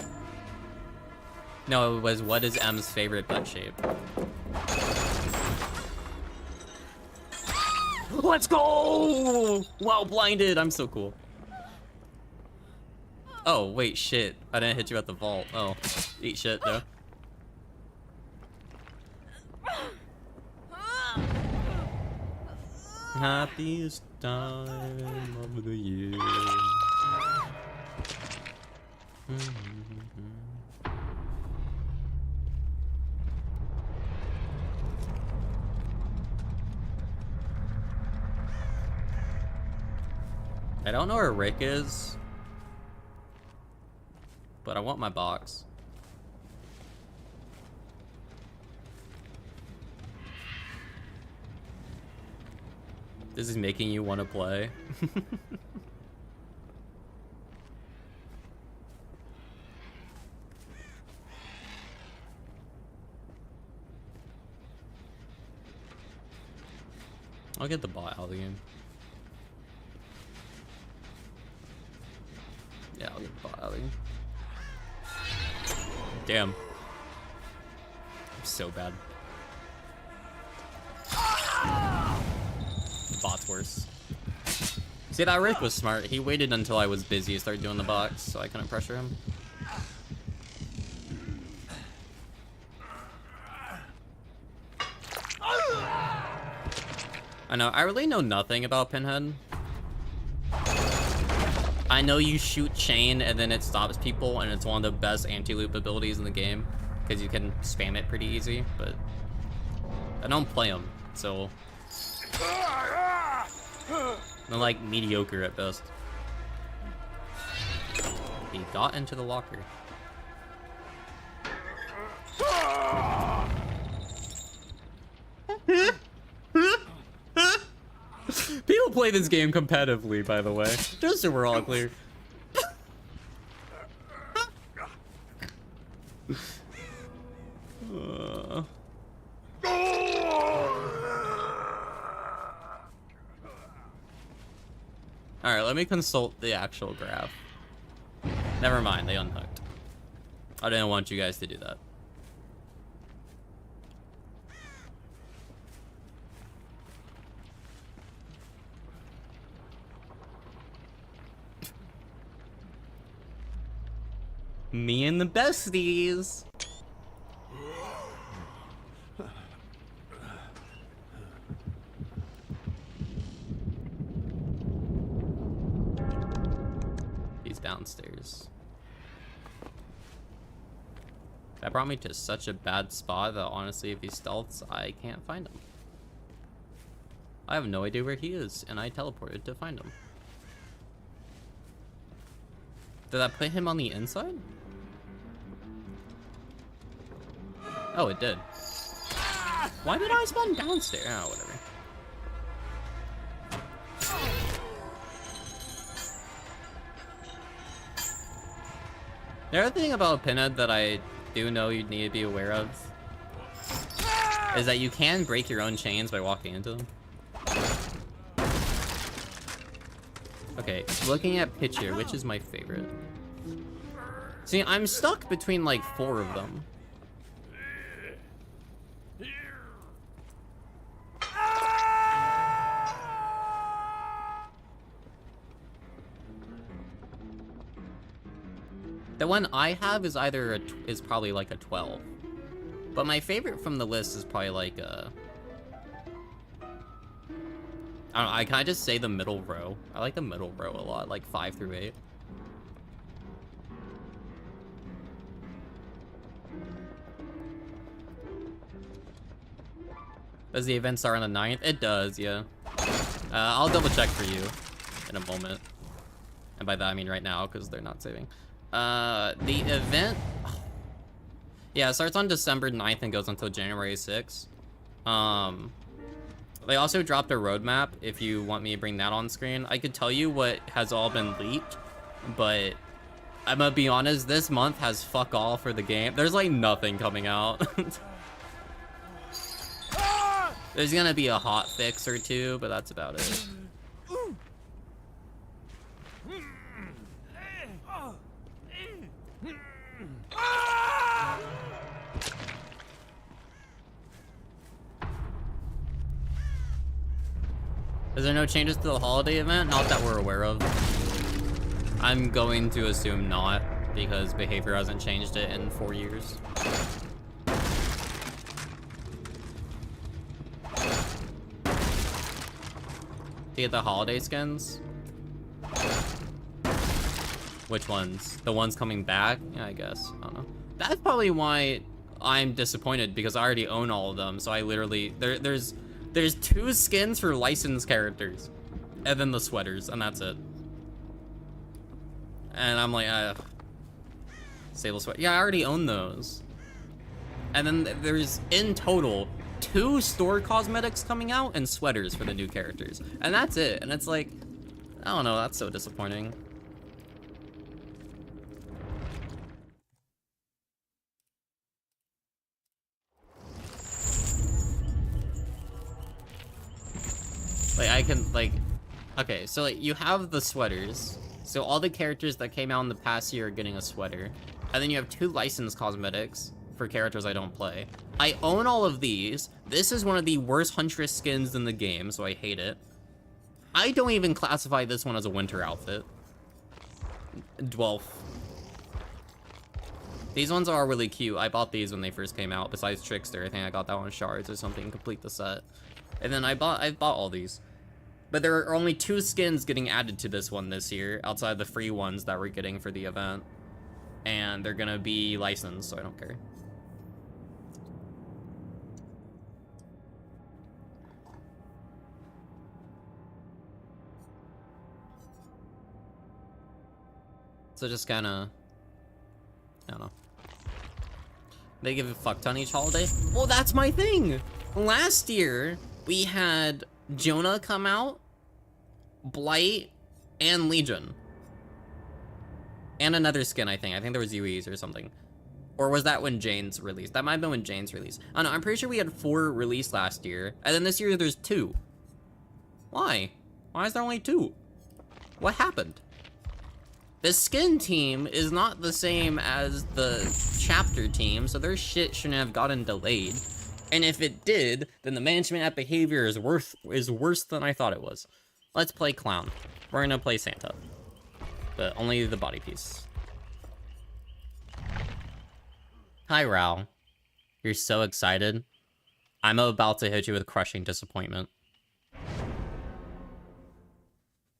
No, it was what is M's favorite butt shape? Let's go! Wow, blinded! I'm so cool. Oh, wait, shit. I didn't hit you at the vault. Oh, eat shit, though. Happiest time of the year. I don't know where Rick is, but I want my box. This is making you want to play. I'll get the bot out of the game. Yeah, I'll get the bot out of the game. Damn. I'm so bad. The bot's worse. See, that Rick was smart. He waited until I was busy to start doing the box, so I couldn't pressure him. I know, I really know nothing about Pinhead. I know you shoot chain and then it stops people, and it's one of the best anti-loop abilities in the game because you can spam it pretty easy, but I don't play them, so they're like mediocre at best. He got into the locker. People play this game competitively, by the way. Just so we're all clear. Alright, let me consult the actual graph. Never mind, they unhooked. I didn't want you guys to do that. Me and the besties. He's downstairs. That brought me to such a bad spot that honestly, if he stealths, I can't find him. I have no idea where he is, and I teleported to find him. Did that put him on the inside? Oh, it did. Why did I spawn downstairs? Oh, whatever. The other thing about Pinhead that I do know you need to be aware of is that you can break your own chains by walking into them. Okay, looking at picture, which is my favorite? See, I'm stuck between like 4 of them. The one I have is either is probably like a 12, but my favorite from the list is probably like a. I don't know, can I just say the middle row? I like the middle row a lot, like 5 through 8. Does the event start on the 9th? It does, yeah. I'll double check for you in a moment. And by that I mean right now, because they're not saving. The event... Yeah, it starts on December 9th and goes until January 6th. They also dropped a roadmap if you want me to bring that on screen. I could tell you what has all been leaked, but I'm gonna be honest, this month has fuck all for the game. There's like nothing coming out. There's gonna be a hot fix or two, but that's about it. Is there no changes to the holiday event? Not that we're aware of. I'm going to assume not, because behavior hasn't changed it in 4 years. To get the holiday skins? Which ones? The ones coming back? Yeah, I guess. I don't know. That's probably why I'm disappointed, because I already own all of them, so I literally... There's 2 skins for licensed characters, and then the sweaters, and that's it. And I'm like, Sable sweater. Yeah, I already own those. And then there's, in total, 2 store cosmetics coming out and sweaters for the new characters. And that's it. And it's like, I don't know, that's so disappointing. Like, I can, like, okay, so, like, you have the sweaters. So all the characters that came out in the past year are getting a sweater. And then you have 2 licensed cosmetics for characters I don't play. I own all of these. This is one of the worst Huntress skins in the game, so I hate it. I don't even classify this one as a winter outfit. Dwelf. These ones are really cute. I bought these when they first came out, besides Trickster. I think I got that one Shards or something to complete the set. And then I bought all these. But there are only 2 skins getting added to this one this year, outside the free ones that we're getting for the event. And they're gonna be licensed, so I don't care. So just kinda... I don't know. They give a fuck ton each holiday? Well, that's my thing! Last year, we had Jonah come out, Blight, and Legion. And another skin, I think. I think there was UEs or something. Or was that when Jane's released? That might have been when Jane's released. I don't know, I'm pretty sure we had 4 released last year. And then this year there's 2. Why? Why is there only 2? What happened? The skin team is not the same as the chapter team, so their shit shouldn't have gotten delayed. And if it did, then the management at behavior is worse than I thought it was. Let's play clown. We're gonna play Santa, but only the body piece. Hi, Ral. You're so excited. I'm about to hit you with crushing disappointment.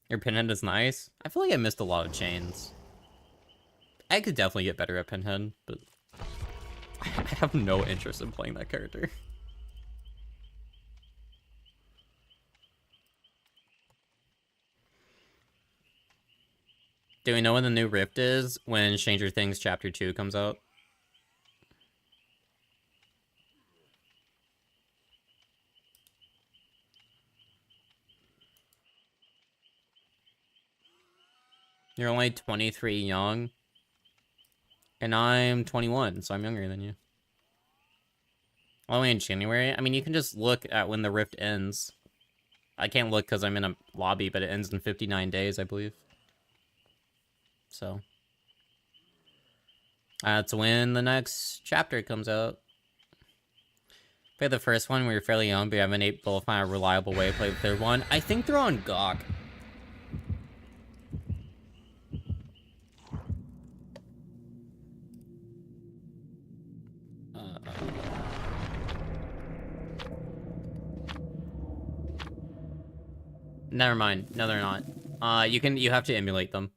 Your pinhead is nice. I feel like I missed a lot of chains. I could definitely get better at pinhead, but I have no interest in playing that character. Do we know when the new Rift is? When Stranger Things Chapter 2 comes out? You're only 23 young. And I'm 21, so I'm younger than you. Only in January? I mean, you can just look at when the Rift ends. I can't look because I'm in a lobby, but it ends in 59 days, I believe. So. That's when the next chapter comes out. Play the first one, we were fairly young, but you haven't been able to find a reliable way to play the third one. I think they're on GOG. Never mind. No, they're not. You have to emulate them.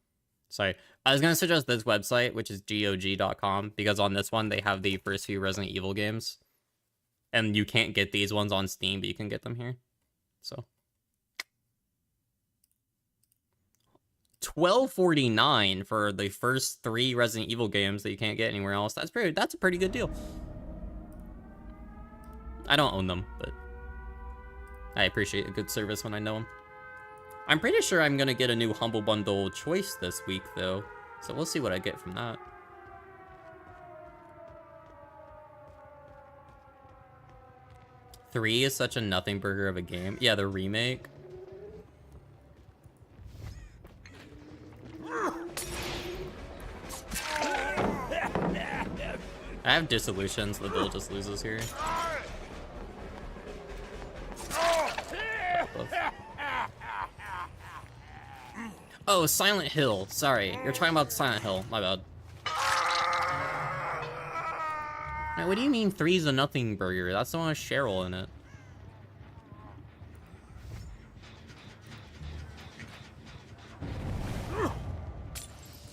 Sorry. I was gonna suggest this website, which is GOG.com, because on this one they have the first few Resident Evil games. And you can't get these ones on Steam, but you can get them here. So. $12.49 for the first 3 Resident Evil games that you can't get anywhere else. That's a pretty good deal. I don't own them, but I appreciate a good service when I know them. I'm pretty sure I'm gonna get a new Humble Bundle choice this week, though. So we'll see what I get from that. Three is such a nothing burger of a game. Yeah, the remake. I have Dissolution, so the build just loses here. Oh, Silent Hill. Sorry, you're talking about Silent Hill. My bad. Now, what do you mean 3's a nothing burger? That's the one with Cheryl in it.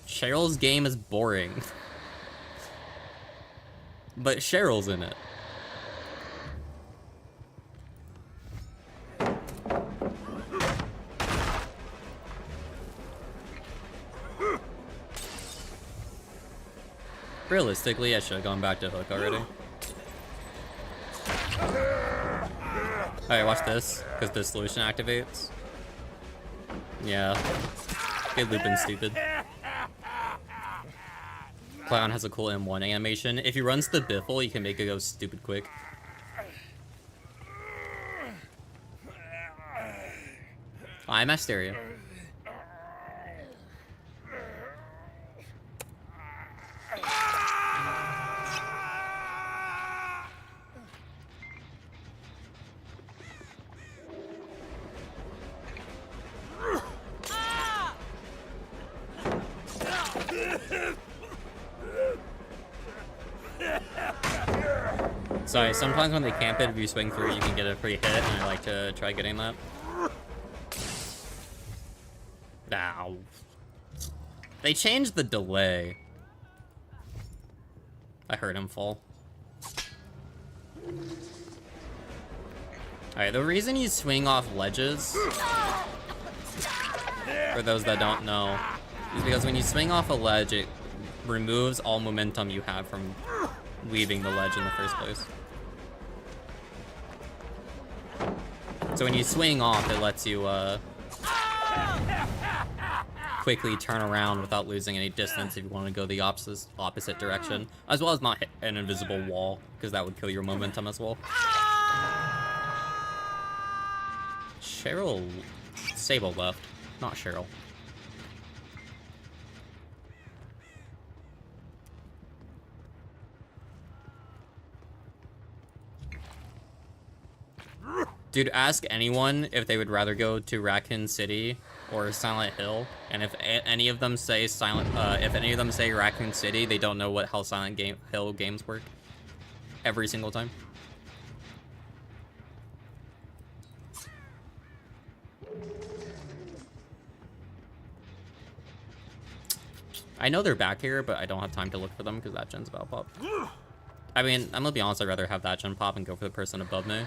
Cheryl's game is boring. But Cheryl's in it. Realistically, I should have gone back to Hook already. Alright, watch this, because this solution activates. Yeah. Get Lupin stupid. Clown has a cool M1 animation. If he runs the biffle, you can make it go stupid quick. I'm Asteria. Sorry, sometimes when they camp it, if you swing through, you can get a free hit, and I like to try getting that. Ow. They changed the delay. I heard him fall. Alright, the reason you swing off ledges, for those that don't know, is because when you swing off a ledge, it removes all momentum you have from leaving the ledge in the first place. So when you swing off, it lets you quickly turn around without losing any distance if you want to go the opposite direction, as well as not hit an invisible wall, because that would kill your momentum as well. Cheryl... Sable left, not Cheryl. Dude, ask anyone if they would rather go to Raccoon City or Silent Hill, and if any of them say Raccoon City, they don't know how Hill games work. Every single time. I know they're back here, but I don't have time to look for them because that gen's about pop. I mean, I'm gonna be honest, I'd rather have that gen pop and go for the person above me.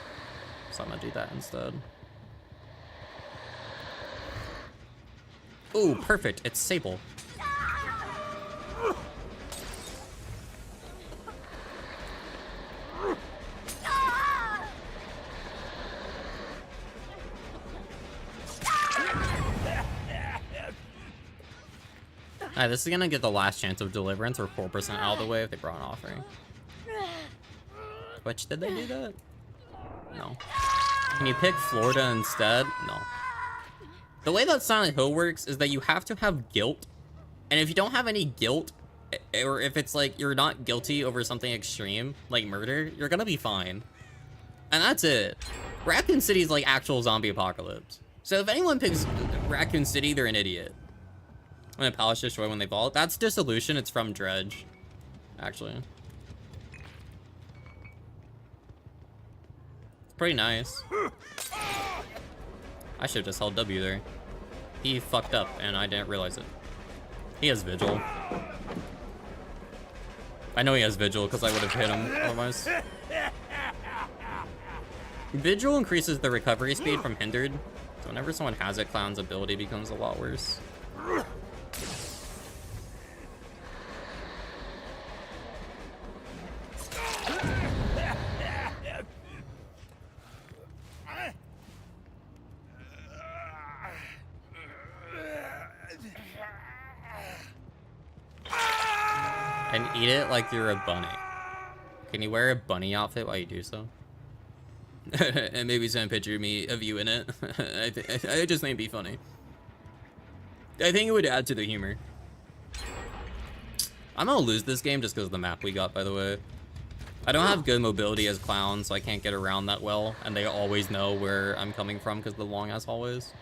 So I'm gonna do that instead. Ooh, perfect. It's Sable. Alright, this is gonna get the last chance of deliverance or 4% out of the way if they brought an offering. Which, did they do that? No. Can you pick Florida instead? No. The way that Silent Hill works is that you have to have guilt, and if you don't have any guilt, or if it's like you're not guilty over something extreme, like murder, you're gonna be fine. And that's it. Raccoon City is like actual zombie apocalypse. So if anyone picks Raccoon City, they're an idiot. When a palace destroy when they fall. That's Dissolution, it's from Dredge. Actually. It's pretty nice. I should've just held W there. He fucked up and I didn't realize it. He has Vigil. I know he has Vigil because I would have hit him otherwise. Vigil increases the recovery speed from Hindered. So whenever someone has it, Clown's ability becomes a lot worse. And eat it like you're a bunny. Can you wear a bunny outfit while you do so? And maybe send a picture of you in it. I just think it'd be funny. I think it would add to the humor. I'm gonna lose this game just because of the map we got, by the way. I don't have good mobility as Clown, so I can't get around that well, and they always know where I'm coming from because of the long-ass hallways.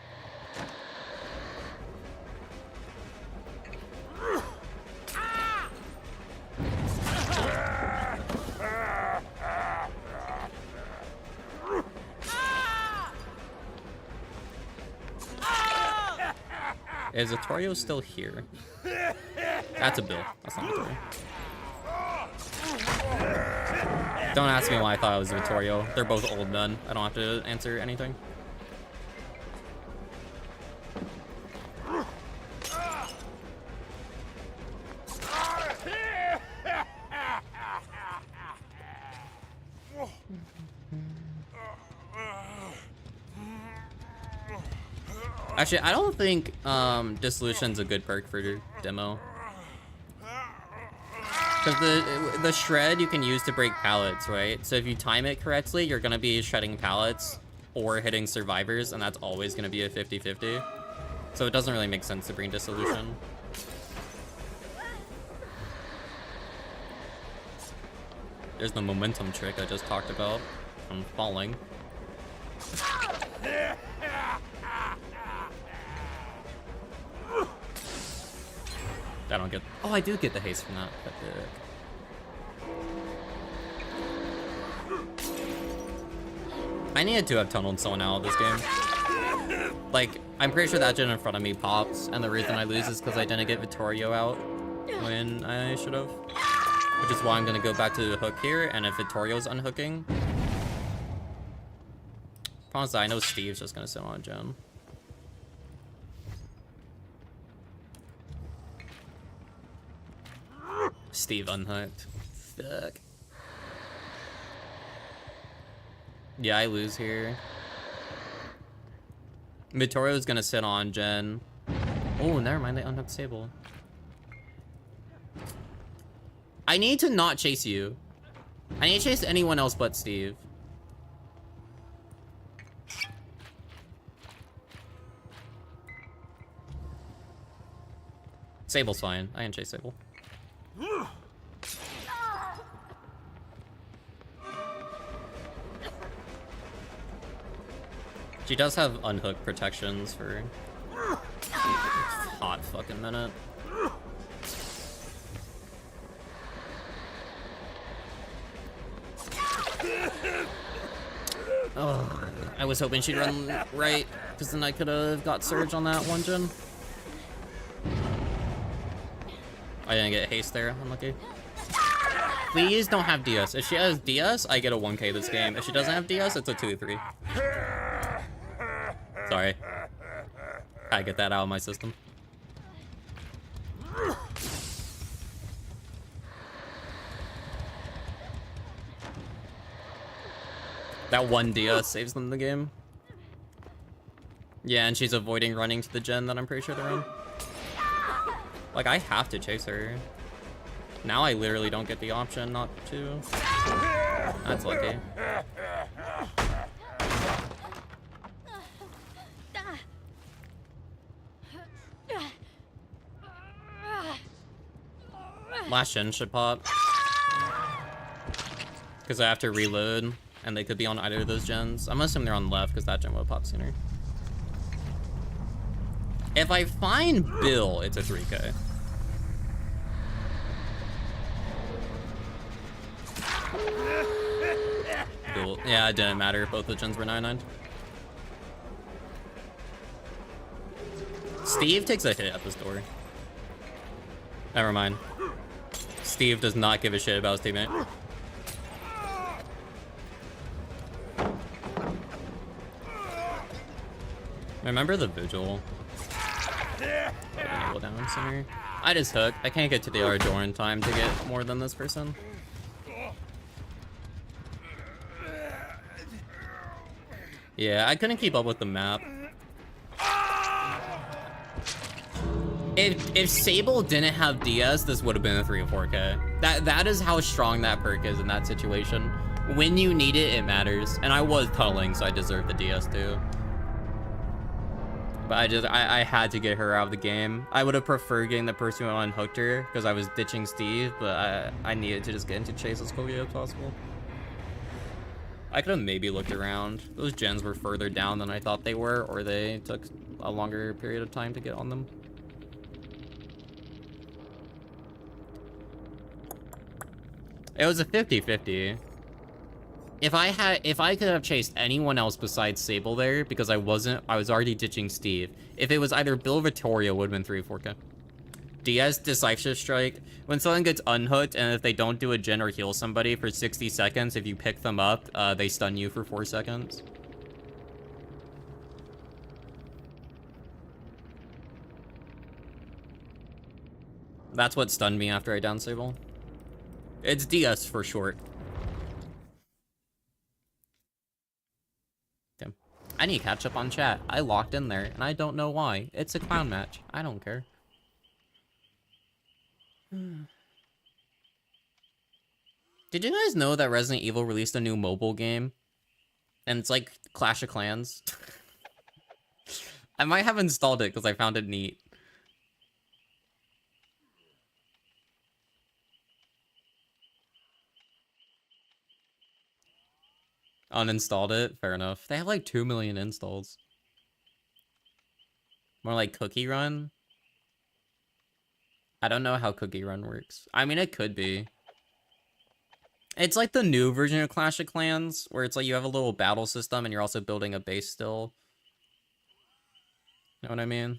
Is Vittorio still here? That's a Bill. That's not Vittorio. Don't ask me why I thought it was Vittorio. They're both old men. I don't have to answer anything. Actually, I don't think Dissolution's a good perk for demo. Because the shred you can use to break pallets, right? So if you time it correctly, you're going to be shredding pallets or hitting survivors, and that's always going to be a 50-50. So it doesn't really make sense to bring Dissolution. There's the momentum trick I just talked about. I'm falling. I don't get... Oh, I do get the haste from that. I needed to have tunneled someone out of this game. Like, I'm pretty sure that gen in front of me pops, and the reason I lose is because I didn't get Vittorio out when I should have. Which is why I'm going to go back to the hook here, and if Vittorio's unhooking... Promise that I know Steve's just going to sit on a gen. Steve unhooked. Fuck. Yeah, I lose here. Vittorio's gonna sit on Jen. Oh, never mind, they unhooked Sable. I need to not chase you. I need to chase anyone else but Steve. Sable's fine. I can chase Sable. She does have unhook protections for a hot fucking minute. Oh, I was hoping she'd run right, because then I could have got Surge on that one gen. I didn't get haste there, unlucky. Please don't have DS. If she has DS, I get a 1k this game. If she doesn't have DS, it's a 2-3. Sorry. I get that out of my system. That one DS saves them the game. Yeah, and she's avoiding running to the gen that I'm pretty sure they're in. Like, I have to chase her. Now I literally don't get the option not to. That's lucky. Last gen should pop. Because I have to reload, and they could be on either of those gens. I'm assuming they're on left, because that gen will pop sooner. If I find Bill, it's a 3k. Bill, yeah, it didn't matter. Both the gens were 9-9. Steve takes a hit at this door. Never mind. Steve does not give a shit about his teammate. Remember the vigil? Down center. I just hook. I can't get to the other door in time to get more than this person. Yeah, I couldn't keep up with the map. If Sable didn't have DS, this would have been a 3 or 4k. That is how strong that perk is in that situation. When you need it, it matters. And I was tunneling, so I deserve the DS too. But I had to get her out of the game. I would have preferred getting the person who unhooked her because I was ditching Steve, but I needed to just get into chase as quickly as possible. I could have maybe looked around. Those gens were further down than I thought they were, or they took a longer period of time to get on them. It was a 50-50. If I could have chased anyone else besides Sable there, because I was already ditching Steve. If it was either Bill or Vittoria, it would have been 3 or 4k. DS Decisive Strike. When someone gets unhooked, and if they don't do a gen or heal somebody for 60 seconds, if you pick them up, they stun you for 4 seconds. That's what stunned me after I downed Sable. It's DS for short. I need to catch up on chat. I locked in there, and I don't know why. It's a clown match. I don't care. Did you guys know that Resident Evil released a new mobile game? And it's like Clash of Clans? I might have installed it because I found it neat. Uninstalled it? Fair enough. They have like 2 million installs. More like Cookie Run? I don't know how Cookie Run works. I mean, it could be. It's like the new version of Clash of Clans, where it's like you have a little battle system and you're also building a base still. Know what I mean?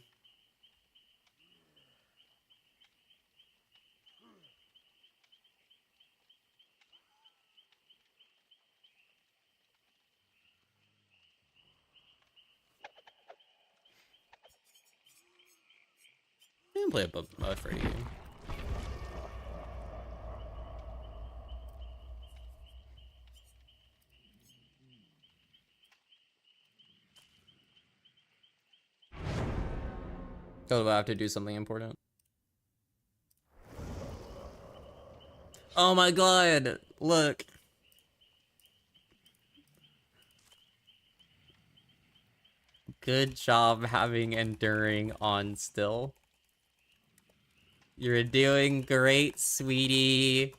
You can play a Freddy game. Oh, I have to do something important. Oh my god, look. Good job having Enduring on still. You're doing great, sweetie.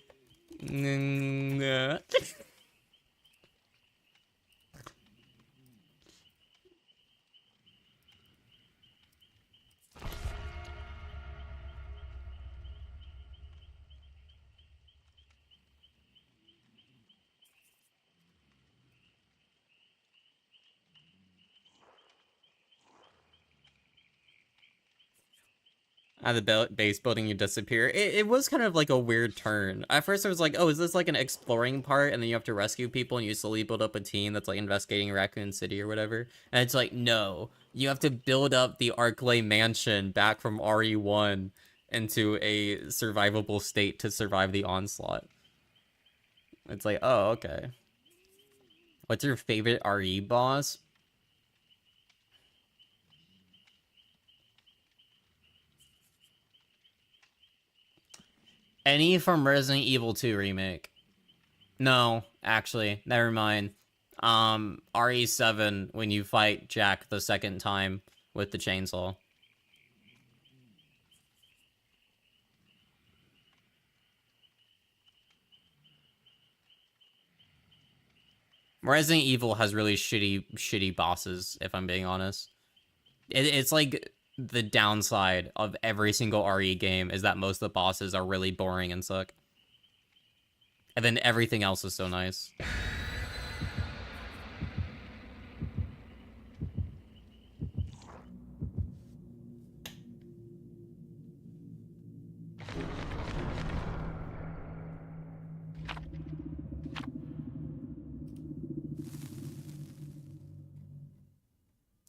At the base building, you disappear. It was kind of like a weird turn. At first, I was like, oh, is this like an exploring part? And then you have to rescue people, and you slowly build up a team that's like investigating Raccoon City or whatever. And it's like, no, you have to build up the Arklay Mansion back from RE1 into a survivable state to survive the onslaught. It's like, oh, okay. What's your favorite RE boss? Any from Resident Evil 2 remake. No, actually, never mind. RE7 when you fight Jack the second time with the chainsaw. Resident Evil has really shitty bosses, if I'm being honest. It's like the downside of every single RE game is that most of the bosses are really boring and suck. And then everything else is so nice.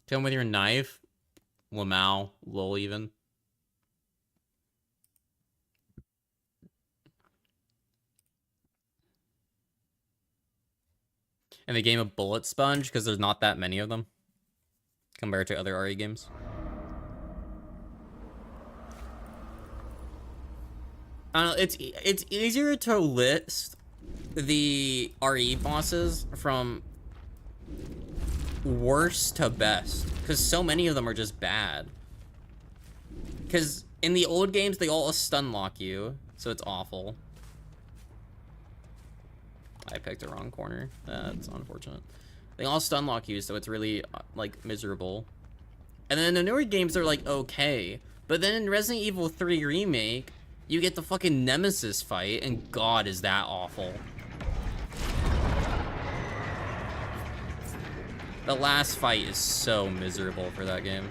Kill him with your knife. Lamau, lol even. And the game of Bullet Sponge, because there's not that many of them compared to other RE games. I don't know, it's easier to list the RE bosses from worst to best, because so many of them are just bad. Because in the old games, they all stun lock you, so it's awful. I picked the wrong corner. That's unfortunate. They all stun lock you, so it's really, like, miserable. And then the newer games are, like, okay. But then in Resident Evil 3 Remake, you get the fucking Nemesis fight, and god, is that awful. The last fight is so miserable for that game.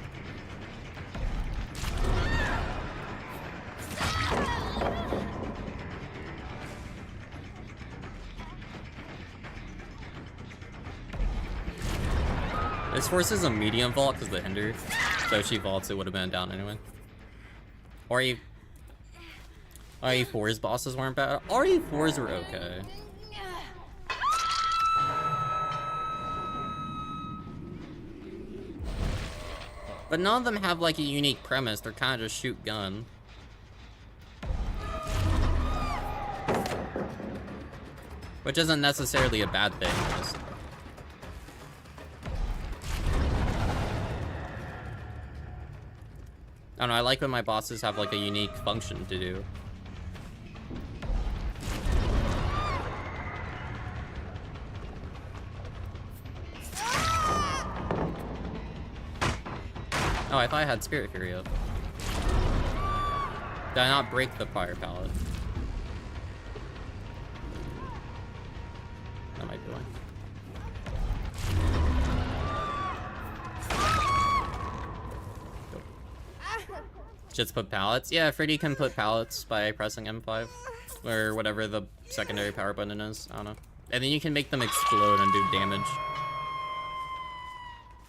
This forces a medium vault because of the hinder. So if she vaults, it would have been down anyway. RE4's bosses weren't bad. RE4's were okay. But none of them have like a unique premise. They're kind of just shoot gun. Which isn't necessarily a bad thing. Just... I don't know, I like when my bosses have like a unique function to do. Oh, I thought I had Spirit Fury up. Did I not break the fire pallet? That might be why. Just put pallets? Yeah, Freddy can put pallets by pressing M5. Or whatever the secondary power button is. I don't know. And then you can make them explode and do damage.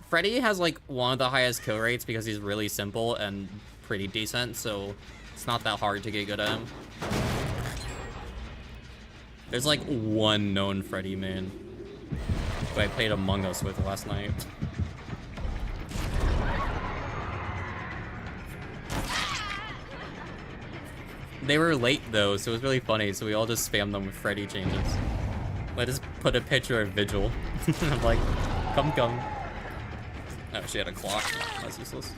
Freddy has like one of the highest kill rates because he's really simple and pretty decent, so it's not that hard to get good at him. There's like one known Freddy main who I played Among Us with last night. They were late though, so it was really funny, so we all just spammed them with Freddy changes. I just put a picture of Vigil. I'm like, come. Oh, she had a clock. That's useless.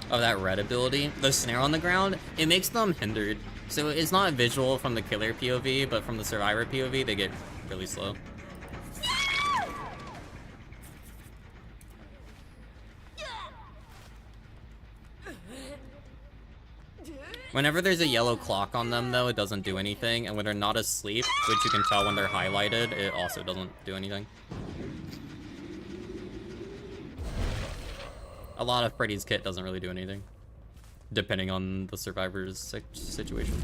Oh, that red ability. The snare on the ground, it makes them hindered. So it's not visual from the killer POV, but from the survivor POV, they get really slow. Whenever there's a yellow clock on them, though, it doesn't do anything. And when they're not asleep, which you can tell when they're highlighted, it also doesn't do anything. A lot of Freddy's kit doesn't really do anything, depending on the survivor's situation.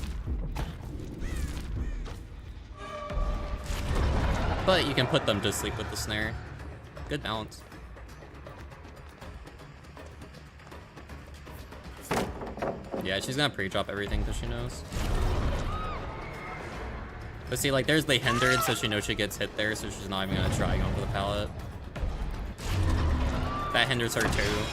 But you can put them to sleep with the snare. Good balance. Yeah, she's gonna pre-drop everything because she knows. But see, like, there's the hindered, so she knows she gets hit there, so she's not even gonna try going for the pallet. That hinders her too.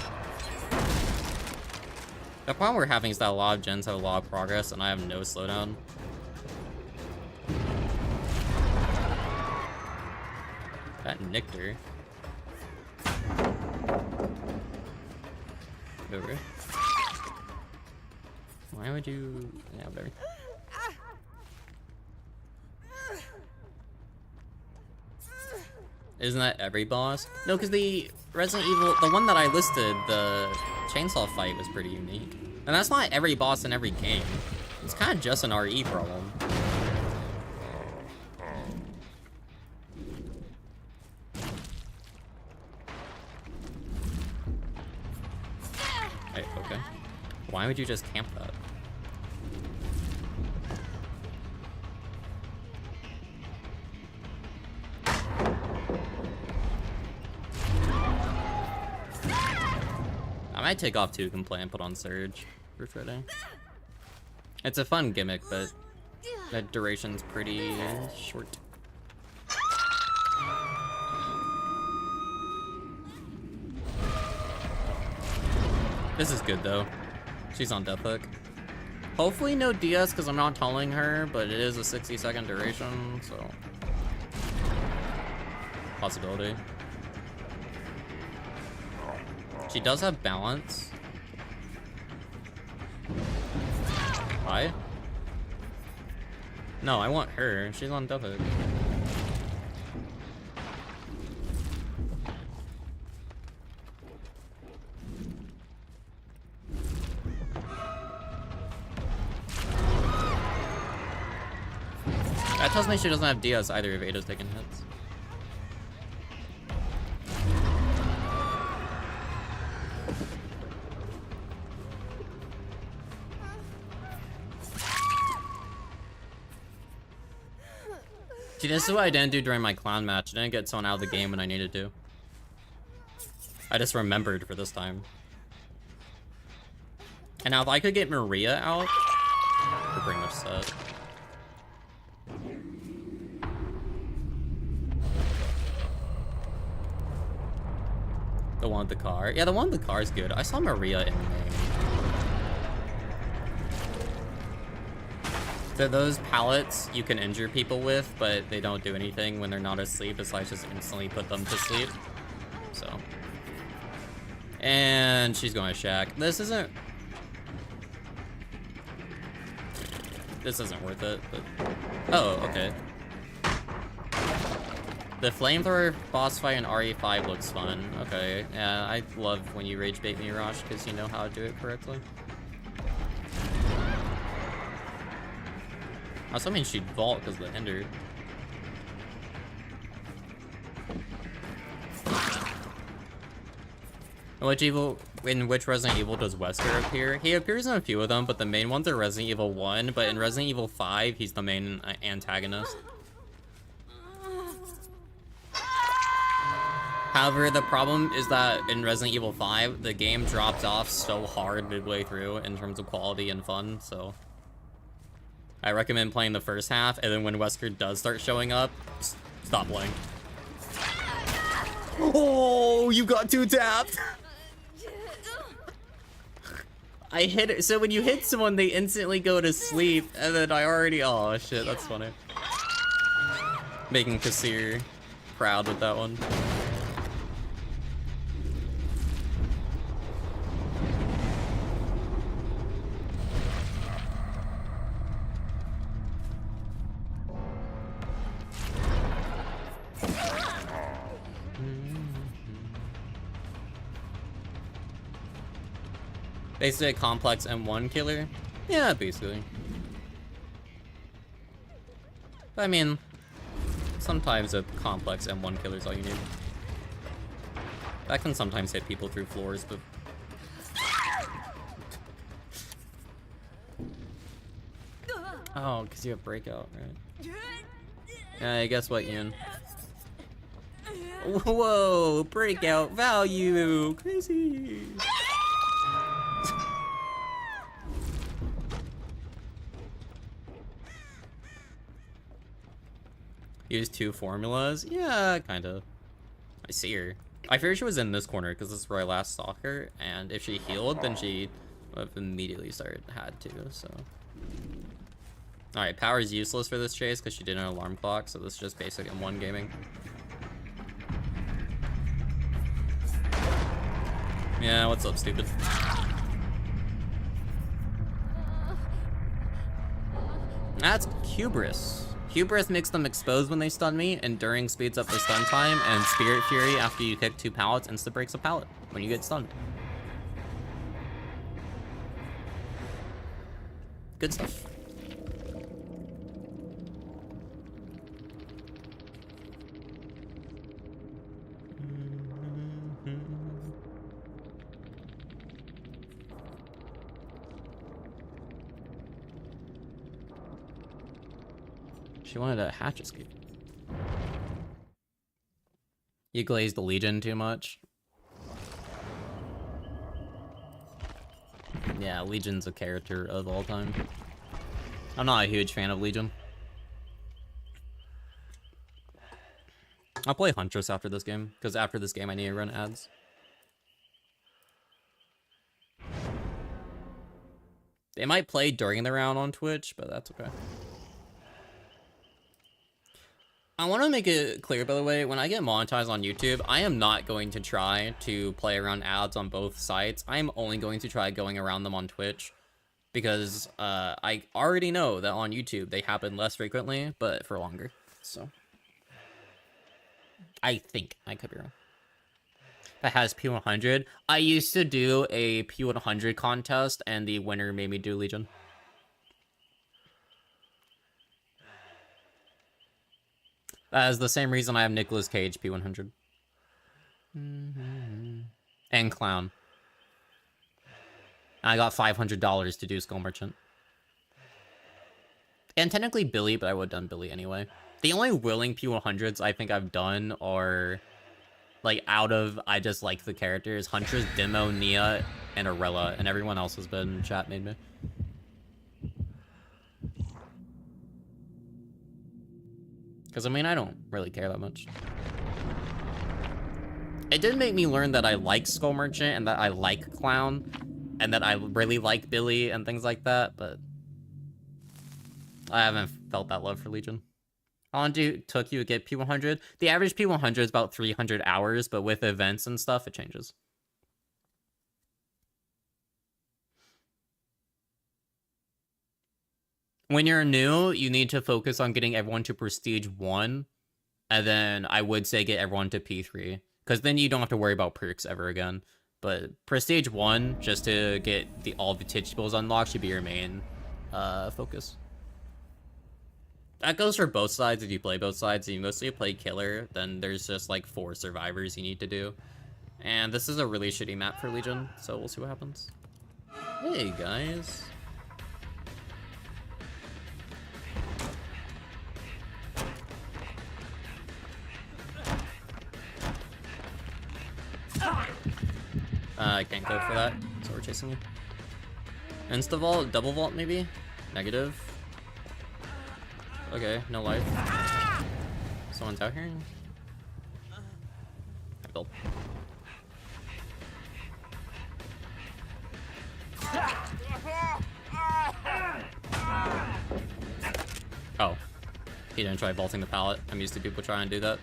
The problem we're having is that a lot of gens have a lot of progress, and I have no slowdown. That nicked her. Over. Why would you... Yeah, whatever. Isn't that every boss? No, because the Resident Evil, the one that I listed, the chainsaw fight was pretty unique. And that's not every boss in every game. It's kind of just an RE problem. Hey, okay. Why would you just camp that? I might take off 2 Complaint and put on Surge for Friday. It's a fun gimmick, but the duration's pretty short. This is good though. She's on Deathhook. Hopefully no DS because I'm not telling her, but it is a 60-second duration, so possibility. She does have balance. Why? No, I want her. She's on Deathhook. That tells me she doesn't have DS either if Ada's taking hits. See, this is what I didn't do during my clown match. I didn't get someone out of the game when I needed to. I just remembered for this time. And now if I could get Maria out, we're pretty much set. The one with the car. Yeah, the one with the car is good. I saw Maria in main. So those pallets you can injure people with, but they don't do anything when they're not asleep besides just instantly put them to sleep. So. And she's going to Shack. This isn't worth it, but... Oh, okay. The flamethrower boss fight in RE5 looks fun. Okay, yeah, I love when you rage bait me, Rosh, because you know how to do it correctly. I was hoping she'd vault because of the hinder. In which Resident Evil does Wesker appear? He appears in a few of them, but the main ones are Resident Evil 1, but in Resident Evil 5, he's the main antagonist. However, the problem is that in Resident Evil 5, the game drops off so hard midway through in terms of quality and fun, so... I recommend playing the first half, and then when Wesker does start showing up, stop playing. Oh, you got 2 tapped! I hit it. So when you hit someone, they instantly go to sleep, and then I already... Oh, shit, that's funny. Making Kassir proud with that one. Basically a complex M1 killer? Yeah, basically. I mean, sometimes a complex M1 killer is all you need. That can sometimes hit people through floors, but Oh, because you have breakout, right? Yeah, guess what, Ian? Whoa, breakout value! Crazy! Use 2 formulas? Yeah, kinda. I see her. I figured she was in this corner because this is where I last saw her, and if she healed, then she would have immediately had to, so. Alright, power is useless for this chase because she did an alarm clock, so this is just basic M1 gaming. Yeah, what's up, stupid? That's hubris. Hubris makes them exposed when they stun me, Enduring speeds up the stun time, and Spirit Fury after you kick 2 pallets insta-breaks a pallet when you get stunned. Good stuff. She wanted a hatch escape. You glazed the Legion too much. Yeah, Legion's a character of all time. I'm not a huge fan of Legion. I'll play Huntress after this game, because after this game I need to run ads. They might play during the round on Twitch, but that's okay. I want to make it clear, by the way, when I get monetized on YouTube, I am not going to try to play around ads on both sites. I'm only going to try going around them on Twitch, because I already know that on YouTube they happen less frequently, but for longer. So I think I could be wrong. That has P100. I used to do a P100 contest, and the winner made me do Legion. That is the same reason I have Nicolas Cage P100. And Clown. I got $500 to do Skull Merchant. And technically Billy, but I would have done Billy anyway. The only willing P100s I think I've done are, like, out of I just like the characters, Huntress, Demo, Nia, and Arella, and everyone else has been chat made me. Because, I mean, I don't really care that much. It did make me learn that I like Skull Merchant, and that I like Clown, and that I really like Billy, and things like that, but I haven't felt that love for Legion. How long took you to get P100? The average P100 is about 300 hours, but with events and stuff, it changes. When you're new, you need to focus on getting everyone to Prestige 1, and then I would say get everyone to P3, because then you don't have to worry about perks ever again. But Prestige 1, just to get all the teachables unlocked, should be your main focus. That goes for both sides if you play both sides. If you mostly play Killer, then there's just like 4 survivors you need to do. And this is a really shitty map for Legion, so we'll see what happens. Hey, guys. I can't go for that, so we're chasing you. Insta vault, double vault maybe? Negative. Okay, no life. Someone's out here. I built. Oh. He didn't try vaulting the pallet. I'm used to people trying to do that.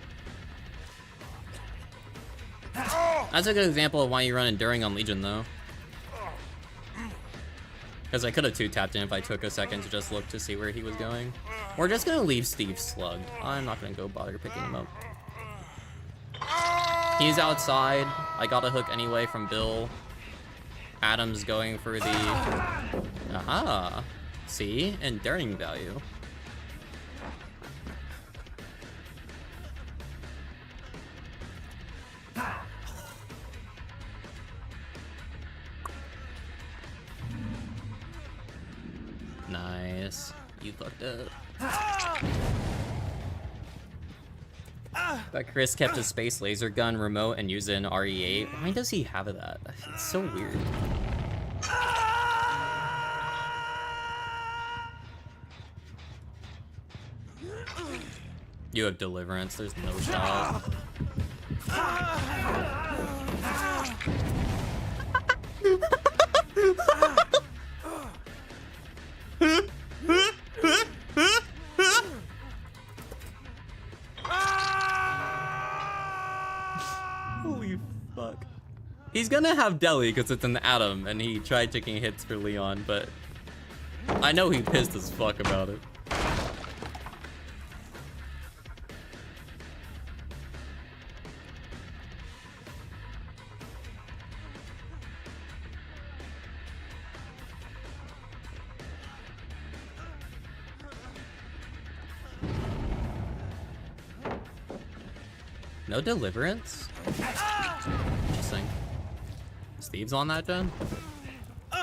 That's a good example of why you run Enduring on Legion, though. Because I could have 2-tapped him if I took a second to just look to see where he was going. We're just going to leave Steve slugged. I'm not going to go bother picking him up. He's outside. I got a hook anyway from Bill. Adam's going for the... Aha! See? Enduring value. Nice. You fucked up. But Chris kept his space laser gun remote and used it in RE8. Why does he have that? It's so weird. You have Deliverance, there's no shot. Holy fuck. He's gonna have Deli because it's an Atom and he tried taking hits for Leon, but I know he pissed as fuck about it. No Deliverance? Interesting. Steve's on that gen? You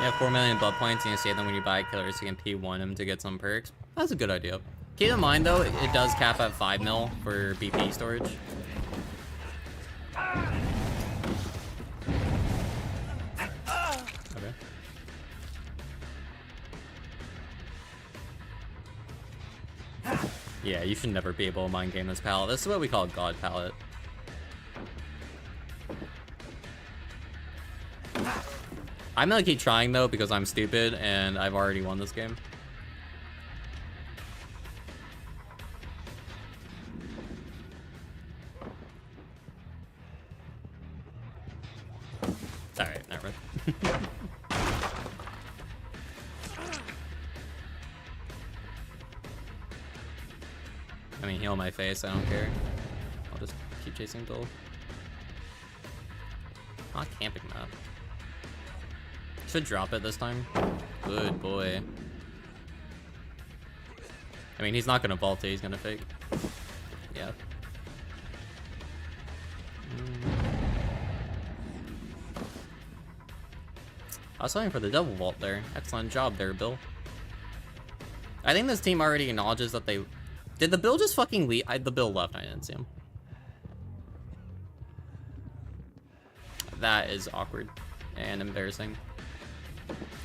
have 4 million blood points and you save them when you buy killers, so you can P1 them to get some perks. That's a good idea. Keep in mind though, it does cap at 5 mil for BP storage. Okay. Yeah, you should never be able to mind game this palette. This is what we call God palette. I'm gonna keep trying though because I'm stupid and I've already won this game. Alright, never mind. I mean, heal my face, I don't care. I'll just keep chasing Dole. Not camping map. Should drop it this time. Good boy. I mean, he's not gonna vault it, he's gonna fake. Yeah. I was waiting for the double vault there. Excellent job there, Bill. I think this team already acknowledges that they... Did the Bill just fucking leave? The Bill left, I didn't see him. That is awkward and embarrassing.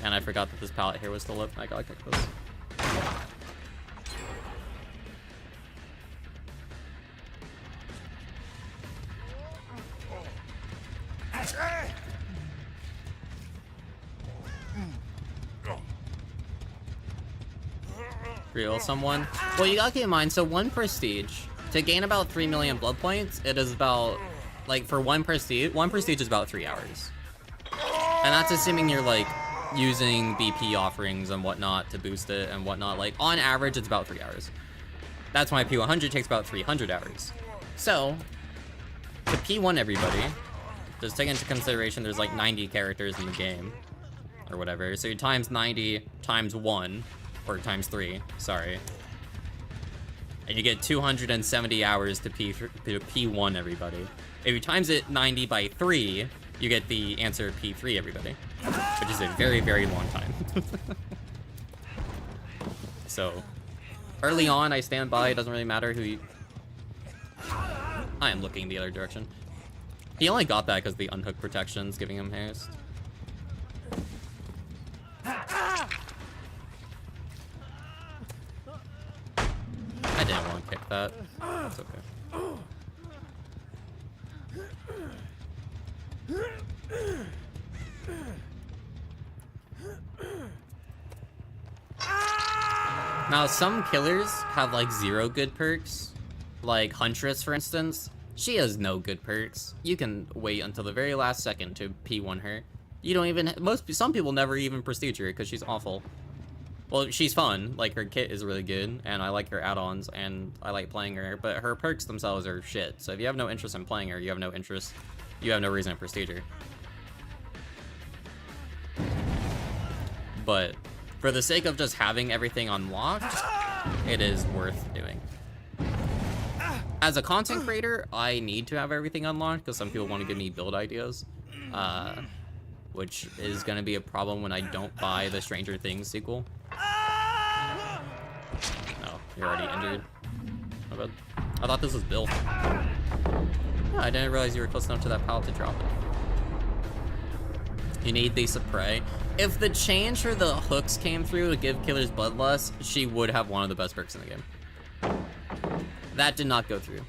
And I forgot that this palette here was still up. I gotta kick this. Real someone? Well, you gotta keep in mind, so one prestige, to gain about 3 million blood points, it is about, like, for one prestige is about 3 hours. And that's assuming you're, like, using BP offerings and whatnot to boost it and whatnot. Like, on average, it's about 3 hours. That's why P100 takes about 300 hours. So, to P1 everybody, just take into consideration there's, like, 90 characters in the game, or whatever. So you times 90 times 1, or times 3, sorry. And you get 270 hours to P1 everybody. If you times it 90 by 3, you get the answer P3 everybody. Which is a very, very long time. So, early on, I stand by. It doesn't really matter who you... I am looking the other direction. He only got that because the unhook protection's giving him haste. I didn't want to kick that. That's okay. Now, some killers have, like, 0 good perks. Like, Huntress, for instance. She has no good perks. You can wait until the very last second to P1 her. You don't even... Some people never even prestige her because she's awful. Well, she's fun. Like, her kit is really good, and I like her add-ons, and I like playing her, but her perks themselves are shit. So if you have no interest in playing her, you have no reason to prestige her. But for the sake of just having everything unlocked, it is worth doing. As a content creator, I need to have everything unlocked because some people want to give me build ideas, which is going to be a problem when I don't buy the Stranger Things sequel. Oh, you're already injured. My bad. I thought this was Bill. Yeah, I didn't realize you were close enough to that pallet to drop it. You need the spray. If the change for the hooks came through to give killers bloodlust, she would have one of the best perks in the game. That did not go through.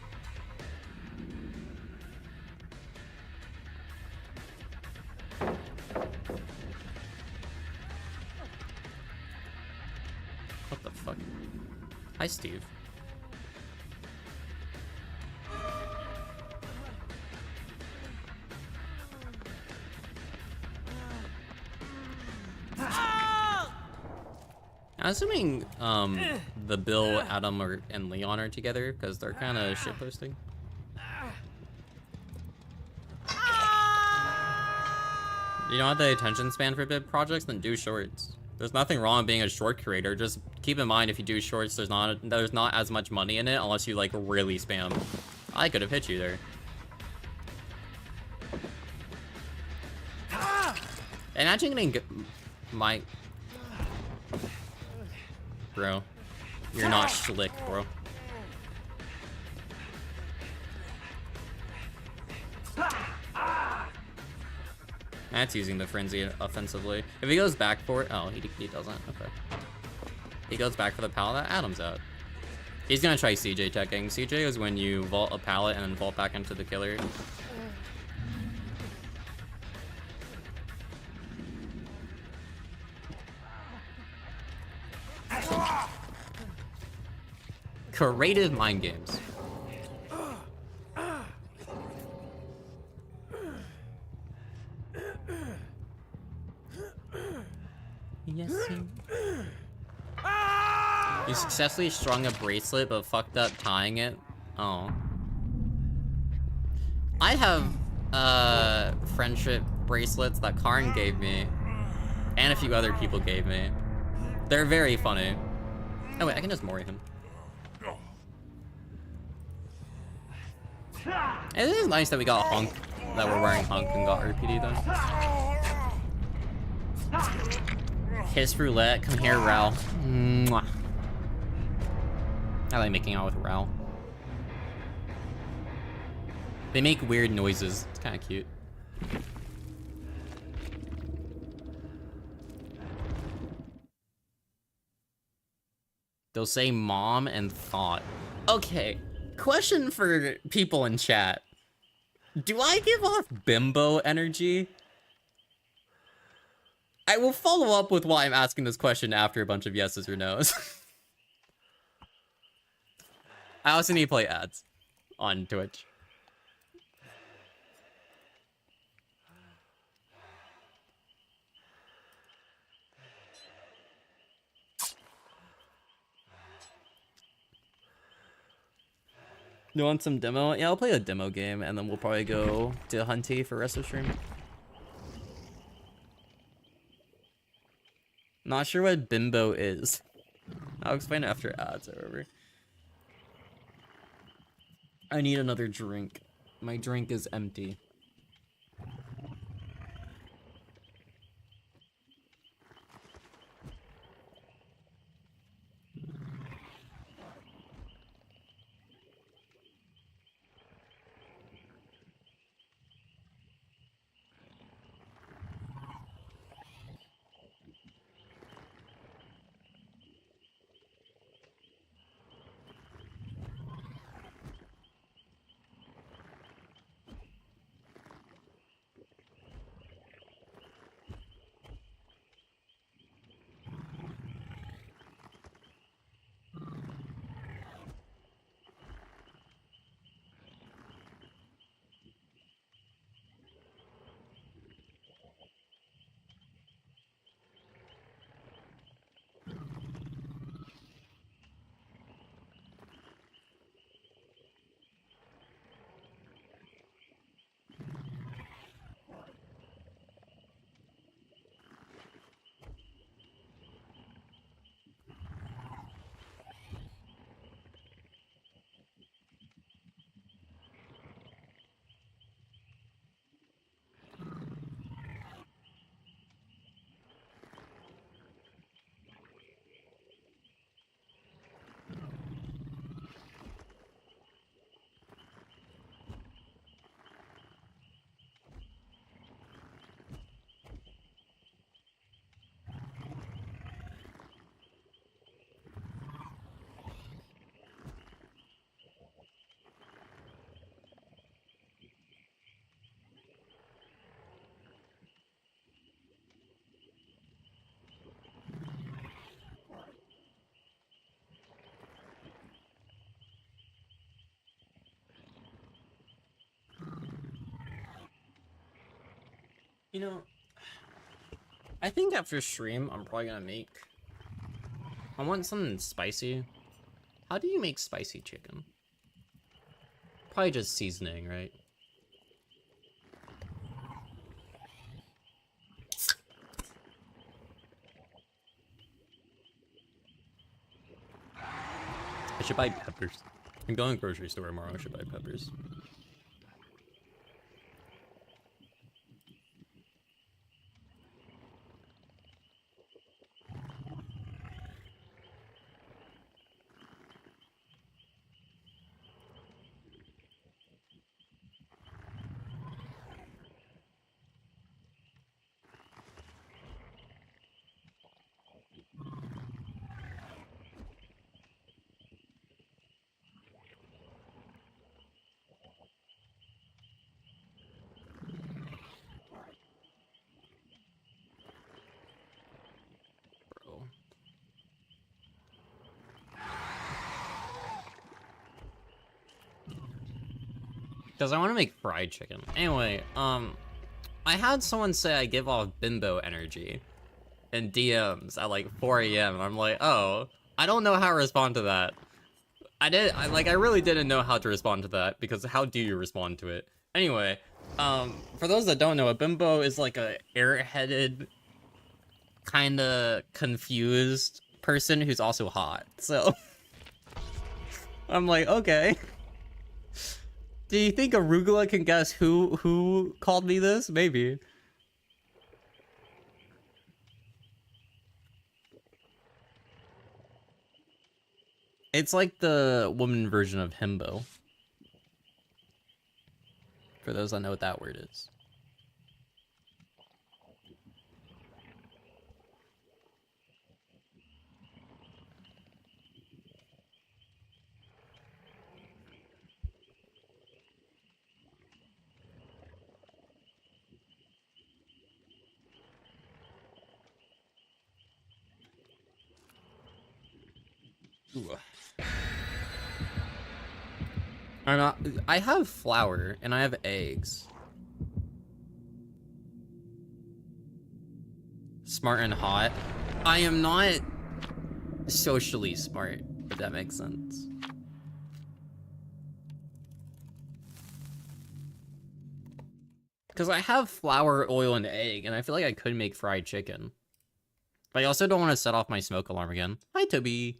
What the fuck? Hi, Steve. I'm assuming the Bill, Adam, and Leon are together because they're kind of shitposting. You don't have the attention span for big projects, then do shorts. There's nothing wrong with being a short creator. Just keep in mind if you do shorts, there's not as much money in it unless you like really spam. I could have hit you there. Imagine getting my. Bro, you're not slick, bro. That's using the frenzy offensively. If he goes back for it, oh, he doesn't. Okay. He goes back for the pallet. Adam's out. He's gonna try CJ checking. CJ is when you vault a pallet and then vault back into the killer. Creative mind games. Yes, you successfully strung a bracelet but fucked up tying it. Oh. I have friendship bracelets that Karn gave me and a few other people gave me. They're very funny. Oh wait, I can just mori him. It is nice that we got Hunk, that we're wearing Hunk and got RPD though. Kiss roulette, come here, Ral. Mwah. I like making out with Ral. They make weird noises. It's kind of cute. They'll say mom and thought. Okay, question for people in chat. Do I give off bimbo energy? I will follow up with why I'm asking this question after a bunch of yeses or nos. I also need to play ads on Twitch. You want some demo? Yeah, I'll play a demo game and then we'll probably go to Hunty for rest of stream. Not sure what bimbo is. I'll explain it after ads, however. I need another drink. My drink is empty. You know, I think after stream, I'm probably gonna make... I want something spicy. How do you make spicy chicken? Probably just seasoning, right? I should buy peppers. I'm going to the grocery store tomorrow, I should buy peppers. Because I want to make fried chicken. Anyway, I had someone say I give off bimbo energy in DMs at like 4 a.m. and I'm like, oh, I don't know how to respond to that. I really didn't know how to respond to that, because how do you respond to it? Anyway, for those that don't know, a bimbo is like a airheaded, kinda confused person who's also hot. So, I'm like, okay. Do you think Arugula can guess who called me this? Maybe. It's like the woman version of himbo. For those that know what that word is. Ooh. I have flour and I have eggs. Smart and hot. I am not socially smart, if that makes sense. Because I have flour, oil, and egg, and I feel like I could make fried chicken. But I also don't want to set off my smoke alarm again. Hi, Toby.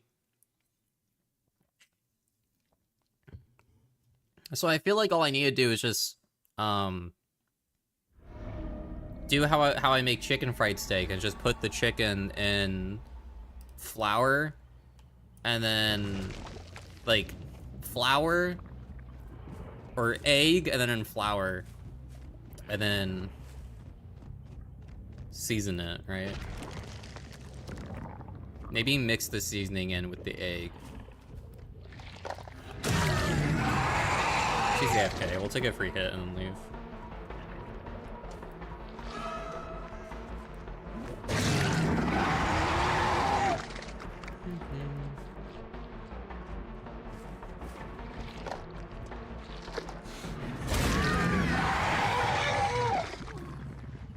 So I feel like all I need to do is just, do how I make chicken fried steak, and just put the chicken in flour, and then, like, flour, or egg, and then in flour, and then season it, right? Maybe mix the seasoning in with the egg. She's AFK. We'll take a free hit and leave.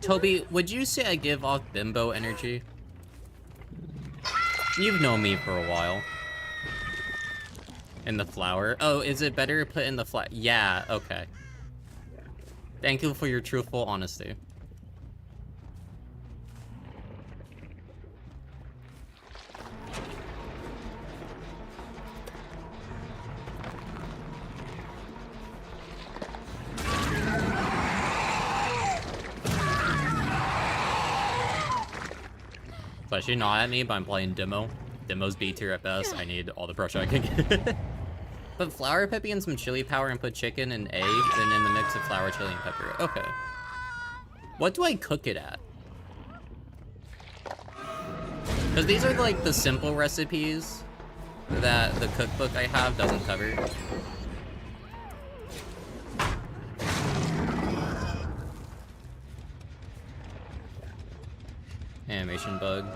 Toby, would you say I give off bimbo energy? You've known me for a while. In the flour? Oh, is it better to put in the flour? Yeah, okay. Thank you for your truthful honesty. So she's not at me, but I'm playing demo. Demo's B tier at best. I need all the pressure I can get. Put flour, peppy, and some chili powder, and put chicken and egg, and in the mix of flour, chili, and pepper. Okay. What do I cook it at? Because these are like the simple recipes that the cookbook I have doesn't cover. Animation bug.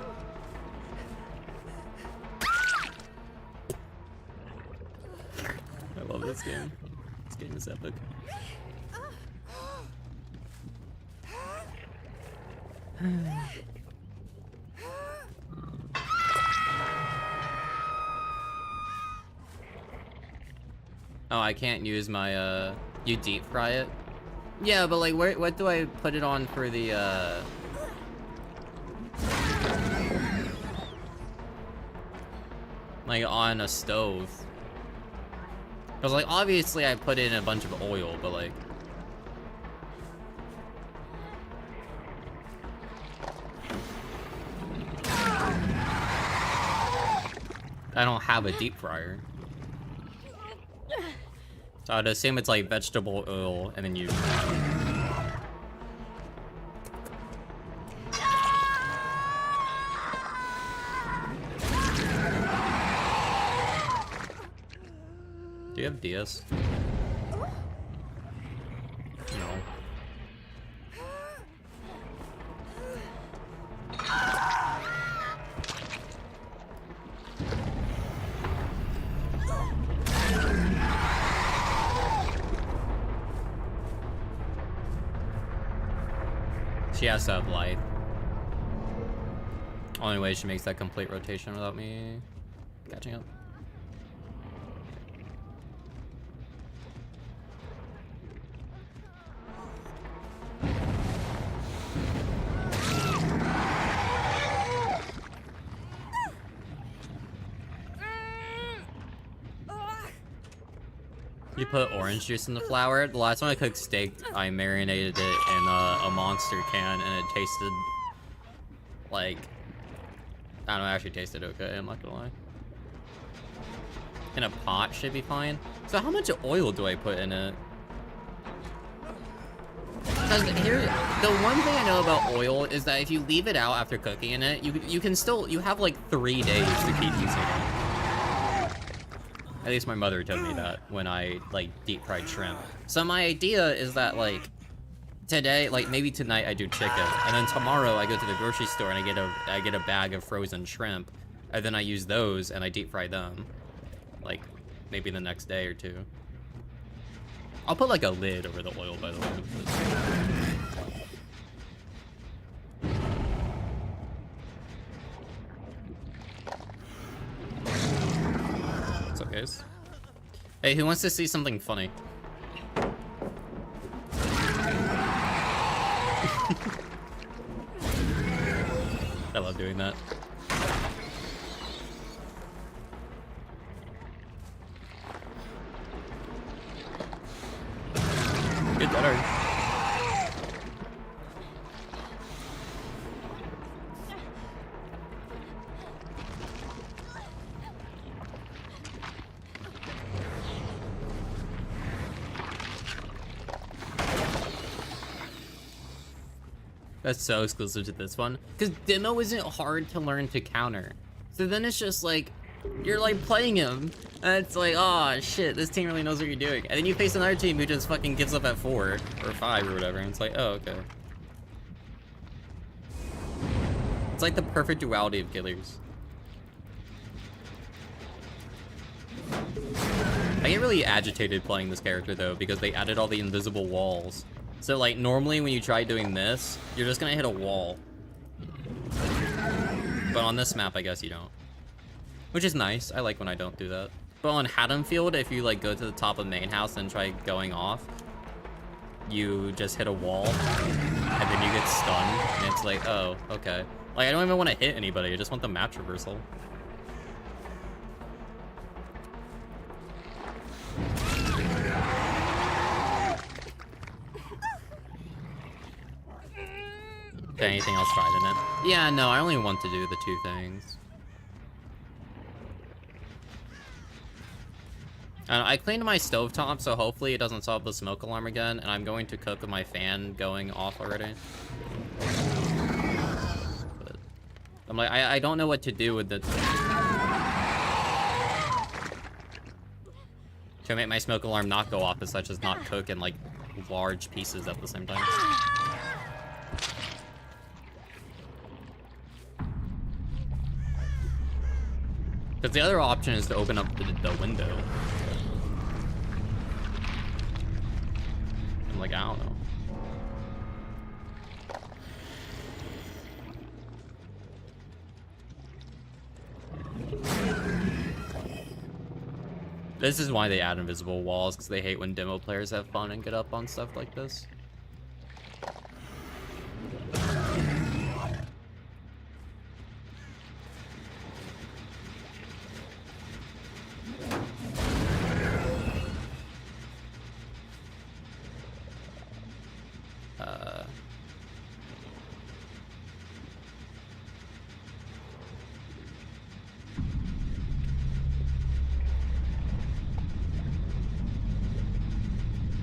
I love this game. This game is epic. Oh, I can't use my, you deep fry it? Yeah, but like, what do I put it on for the, like, on a stove? Because, like, obviously I put in a bunch of oil, but, like... I don't have a deep fryer. So I'd assume it's like vegetable oil, and then you... Do you have DS? No. She has to have life. Only way she makes that complete rotation without me catching up. You put orange juice in the flour? The last time I cooked steak, I marinated it in a monster can, and it tasted like... I don't know, it actually tasted okay, I'm not gonna lie. In a pot should be fine. So how much oil do I put in it? Because here, the one thing I know about oil is that if you leave it out after cooking in it, you can still, you have like 3 days to keep using it. At least my mother told me that when I, like, deep fried shrimp. So my idea is that, like, today, like, maybe tonight I do chicken, and then tomorrow I go to the grocery store and I get a bag of frozen shrimp, and then I use those and I deep fry them. Like, maybe the next day or two. I'll put, like, a lid over the oil, by the way. What's up, guys? Hey, who wants to see something funny? I love doing that. Good dinner. That's so exclusive to this one. Because demo isn't hard to learn to counter. So then it's just like, you're like playing him, and it's like, oh shit, this team really knows what you're doing. And then you face another team who just fucking gives up at 4 or 5 or whatever, and it's like, oh, okay. It's like the perfect duality of killers. I get really agitated playing this character though, because they added all the invisible walls. So like normally when you try doing this, you're just gonna hit a wall. But on this map, I guess you don't. Which is nice, I like when I don't do that. But on Haddonfield, if you like go to the top of main house and try going off, you just hit a wall, and then you get stunned, and it's like, oh, okay. Like I don't even want to hit anybody, I just want the map traversal. Okay, anything else tried in it? Yeah, no, I only want to do the 2 things. I cleaned my stovetop, so hopefully it doesn't solve the smoke alarm again, and I'm going to cook with my fan going off already. But I'm like, I don't know what to do with the... To make my smoke alarm not go off as such as not cook in, like, large pieces at the same time. Because the other option is to open up the window. I'm like, I don't know. This is why they add invisible walls, because they hate when demo players have fun and get up on stuff like this.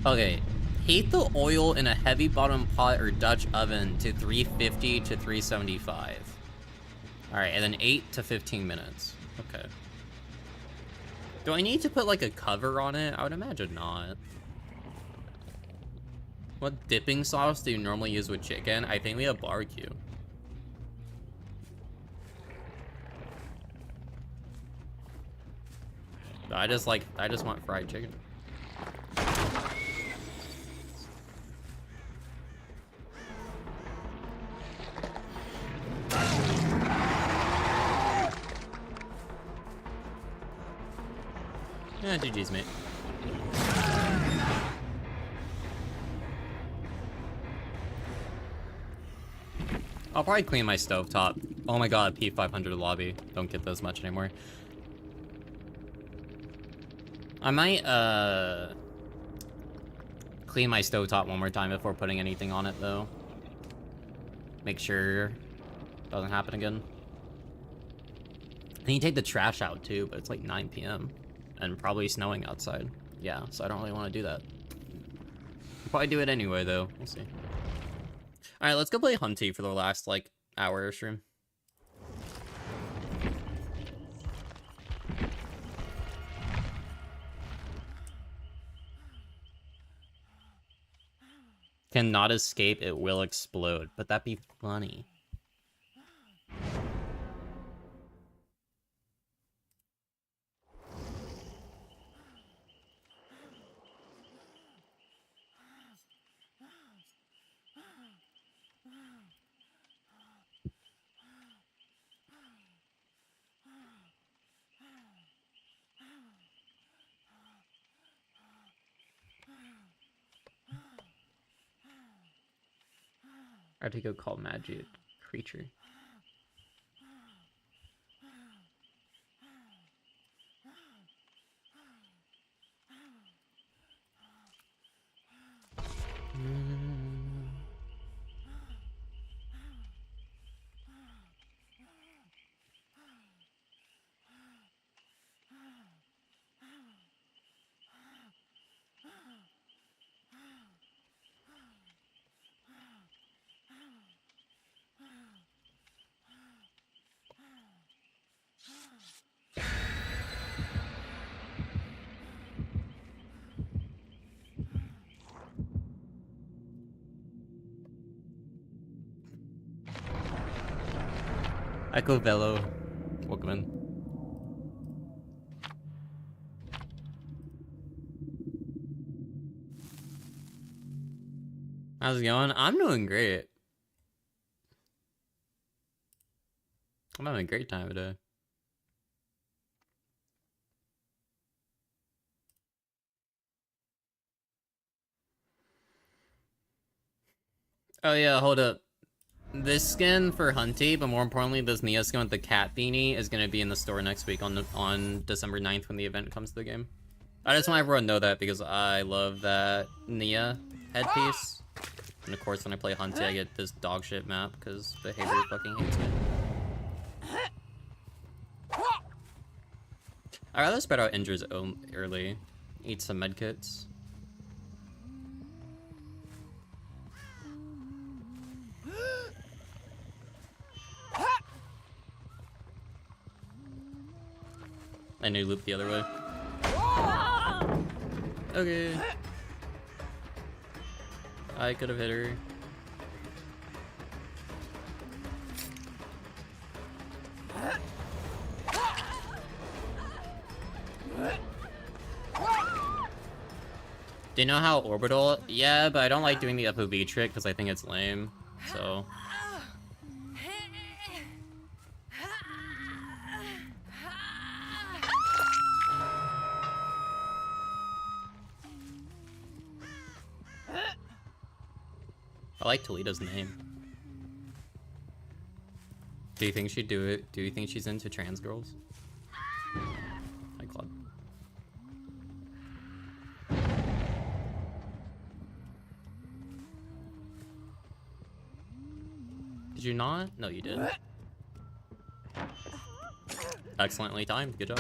Okay, heat the oil in a heavy bottom pot or Dutch oven to 350 to 375. Alright, and then 8 to 15 minutes. Okay. Do I need to put like a cover on it? I would imagine not. What dipping sauce do you normally use with chicken? I think we have barbecue. I just want fried chicken. Yeah, GG's, mate. I'll probably clean my stovetop. Oh my god, P500 lobby. Don't get those much anymore. I might, clean my stovetop one more time before putting anything on it, though. Make sure it doesn't happen again. And you take the trash out, too, but it's like 9 p.m. and probably snowing outside. Yeah, so I don't really want to do that. I'll probably do it anyway, though. We'll see. Alright, let's go play Hunty for the last, like, hour of stream. Cannot escape, it will explode. But that'd be funny. I have to go call Magic Creature. Echo Velo, welcome in. How's it going? I'm doing great. I'm having a great time today. Oh yeah, hold up. This skin for Hunty, but more importantly, this Nia skin with the cat beanie is going to be in the store next week on December 9th when the event comes to the game. I just want everyone to know that because I love that Nia headpiece. And of course, when I play Hunty, I get this dog shit map because Behavior fucking hates me. I'd rather spread out injuries early. Eat some medkits. I knew loop the other way. Okay. I could have hit her. Do you know how orbital? Yeah, but I don't like doing the FOV trick because I think it's lame. So. I like Toledo's name. Do you think she'd do it? Do you think she's into trans girls? Hi, Claude. Did you not? No, you did. Excellently timed. Good job.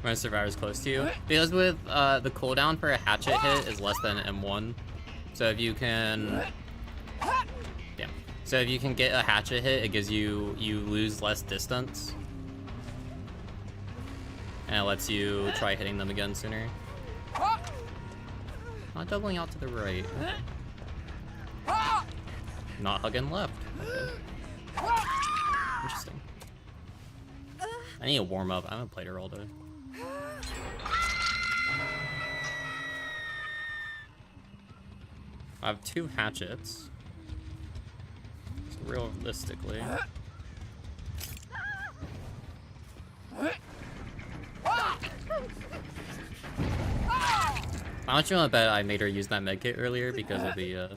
When a survivor's close to you. Because with the cooldown for a hatchet hit is less than M1. So if you can... Yeah. So if you can get a hatchet hit, it gives you... You lose less distance. And it lets you try hitting them again sooner. Not doubling out to the right. Not hugging left. Okay. Interesting. I need to warm up. I haven't played her all day. I have 2 hatchets. So realistically. How much you want to bet I made her use that medkit earlier because of the,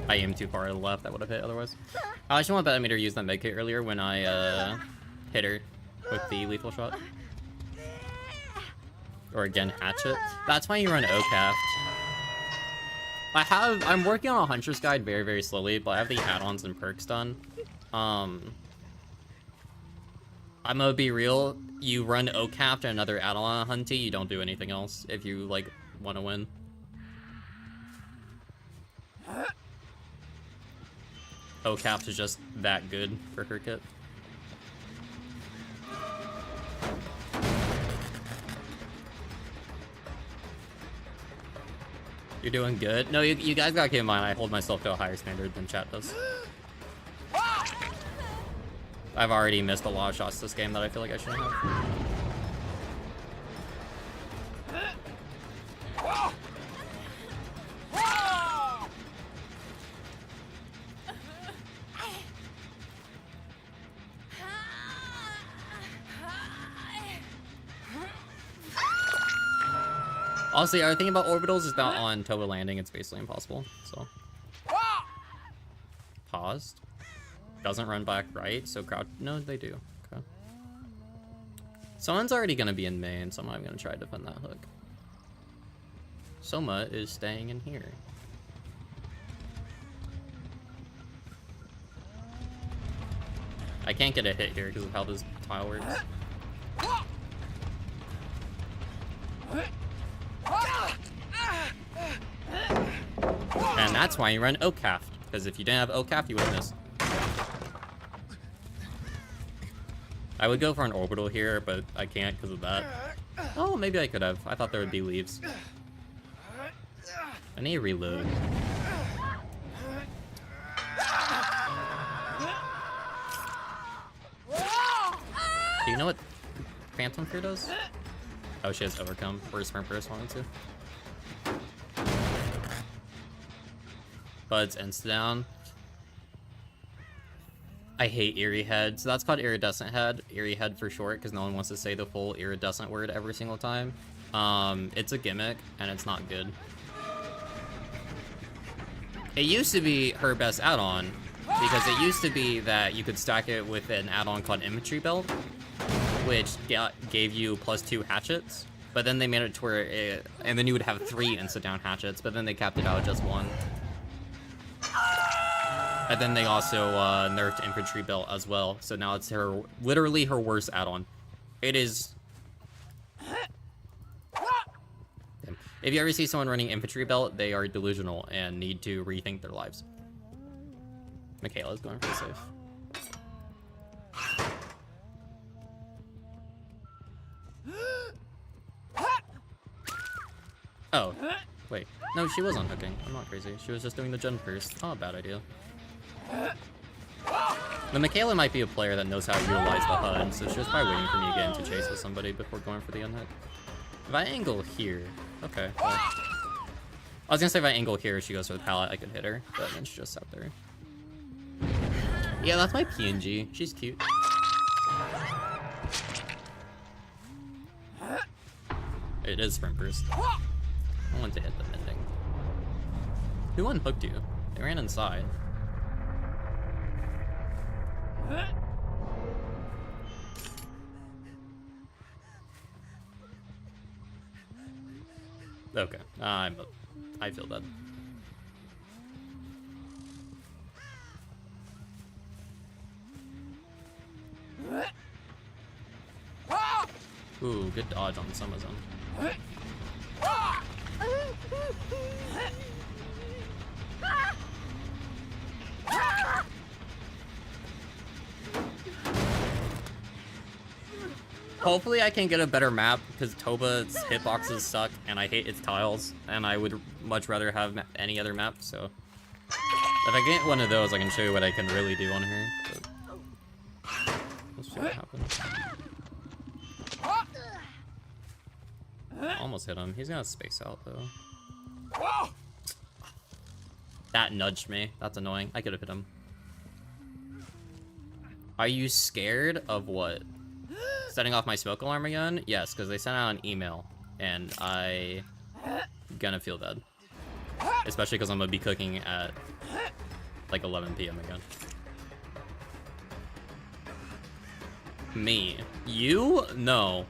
I aimed too far to the left, that would have hit otherwise. How much you want to bet I made her use that medkit earlier when I, hit her with the lethal shot? Or again, hatchet? That's why you run OCAF. I'm working on a Hunter's Guide very, very slowly, but I have the add-ons and perks done. I'm gonna be real, you run OCAF and another add-on on Hunty, you don't do anything else if you, like, want to win. OCAF is just that good for her kit. You're doing good. No, you guys gotta keep in mind, I hold myself to a higher standard than chat does. I've already missed a lot of shots this game that I feel like I shouldn't have. Honestly, our thing about orbitals is that on Toba landing, it's basically impossible, so. Paused. Doesn't run back right, so crowd. No, they do. Okay. Someone's already gonna be in main, so I'm gonna try to defend that hook. Soma is staying in here. I can't get a hit here because of how this tile works. And that's why you run OCAF, because if you didn't have OCAF, you would have missed. I would go for an orbital here, but I can't because of that. Oh, maybe I could have. I thought there would be leaves. I need to reload. Do you know what Phantom Fear does? Oh, she has Overcome. Where's Sprint Burst wanted to? Buds insta down. I hate Eerie Head. So that's called Iridescent Head. Eerie Head for short, because no one wants to say the full iridescent word every single time. It's a gimmick, and it's not good. It used to be her best add-on, because it used to be that you could stack it with an add-on called Infantry Belt, which gave you +2 hatchets, but then they made it to where and then you would have 3 insta-down hatchets, but then they capped it out at just 1. And then they also nerfed Infantry Belt as well, so now it's literally her worst add-on. It is... If you ever see someone running Infantry Belt, they are delusional and need to rethink their lives. Michaela's going for the safe. Oh, wait. No, she was unhooking. I'm not crazy. She was just doing the gen first. Oh, bad idea. The Michaela might be a player that knows how to utilize the HUD, so she was probably waiting for me to get into chase with somebody before going for the unhook. If I angle here... Okay, well... I was gonna say if I angle here, she goes for the pallet, I could hit her, but then she just sat there. Yeah, that's my PNG. She's cute. It is sprint burst. I want to hit the ending. Who unhooked you? They ran inside. Okay, I feel bad. Ooh, good dodge on some of them. Hopefully I can get a better map, because Toba's hitboxes suck, and I hate its tiles, and I would much rather have any other map, so... If I get one of those, I can show you what I can really do on her. But... Let's see what happens. Almost hit him. He's gonna space out, though. That nudged me. That's annoying. I could have hit him. Are you scared of what? Setting off my smoke alarm again? Yes, because they sent out an email, and I gonna feel bad. Especially because I'm gonna be cooking at like 11 p.m. again. Me. You? No.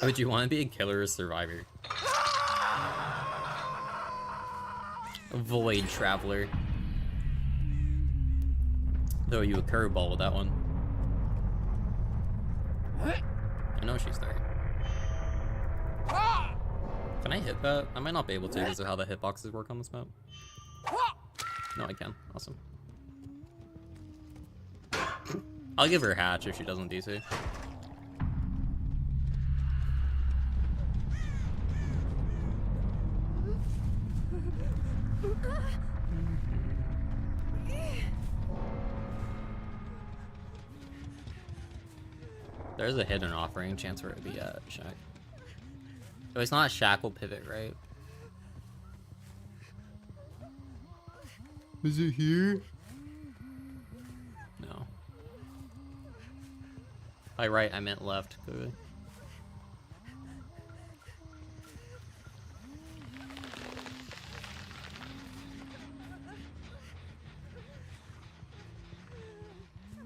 Oh, do you want to be a killer or survivor? Void Traveler. Throw you a curveball with that one. I know she's there. Can I hit that? I might not be able to because of how the hitboxes work on this map. No, I can. Awesome. I'll give her a hatch if she doesn't DC. There's a hidden offering chance for it to be at Shack. Oh, it's not Shackle pivot, right? Is it here? No. By right, I meant left, clearly.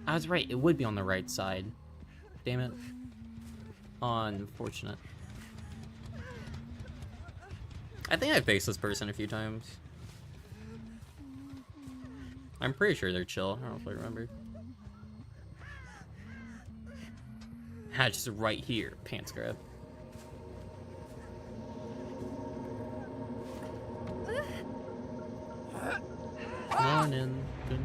I was right, it would be on the right side. Damn it. Unfortunate. I think I've faced this person a few times. I'm pretty sure they're chill. I don't know if I remember. Hatch is right here. Pants grab. Morning. Good.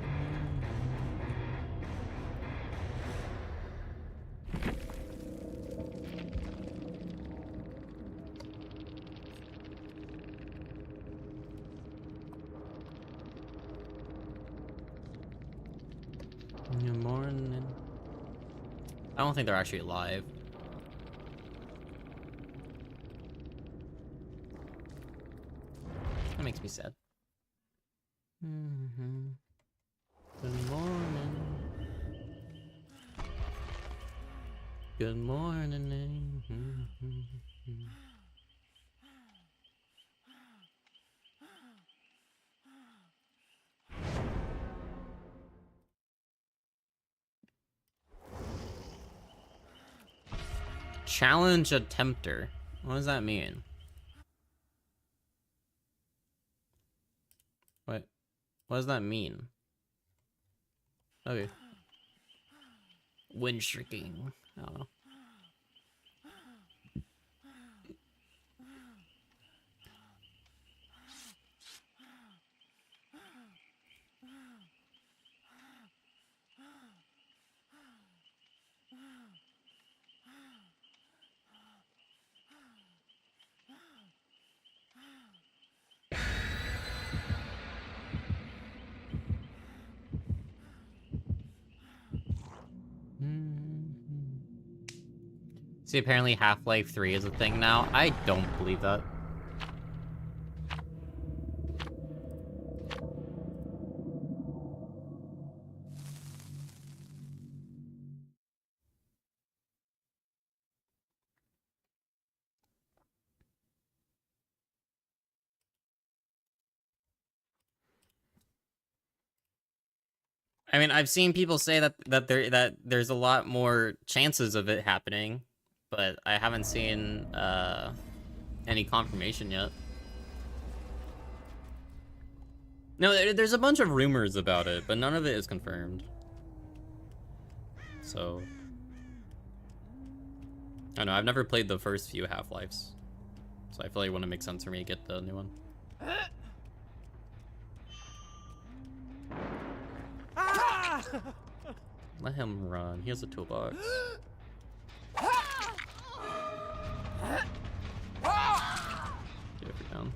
Good morning. I don't think they're actually alive. That makes me sad. Good morning. Good morning. Challenge attempter. What does that mean? What does that mean? Okay. Wind shrinking. I don't know. See, apparently Half-Life 3 is a thing now. I don't believe that. I mean, I've seen people say that there's a lot more chances of it happening, but I haven't seen any confirmation yet. No, there's a bunch of rumors about it, but none of it is confirmed. So, I don't know. I've never played the first few Half-Lives, so I feel like it wouldn't make sense for me to get the new one. Let him run. He has a toolbox. Get it down.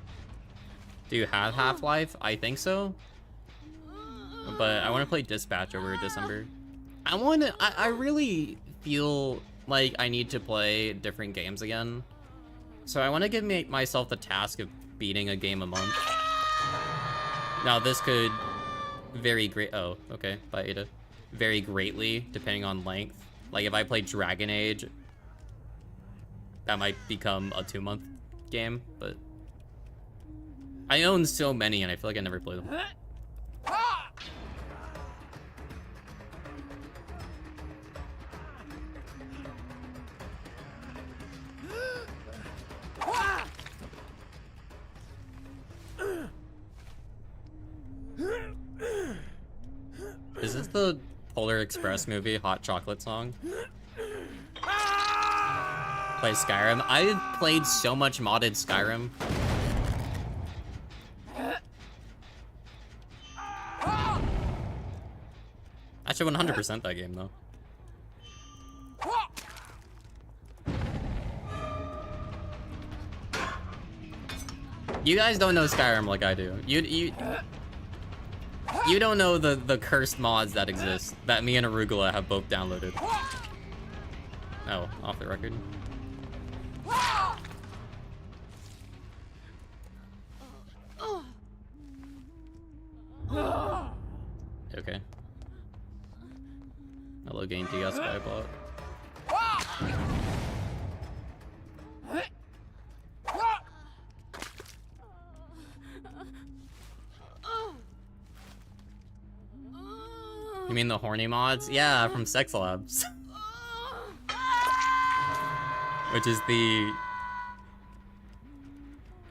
Do you have Half-Life? I think so. But I want to play Dispatch over December. I really feel like I need to play different games again. So I want to give myself the task of beating a game a month. Now this could vary oh, okay, bye Ada. Vary greatly depending on length. Like if I play Dragon Age, that might become a 2-month game, but I own so many and I feel like I never play them. Is this the Polar Express movie, Hot Chocolate song? Play Skyrim. I've played so much modded Skyrim. I should 100% that game though. You guys don't know Skyrim like I do. You don't know the cursed mods that exist that me and Arugula have both downloaded. Oh, off the record. Okay. Hello, gain DS by bot. You mean the horny mods? Yeah, from Sex Labs. Which is the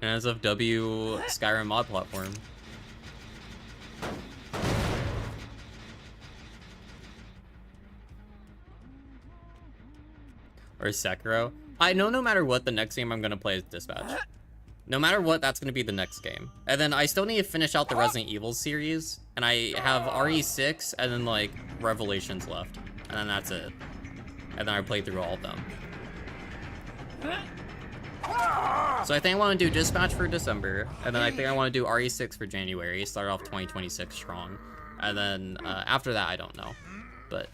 NSFW Skyrim mod platform. Or Sekiro. I know no matter what, the next game I'm gonna play is Dispatch. No matter what, that's gonna be the next game. And then I still need to finish out the Resident Evil series. And I have RE6 and then like Revelations left. And then that's it. And then I played through all of them. So I think I want to do Dispatch for December. And then I think I want to do RE6 for January. Start off 2026 strong. And then after that, I don't know. But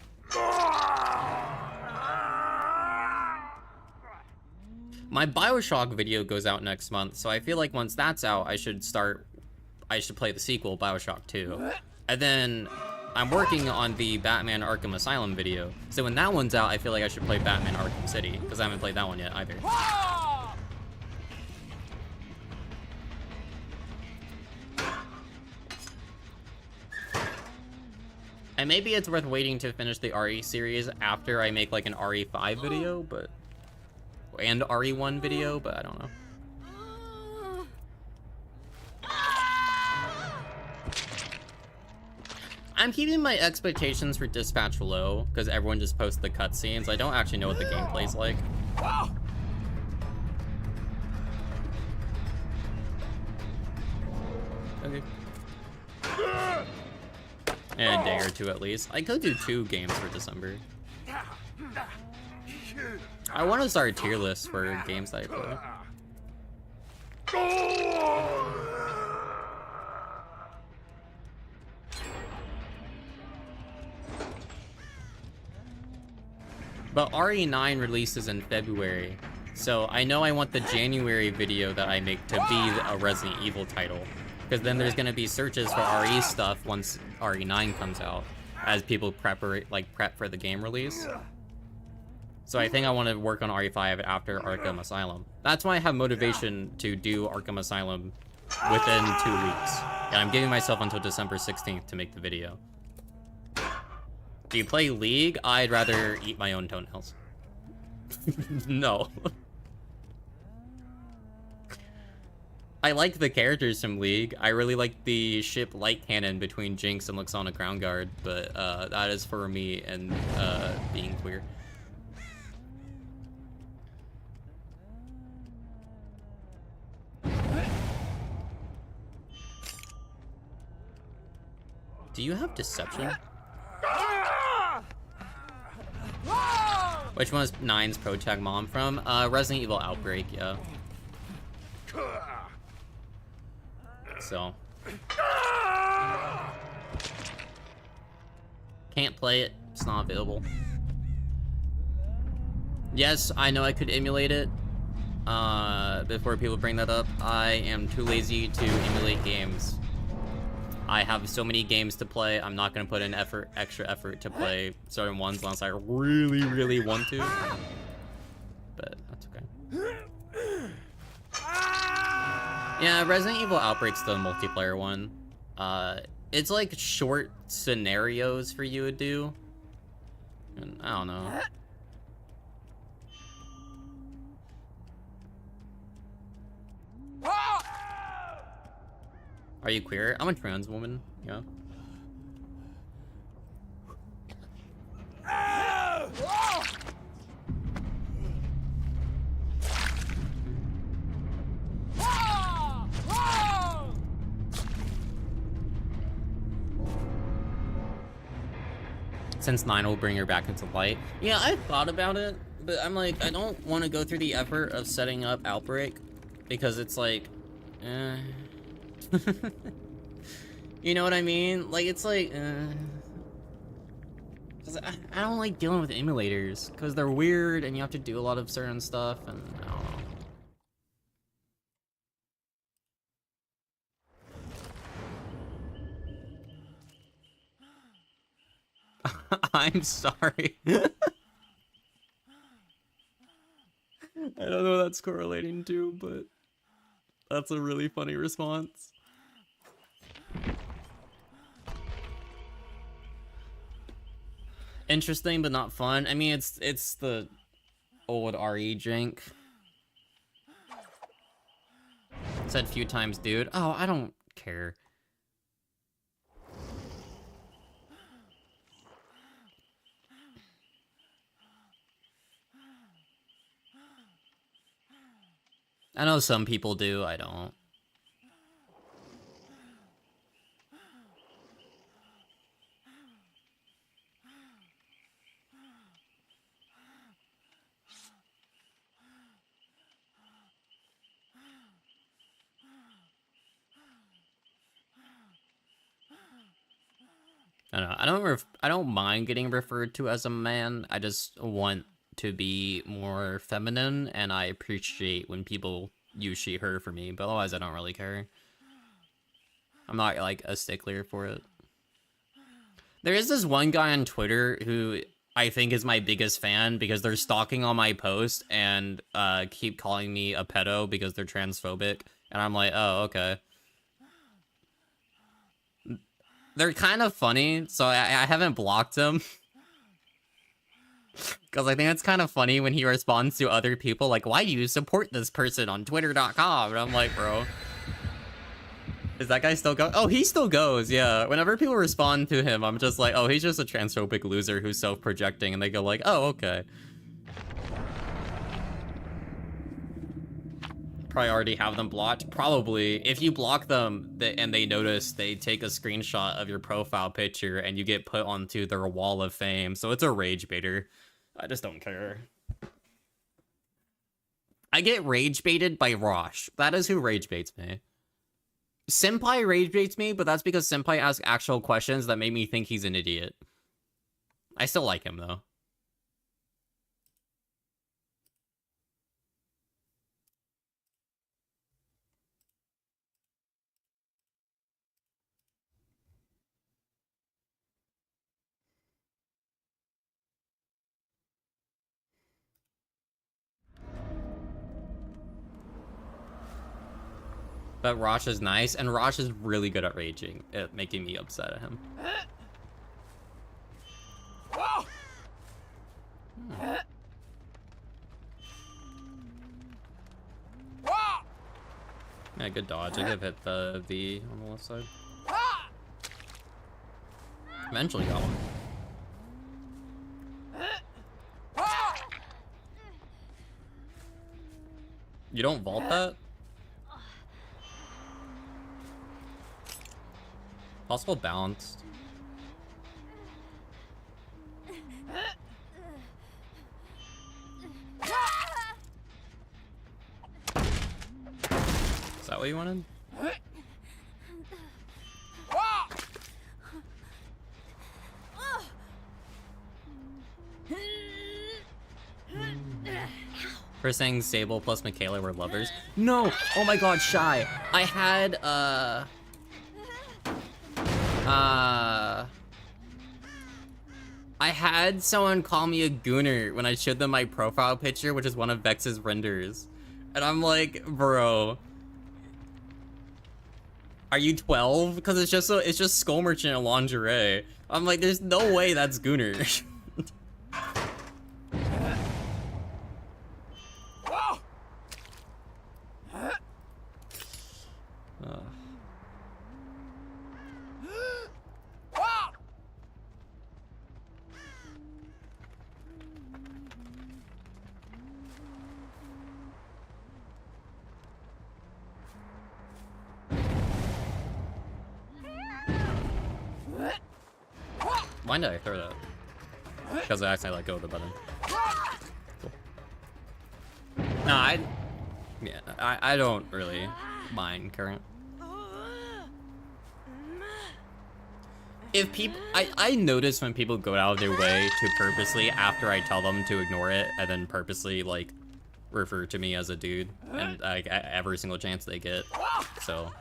my BioShock video goes out next month, so I feel like once that's out, I should play the sequel, BioShock 2. And then I'm working on the Batman Arkham Asylum video, so when that one's out, I feel like I should play Batman Arkham City, because I haven't played that one yet either. And maybe it's worth waiting to finish the RE series after I make like an RE5 video, but... and RE1 video, but I don't know. I'm keeping my expectations for Dispatch low, because everyone just posts the cutscenes. I don't actually know what the gameplay's like. Okay. And a day or two at least. I could do 2 games for December. I want to start a tier list for games that I play. But RE9 releases in February, so I know I want the January video that I make to be a Resident Evil title, because then there's gonna be searches for RE stuff once RE9 comes out, as people prep for the game release. So I think I want to work on RE5 after Arkham Asylum. That's why I have motivation to do Arkham Asylum within 2 weeks. And I'm giving myself until December 16th to make the video. Do you play League? I'd rather eat my own toenails. No. I like the characters from League. I really like the ship light cannon between Jinx and Luxana Crown Guard, but that is for me and being queer. Do you have Deception? Which one is Nine's Pro Tag Mom from? Resident Evil Outbreak, yeah. So. Can't play it. It's not available. Yes, I know I could emulate it. Before people bring that up, I am too lazy to emulate games. I have so many games to play. I'm not gonna put in extra effort to play certain ones unless I really, really want to. But that's okay. Yeah, Resident Evil Outbreak's the multiplayer one. It's like short scenarios for you to do. And I don't know. Are you queer? I'm a trans woman, yeah. Since 9 will bring her back into light. Yeah, I thought about it, but I'm like, I don't want to go through the effort of setting up Outbreak, because it's like, you know what I mean? Like, it's like, cause I don't like dealing with emulators, because they're weird, and you have to do a lot of certain stuff, and I don't know. I'm sorry. I don't know what that's correlating to, but that's a really funny response. Interesting, but not fun. I mean, it's the old RE jank. Said a few times, dude. Oh, I don't care. I know some people do, I don't. I don't know. I don't mind getting referred to as a man. I just want to be more feminine, and I appreciate when people use she, her for me, but otherwise I don't really care. I'm not like a stickler for it. There is this one guy on Twitter who I think is my biggest fan because they're stalking on my post and keep calling me a pedo because they're transphobic, and I'm like, oh, okay. They're kind of funny, so I haven't blocked them. Because I think it's kind of funny when he responds to other people, like, why do you support this person on Twitter.com? And I'm like, bro. Is that guy still go? Oh, he still goes, yeah. Whenever people respond to him, I'm just like, oh, he's just a transphobic loser who's self-projecting. And they go like, oh, okay. Probably already have them blocked. Probably. If you block them and they notice, they take a screenshot of your profile picture and you get put onto their wall of fame. So it's a rage baiter. I just don't care. I get rage baited by Rosh. That is who rage baits me. Senpai rage baits me, but that's because Senpai asks actual questions that made me think he's an idiot. I still like him, though. But Rosh is nice, and Rosh is really good at raging, at making me upset at him. Yeah, good dodge. I could have hit the V on the left side. Eventually got one. You don't vault that? Possible balanced. Is that what you wanted? For saying Sable plus Michaela were lovers. No! Oh my god, Shy. I had someone call me a gooner when I showed them my profile picture, which is one of Vex's renders. And I'm like, bro, are you 12? Because it's just Skull Merchant and lingerie. I'm like, there's no way that's gooner. Why did I throw that? Because I accidentally let go of the button. Cool. No, I don't really mind current. If people, I notice when people go out of their way to purposely, after I tell them to ignore it, and then purposely, like, refer to me as a dude, and like every single chance they get, so.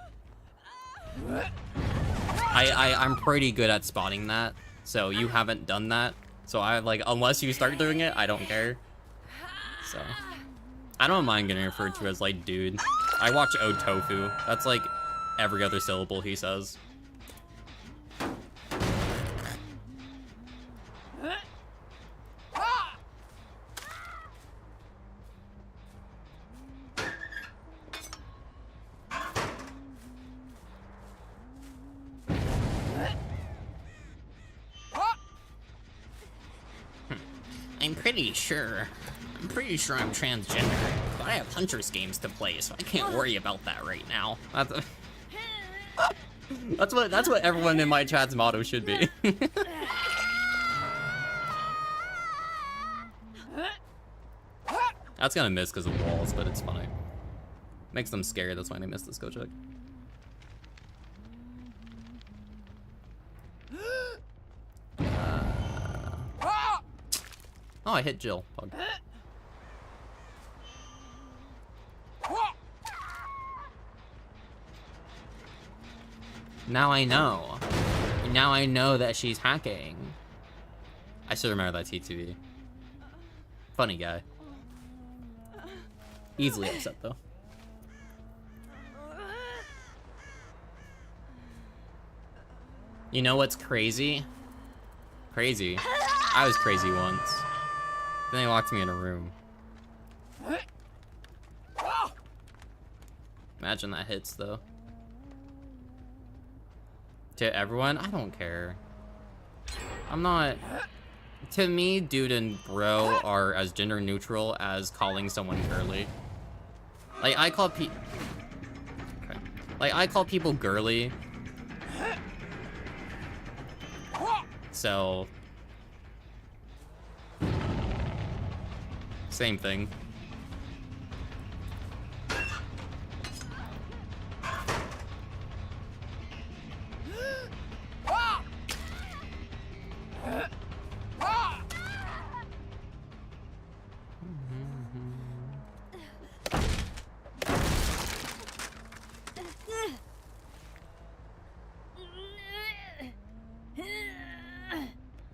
I'm pretty good at spotting that, so you haven't done that, so I, like, unless you start doing it, I don't care, so. I don't mind getting referred to as, like, dude. I watch O Tofu, that's, like, every other syllable he says. I'm pretty sure I'm transgender, but I have Huntress games to play, so I can't worry about that right now. That's what everyone in my chat's motto should be. That's gonna miss because of walls, but it's funny. Makes them scared, that's why they miss this go check. Oh, I hit Jill. Bug. Now I know. Now I know that she's hacking. I should remember that TTV. Funny guy. Easily upset though. You know what's crazy? Crazy. I was crazy once. Then they locked me in a room. Imagine that hits though. To everyone, I don't care. I'm not. To me, dude and bro are as gender neutral as calling someone girly. Like I call people girly. So same thing.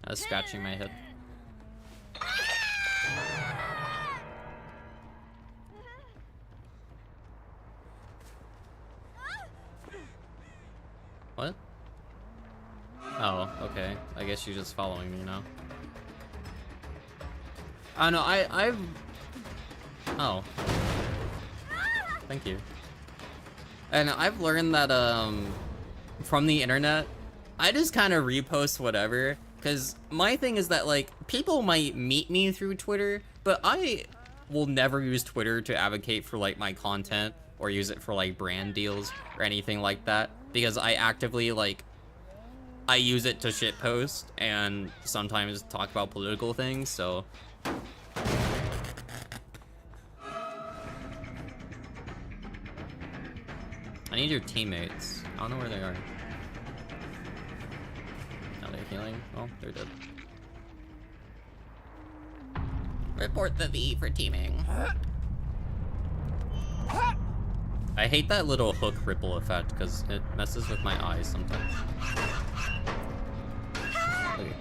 I was scratching my head. guess she's just following me now. I know, I've... Oh. Thank you. And I've learned that, from the internet, I just kind of repost whatever, because my thing is that, like, people might meet me through Twitter, but I will never use Twitter to advocate for, like, my content, or use it for, like, brand deals, or anything like that, because I actively, like, I use it to shitpost, and sometimes talk about political things, so... I need your teammates. I don't know where they are. Are they healing? Oh, they're dead. Report the V for teaming. I hate that little hook ripple effect because it messes with my eyes sometimes. Okay.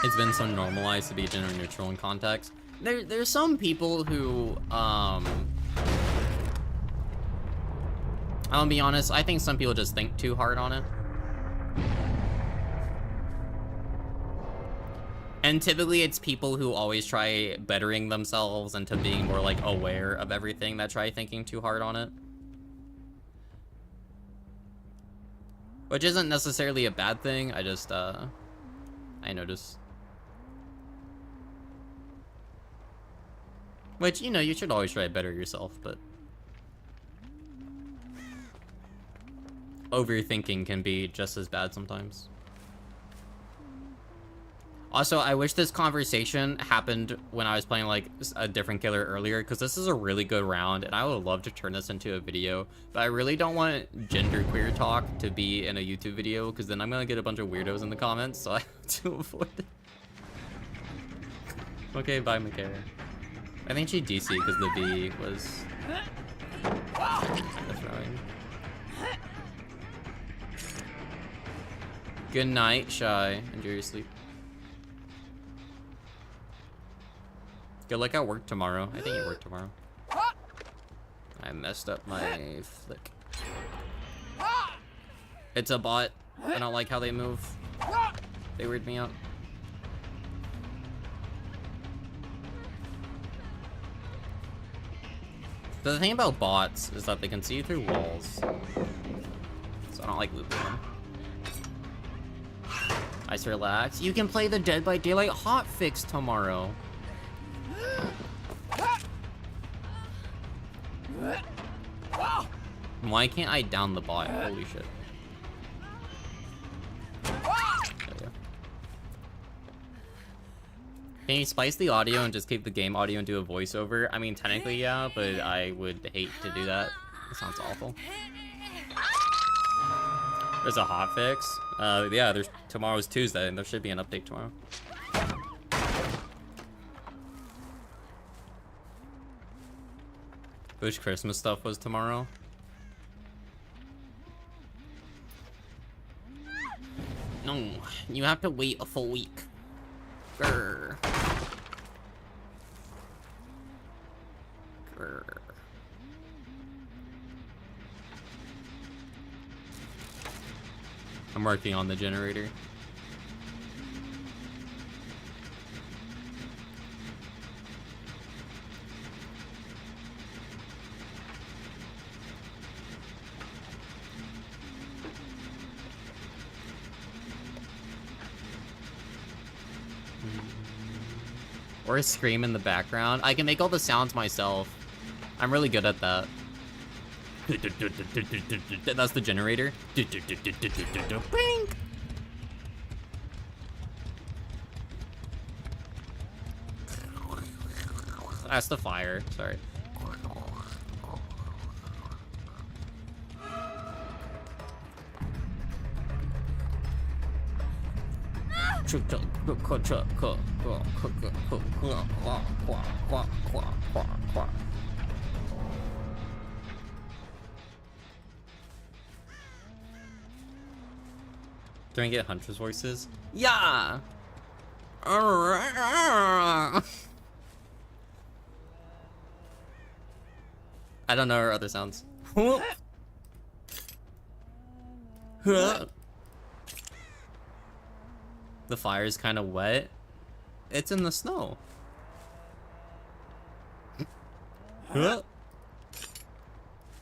It's been so normalized to be gender neutral in context. There's some people who, I'll be honest, I think some people just think too hard on it. And typically it's people who always try bettering themselves into being more, like, aware of everything that try thinking too hard on it. Which isn't necessarily a bad thing, I just, I noticed. Which, you know, you should always try to better yourself, but... overthinking can be just as bad sometimes. Also, I wish this conversation happened when I was playing, like, a different killer earlier, because this is a really good round, and I would love to turn this into a video, but I really don't want genderqueer talk to be in a YouTube video, because then I'm gonna get a bunch of weirdos in the comments, so I have to avoid it. Okay, bye, Makara. I think she DC because the V was... throwing. Good night, Shy. Enjoy your sleep. Good luck at work tomorrow. I think you work tomorrow. I messed up my flick. It's a bot. I don't like how they move. They weird me out. The thing about bots is that they can see through walls. So I don't like looping them. Ice relax. You can play the Dead by Daylight hotfix tomorrow. Why can't I down the bot? Holy shit. Can you splice the audio and just keep the game audio and do a voiceover? I mean, technically, yeah, but I would hate to do that. That sounds awful. There's a hotfix. Yeah, tomorrow's Tuesday, and there should be an update tomorrow. Wish Christmas stuff was tomorrow. No, you have to wait a full week. Grr. Grr. I'm working on the generator. Or a scream in the background. I can make all the sounds myself. I'm really good at that. That's the generator. Bing! That's the fire. Sorry. Can I get Huntress voices? Yeah! I don't know her other sounds. The fire is kind of wet. It's in the snow. Yeah.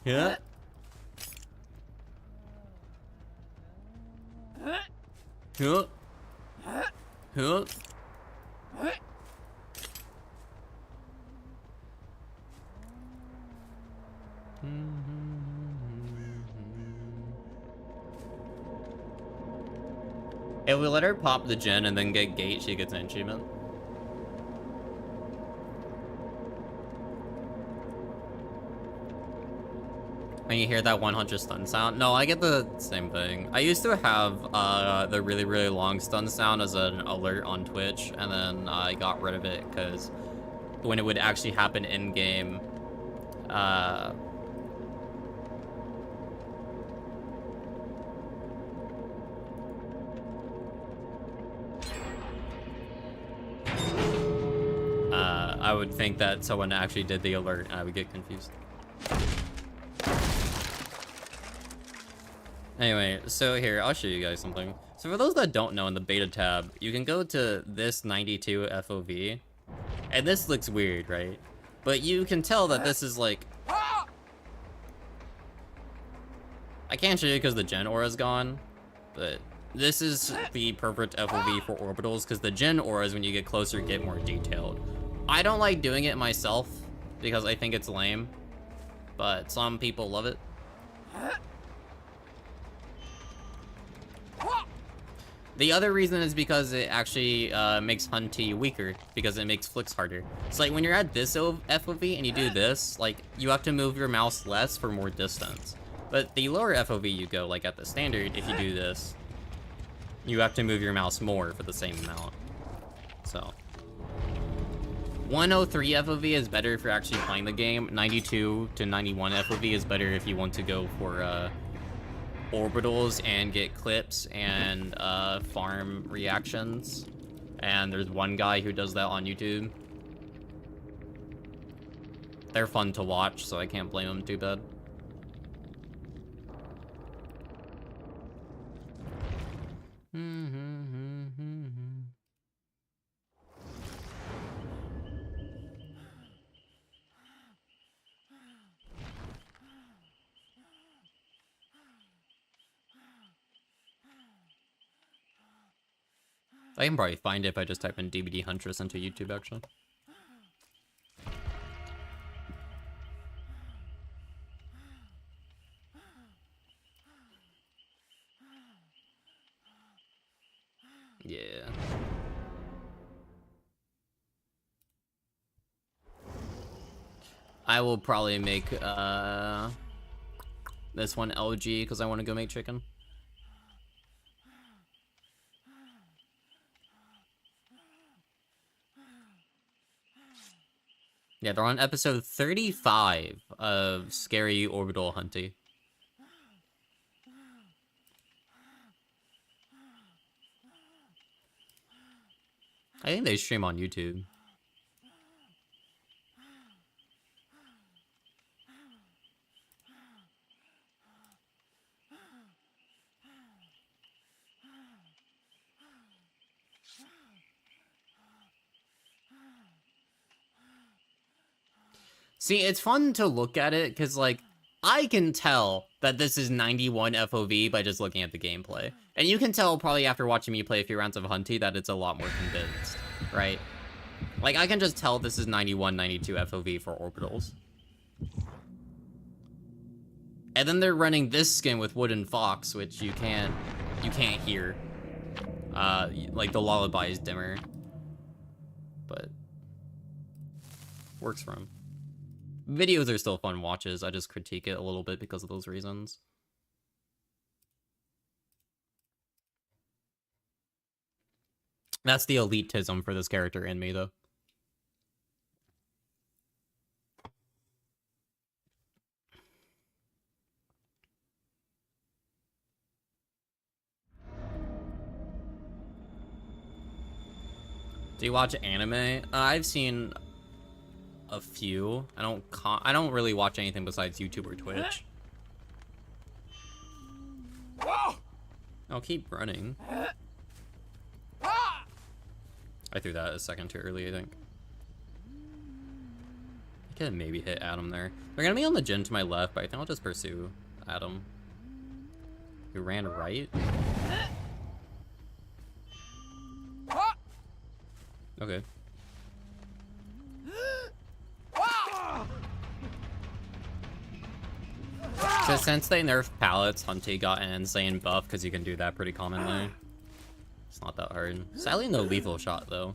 Yeah. Yeah. Yeah. If we let her pop the gen and then get gate, she gets an achievement. And you hear that 100 stun sound? No, I get the same thing. I used to have the really, really long stun sound as an alert on Twitch, and then I got rid of it because when it would actually happen in-game, I would think that someone actually did the alert, and I would get confused. Anyway, so here, I'll show you guys something. So for those that don't know, in the beta tab, you can go to this 92 FOV, and this looks weird, right? But you can tell that this is like... I can't show you because the gen aura is gone, but this is the perfect FOV for orbitals, because the gen auras, when you get closer, get more detailed. I don't like doing it myself, because I think it's lame, but some people love it. The other reason is because it actually makes Hunty weaker, because it makes flicks harder. It's like when you're at this FOV and you do this, like you have to move your mouse less for more distance. But the lower FOV you go, like at the standard, if you do this, you have to move your mouse more for the same amount. So 103 FOV is better if you're actually playing the game. 92 to 91 FOV is better if you want to go for orbitals and get clips and farm reactions. And there's one guy who does that on YouTube. They're fun to watch, so I can't blame them too bad. I can probably find it if I just type in DBD Huntress into YouTube, actually. Yeah. I will probably make this one LG because I want to go make chicken. Yeah, they're on episode 35 of Scary Orbital Hunty. I think they stream on YouTube. See, it's fun to look at it because, like, I can tell that this is 91 FOV by just looking at the gameplay. And you can tell probably after watching me play a few rounds of Hunty that it's a lot more condensed, right? Like, I can just tell this is 91, 92 FOV for orbitals. And then they're running this skin with Wooden Fox, which you can't hear. Like, the lullaby is dimmer. But works for him. Videos are still fun watches. I just critique it a little bit because of those reasons. That's the elitism for this character in me, though. Do you watch anime? I've seen a few. I don't really watch anything besides YouTube or Twitch. I'll keep running. I threw that a second too early, I think. I could maybe hit Adam there. They're gonna be on the gym to my left, but I think I'll just pursue Adam. Who ran right? Okay. So since they nerfed pallets, Hunty got an insane buff because you can do that pretty commonly. It's not that hard. Sadly, no lethal shot though.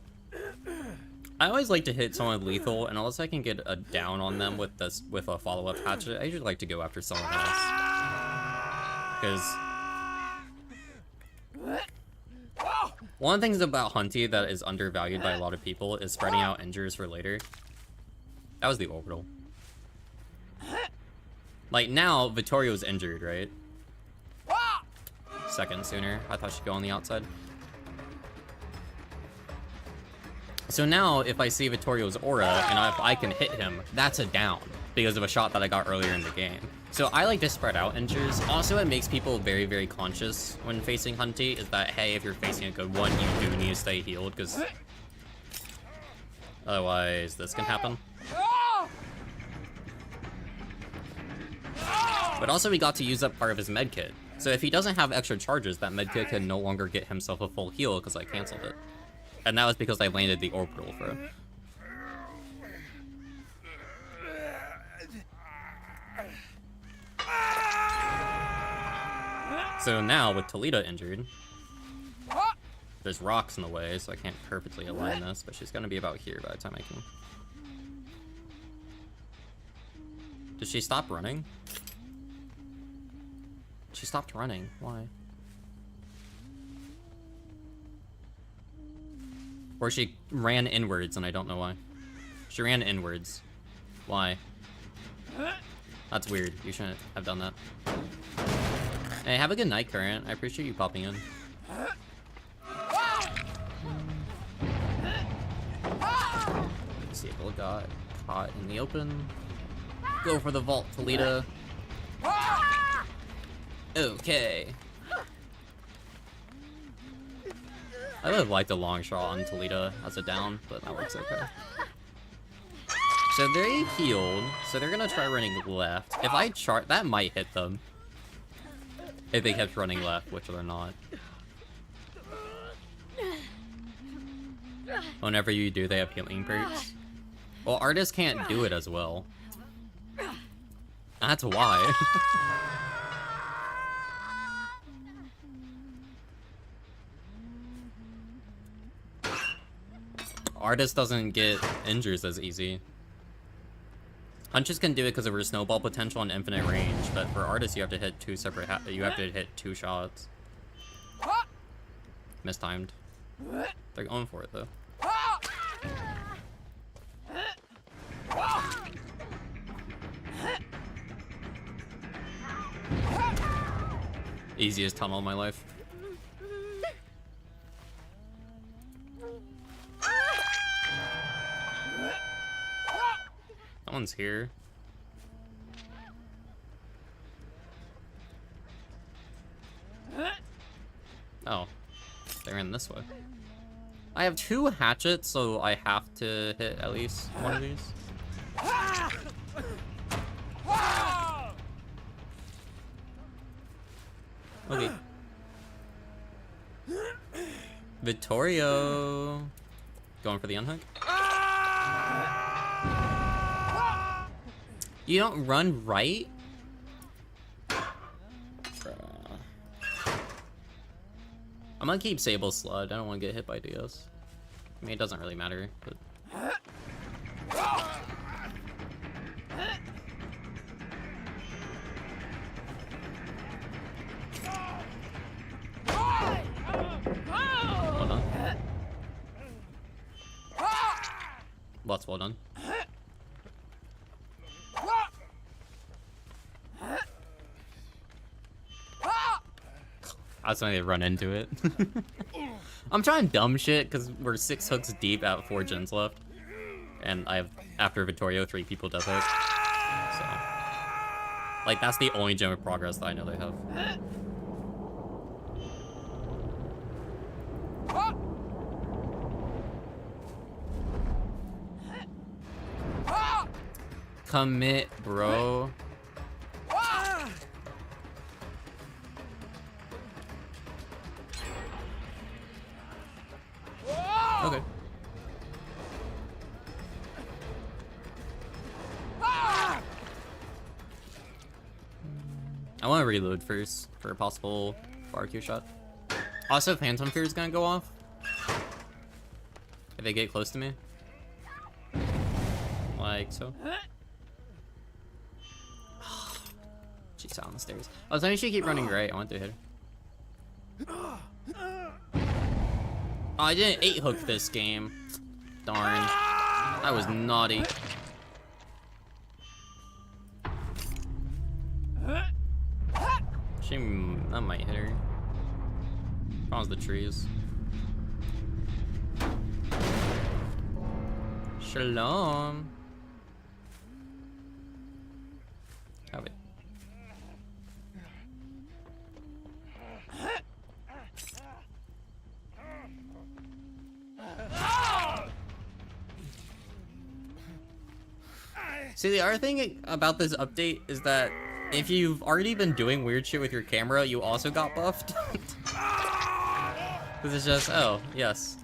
I always like to hit someone with lethal, and unless I can get a down on them with a follow-up hatchet, I usually like to go after someone else. Because one of the things about Hunty that is undervalued by a lot of people is spreading out injures for later. That was the orbital. Like now, Vittorio's injured, right? Second sooner. I thought she'd go on the outside. So now, if I see Vittorio's aura, and if I can hit him, that's a down, because of a shot that I got earlier in the game. So I like to spread out injures. Also, it makes people very, very conscious when facing Hunty, is that, hey, if you're facing a good one, you do need to stay healed, because otherwise this can happen. But also, we got to use up part of his medkit. So if he doesn't have extra charges, that medkit can no longer get himself a full heal, because I canceled it. And that was because I landed the orbital for him. So now, with Toledo injured, there's rocks in the way, so I can't perfectly align this, but she's gonna be about here by the time I can. Did she stop running? She stopped running. Why? Or she ran inwards, and I don't know why. She ran inwards. Why? That's weird. You shouldn't have done that. Hey, have a good night, Current. I appreciate you popping in. Disable got caught in the open. Go for the vault, Toledo. Okay. I would have liked a long shot on Toledo as a down, but that works okay. So they healed, so they're gonna try running left. If I chart, that might hit them. If they kept running left, which they're not. Whenever you do, they have healing perks. Well, artists can't do it as well. That's why. Artist doesn't get injures as easy. Hunches can do it because of her snowball potential and infinite range, but for artists you have to hit two separate you have to hit two shots. Mistimed. They're going for it though. Easiest tunnel of my life. That one's here. Oh, they're in this way. I have two hatchets, so I have to hit at least one of these. Okay. Vittorio. Going for the unhook. You don't run right? I'm gonna keep Sable Slud. I don't want to get hit by DS. I mean, it doesn't really matter, but... Well done. Lots well done. That's when they run into it. I'm trying dumb shit because we're 6 hooks deep at 4 gens left. and I have, after Vittorio, 3 people death hit. So, like, that's the only gem of progress that I know they have. Commit, bro. Okay. I want to reload first for a possible barbecue shot. Also, Phantom Fear is gonna go off if they get close to me, like so. She's out on the stairs. I was thinking she keep running right. I want to hit her. Oh, I didn't 8-hook this game. Darn. That was naughty. That might hit her. Problem's the trees. Shalom. Have it. See, the other thing about this update is that if you've already been doing weird shit with your camera, you also got buffed. Because it's just, oh, yes.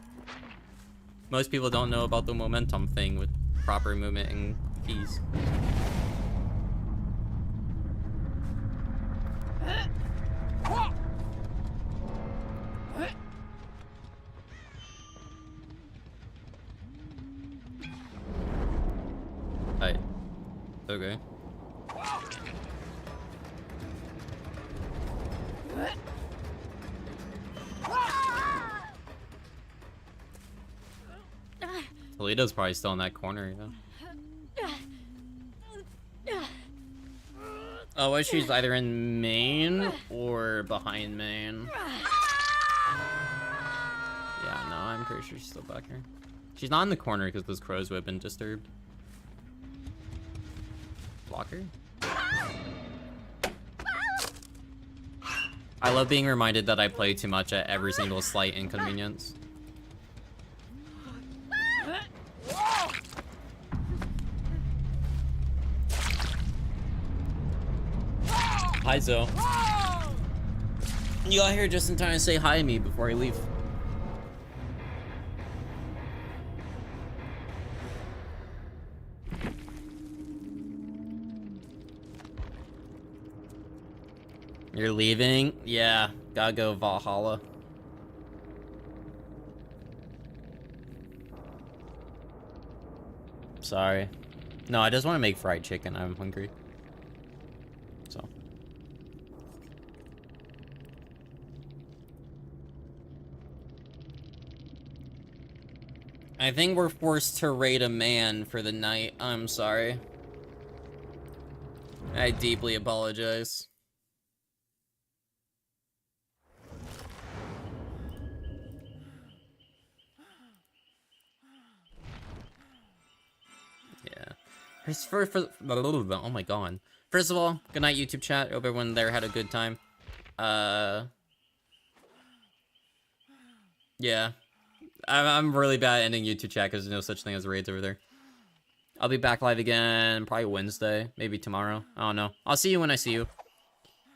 Most people don't know about the momentum thing with proper movement and keys. Hi. Okay. Toledo's probably still in that corner, yeah. Oh, well, she's either in main or behind main. Yeah, no, I'm pretty sure she's still back here. She's not in the corner because those crows would have been disturbed. Blocker? I love being reminded that I play too much at every single slight inconvenience. Hi, Zoe. You got here just in time to say hi to me before I leave. You're leaving? Yeah, gotta go Valhalla. Sorry. No, I just want to make fried chicken. I'm hungry. So. I think we're forced to raid a man for the night. I'm sorry. I deeply apologize. Yeah. Oh my god. First of all, good night, YouTube chat. Hope everyone there had a good time. Yeah. I'm really bad at ending YouTube chat because there's no such thing as raids over there. I'll be back live again probably Wednesday, maybe tomorrow. I don't know. I'll see you when I see you.